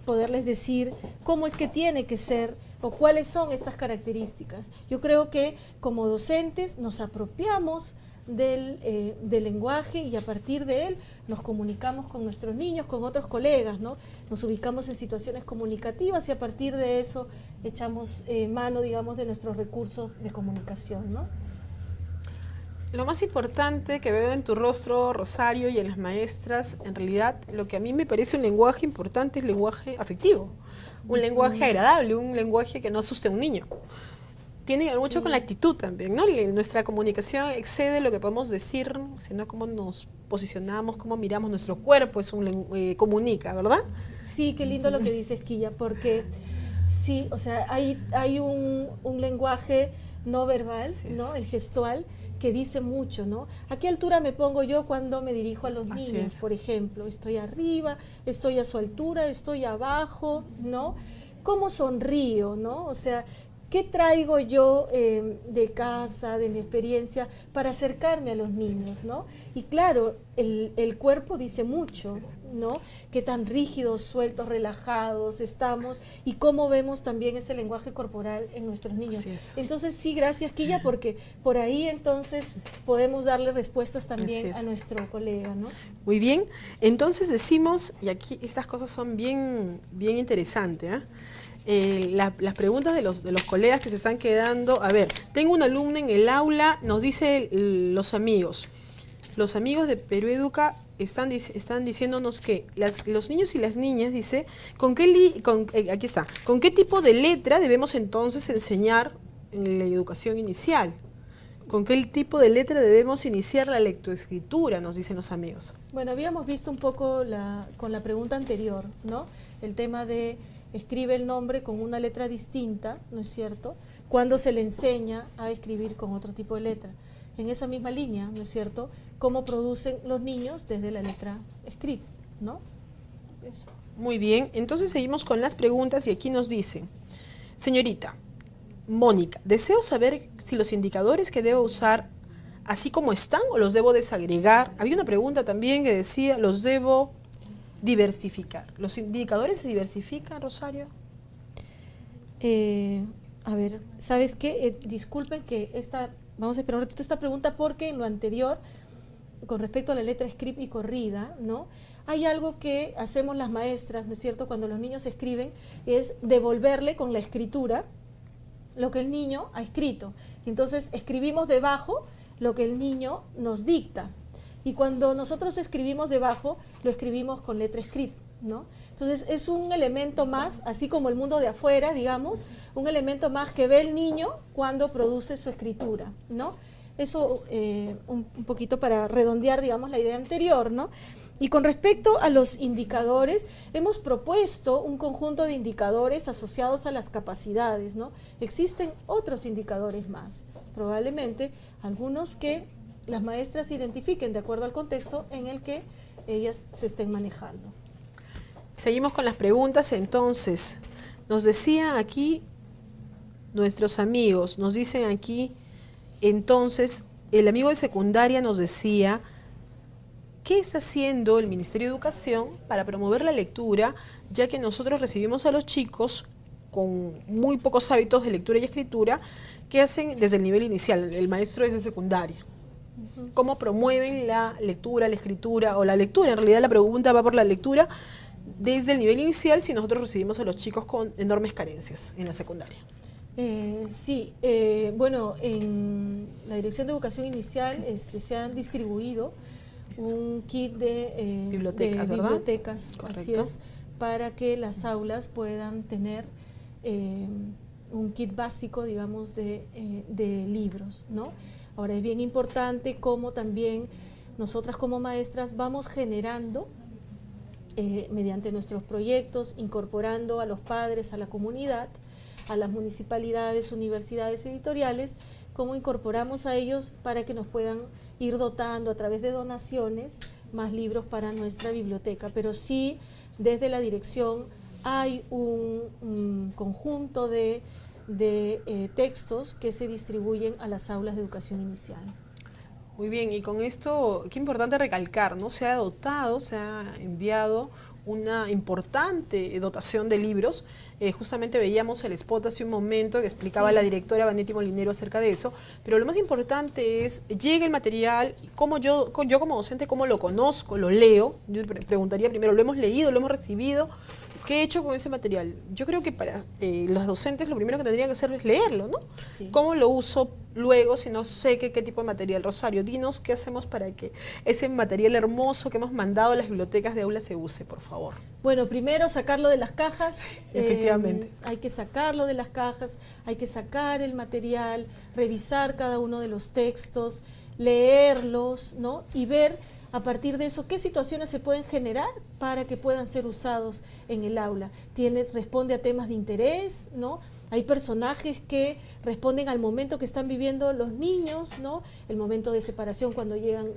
poderles decir cómo es que tiene que ser o cuáles son estas características. Yo creo que como docentes nos apropiamos del lenguaje y a partir de él nos comunicamos con nuestros niños, con otros colegas, ¿no? Nos ubicamos en situaciones comunicativas y a partir de eso echamos mano, digamos, de nuestros recursos de comunicación, ¿no? Lo más importante que veo en tu rostro, Rosario, y en las maestras, en realidad, lo que a mí me parece un lenguaje importante es el lenguaje afectivo. Un lenguaje agradable, un lenguaje que no asuste a un niño. Tiene mucho con la actitud también, ¿no? Nuestra comunicación excede lo que podemos decir, sino cómo nos posicionamos, cómo miramos nuestro cuerpo, comunica, ¿verdad? Sí, qué lindo lo que dices, Quilla, porque sí, o sea, hay un lenguaje no verbal, ¿no? El gestual, que dice mucho, ¿no? ¿A qué altura me pongo yo cuando me dirijo a los niños, por ejemplo? ¿Estoy arriba? ¿Estoy a su altura? ¿Estoy abajo? ¿No? ¿Cómo sonrío? ¿No? O sea, ¿qué traigo yo de casa, de mi experiencia, para acercarme a los niños, ¿no? Y claro, el cuerpo dice mucho, ¿no? Qué tan rígidos, sueltos, relajados estamos y cómo vemos también ese lenguaje corporal en nuestros niños. Entonces sí, gracias, Quilla, porque por ahí entonces podemos darle respuestas también a nuestro colega, ¿no? Muy bien, entonces decimos, y aquí estas cosas son bien interesantes, las preguntas de los colegas que se están quedando. A ver, tengo una alumna en el aula, nos dice los amigos, los amigos de Perú Educa están diciéndonos que los niños y las niñas, dice, aquí está, ¿con qué tipo de letra debemos entonces enseñar en la educación inicial? ¿Con qué tipo de letra debemos iniciar la lectoescritura? Nos dicen los amigos. Bueno, habíamos visto un poco con la pregunta anterior, ¿no? El tema de escribe el nombre con una letra distinta, ¿no es cierto? Cuando se le enseña a escribir con otro tipo de letra. En esa misma línea, ¿no es cierto?, cómo producen los niños desde la letra script, ¿no? Eso. Muy bien, entonces seguimos con las preguntas y aquí nos dicen, señorita Mónica, deseo saber si los indicadores que debo usar así como están o los debo desagregar. Había una pregunta también que decía, los debo diversificar. ¿Los indicadores se diversifican, Rosario? A ver, ¿sabes qué? Disculpen que vamos a esperar un ratito esta pregunta porque en lo anterior, con respecto a la letra script y corrida, ¿no? Hay algo que hacemos las maestras, ¿no es cierto?, cuando los niños escriben, es devolverle con la escritura lo que el niño ha escrito. Y entonces escribimos debajo lo que el niño nos dicta. Y cuando nosotros escribimos debajo, lo escribimos con letra script, ¿no? Entonces es un elemento más, así como el mundo de afuera, digamos, un elemento más que ve el niño cuando produce su escritura, ¿no? Eso un poquito para redondear, digamos, la idea anterior, ¿no? Y con respecto a los indicadores, hemos propuesto un conjunto de indicadores asociados a las capacidades, ¿no? Existen otros indicadores más, probablemente algunos que las maestras identifiquen de acuerdo al contexto en el que ellas se estén manejando. Seguimos con las preguntas, entonces, nos decían aquí nuestros amigos, nos dicen aquí, entonces, el amigo de secundaria nos decía, ¿qué está haciendo el Ministerio de Educación para promover la lectura, ya que nosotros recibimos a los chicos con muy pocos hábitos de lectura y escritura, que hacen desde el nivel inicial, el maestro desde secundaria? ¿Cómo promueven la lectura, la escritura o la lectura? En realidad la pregunta va por la lectura desde el nivel inicial si nosotros recibimos a los chicos con enormes carencias en la secundaria. Sí, bueno, en la Dirección de Educación Inicial se han distribuido un kit de bibliotecas, ¿verdad? Bibliotecas, Correcto. así es, para que las aulas puedan tener un kit básico, digamos, de libros, ¿no? Ahora es bien importante cómo también nosotras como maestras vamos generando mediante nuestros proyectos, incorporando a los padres, a la comunidad, a las municipalidades, universidades editoriales, cómo incorporamos a ellos para que nos puedan ir dotando a través de donaciones más libros para nuestra biblioteca. Pero sí, desde la dirección hay un conjunto de textos que se distribuyen a las aulas de educación inicial. Muy bien, y con esto, qué importante recalcar, ¿no? Se ha dotado, se ha enviado una importante dotación de libros. Justamente veíamos el spot hace un momento que explicaba la directora Vanetti Molinero acerca de eso, pero lo más importante es, llega el material, cómo yo como docente, cómo lo conozco, lo leo. Yo preguntaría primero, ¿lo hemos leído, lo hemos recibido? ¿Qué he hecho con ese material? Yo creo que para los docentes lo primero que tendrían que hacer es leerlo, ¿no? Sí. ¿Cómo lo uso luego si no sé qué tipo de material? Rosario, dinos qué hacemos para que ese material hermoso que hemos mandado a las bibliotecas de aula se use, por favor. Bueno, primero sacarlo de las cajas. Efectivamente. Hay que sacarlo de las cajas, hay que sacar el material, revisar cada uno de los textos, leerlos, ¿no? Y ver a partir de eso qué situaciones se pueden generar para que puedan ser usados en el aula. Responde a temas de interés, ¿no? Hay personajes que responden al momento que están viviendo los niños, ¿no? El momento de separación cuando llegan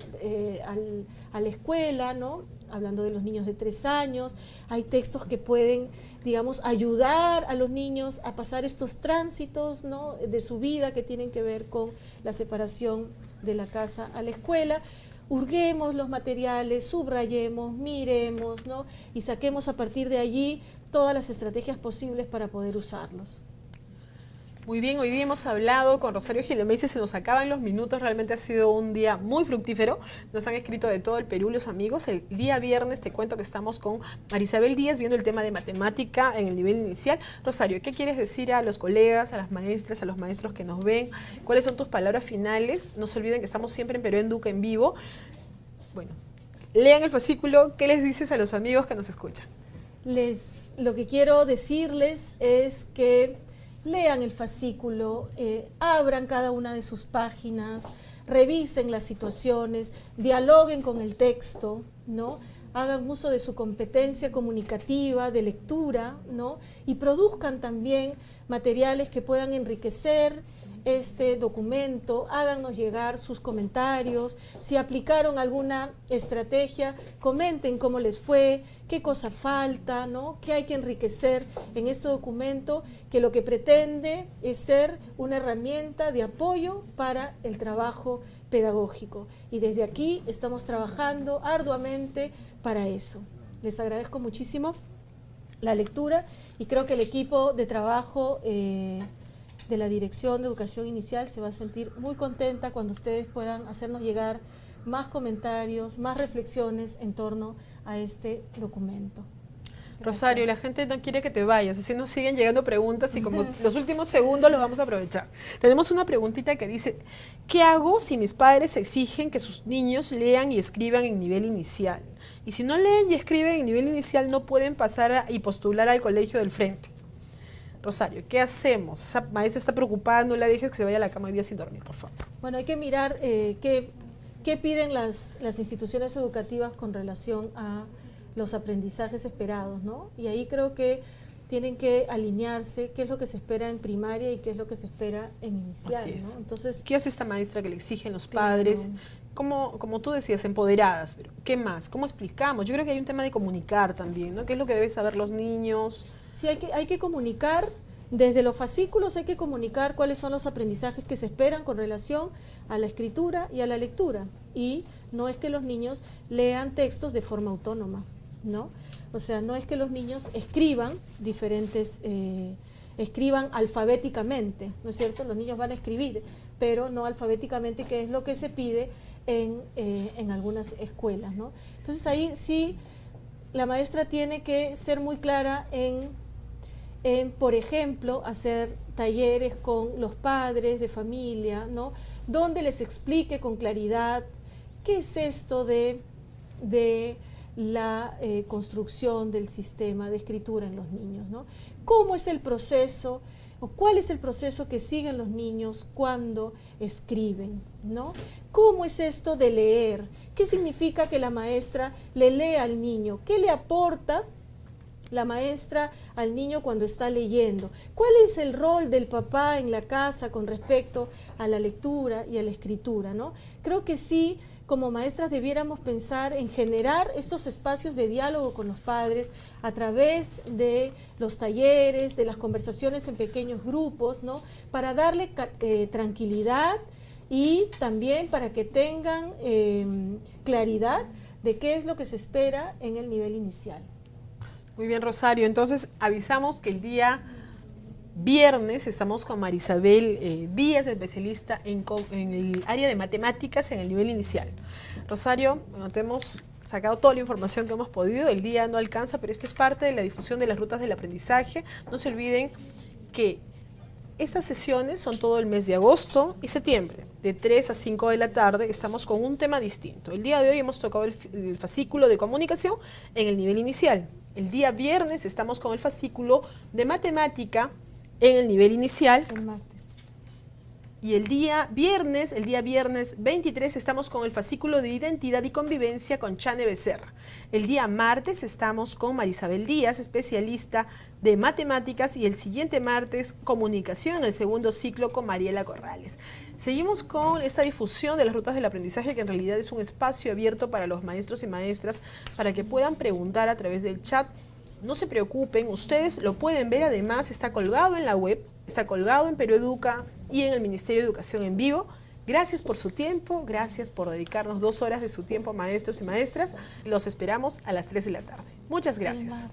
a la escuela, ¿no? Hablando de los niños de 3 años. Hay textos que pueden, digamos, ayudar a los niños a pasar estos tránsitos, ¿no? De su vida que tienen que ver con la separación de la casa a la escuela. Hurguemos los materiales, subrayemos, miremos, ¿no? Y saquemos a partir de allí todas las estrategias posibles para poder usarlos. Muy bien, hoy día hemos hablado con Rosario Gildomeice, se nos acaban los minutos, realmente ha sido un día muy fructífero, nos han escrito de todo el Perú los amigos. El día viernes te cuento que estamos con Marisabel Díaz viendo el tema de matemática en el nivel inicial. Rosario, ¿qué quieres decir a los colegas, a las maestras, a los maestros que nos ven? ¿Cuáles son tus palabras finales? No se olviden que estamos siempre en Perú Educa en vivo. Bueno, lean el fascículo. ¿Qué les dices a los amigos que nos escuchan? Lo que quiero decirles es que lean el fascículo, abran cada una de sus páginas, revisen las situaciones, dialoguen con el texto, ¿no? Hagan uso de su competencia comunicativa, de lectura, ¿no? Y produzcan también materiales que puedan enriquecer este documento. Háganos llegar sus comentarios. Si aplicaron alguna estrategia, comenten cómo les fue, qué cosa falta, ¿no? Qué hay que enriquecer en este documento, que lo que pretende es ser una herramienta de apoyo para el trabajo pedagógico. Y desde aquí estamos trabajando arduamente para eso. Les agradezco muchísimo la lectura y creo que el equipo de trabajo de la Dirección de Educación Inicial se va a sentir muy contenta cuando ustedes puedan hacernos llegar más comentarios, más reflexiones en torno a este documento. Rosario, la gente no quiere que te vayas, así nos siguen llegando preguntas y como los últimos segundos los vamos a aprovechar. Tenemos una preguntita que dice, ¿qué hago si mis padres exigen que sus niños lean y escriban en nivel inicial? Y si no leen y escriben en nivel inicial, no pueden pasar y postular al colegio del frente. Rosario, ¿qué hacemos? Esa maestra está preocupada, no la dejes que se vaya a la cama hoy día sin dormir, por favor. Bueno, hay que mirar qué piden las instituciones educativas con relación a los aprendizajes esperados, ¿no? Y ahí creo que tienen que alinearse qué es lo que se espera en primaria y qué es lo que se espera en inicial, Así es. ¿no? Entonces, ¿qué hace esta maestra que le exigen los padres? Como tú decías, empoderadas, pero ¿qué más? ¿Cómo explicamos? Yo creo que hay un tema de comunicar también, ¿no? ¿Qué es lo que deben saber los niños? Sí, hay que comunicar, desde los fascículos hay que comunicar cuáles son los aprendizajes que se esperan con relación a la escritura y a la lectura. Y no es que los niños lean textos de forma autónoma, ¿no? O sea, no es que los niños escriban escriban alfabéticamente, ¿no es cierto? Los niños van a escribir, pero no alfabéticamente, que es lo que se pide en algunas escuelas, ¿no? Entonces ahí sí la maestra tiene que ser muy clara por ejemplo, hacer talleres con los padres de familia, ¿no? Donde les explique con claridad qué es esto de la construcción del sistema de escritura en los niños, ¿no? ¿Cómo es el proceso o cuál es el proceso que siguen los niños cuando escriben, ¿no? ¿Cómo es esto de leer? ¿Qué significa que la maestra le lea al niño? ¿Qué le aporta la maestra al niño cuando está leyendo? ¿Cuál es el rol del papá en la casa con respecto a la lectura y a la escritura, ¿no? Creo que sí, como maestras debiéramos pensar en generar estos espacios de diálogo con los padres a través de los talleres, de las conversaciones en pequeños grupos, ¿no? Para darle tranquilidad y también para que tengan claridad de qué es lo que se espera en el nivel inicial. Muy bien, Rosario. Entonces avisamos que el día viernes estamos con Marisabel Díaz, especialista en el área de matemáticas en el nivel inicial. Rosario, bueno, te hemos sacado toda la información que hemos podido. El día no alcanza, pero esto es parte de la difusión de las rutas del aprendizaje. No se olviden que estas sesiones son todo el mes de agosto y septiembre. De 3 a 5 de la tarde estamos con un tema distinto. El día de hoy hemos tocado el fascículo de comunicación en el nivel inicial. El día viernes estamos con el fascículo de matemática en el nivel inicial. El martes. Y el día viernes 23, estamos con el fascículo de identidad y convivencia con Chane Becerra. El día martes estamos con Marisabel Díaz, especialista de matemáticas, y el siguiente martes, comunicación en el segundo ciclo con Mariela Corrales. Seguimos con esta difusión de las rutas del aprendizaje, que en realidad es un espacio abierto para los maestros y maestras para que puedan preguntar a través del chat. No se preocupen, ustedes lo pueden ver, además está colgado en la web, está colgado en Perú Educa y en el Ministerio de Educación en vivo. Gracias por su tiempo, gracias por dedicarnos 2 horas de su tiempo, maestros y maestras. Los esperamos a las 3 de la tarde. Muchas gracias.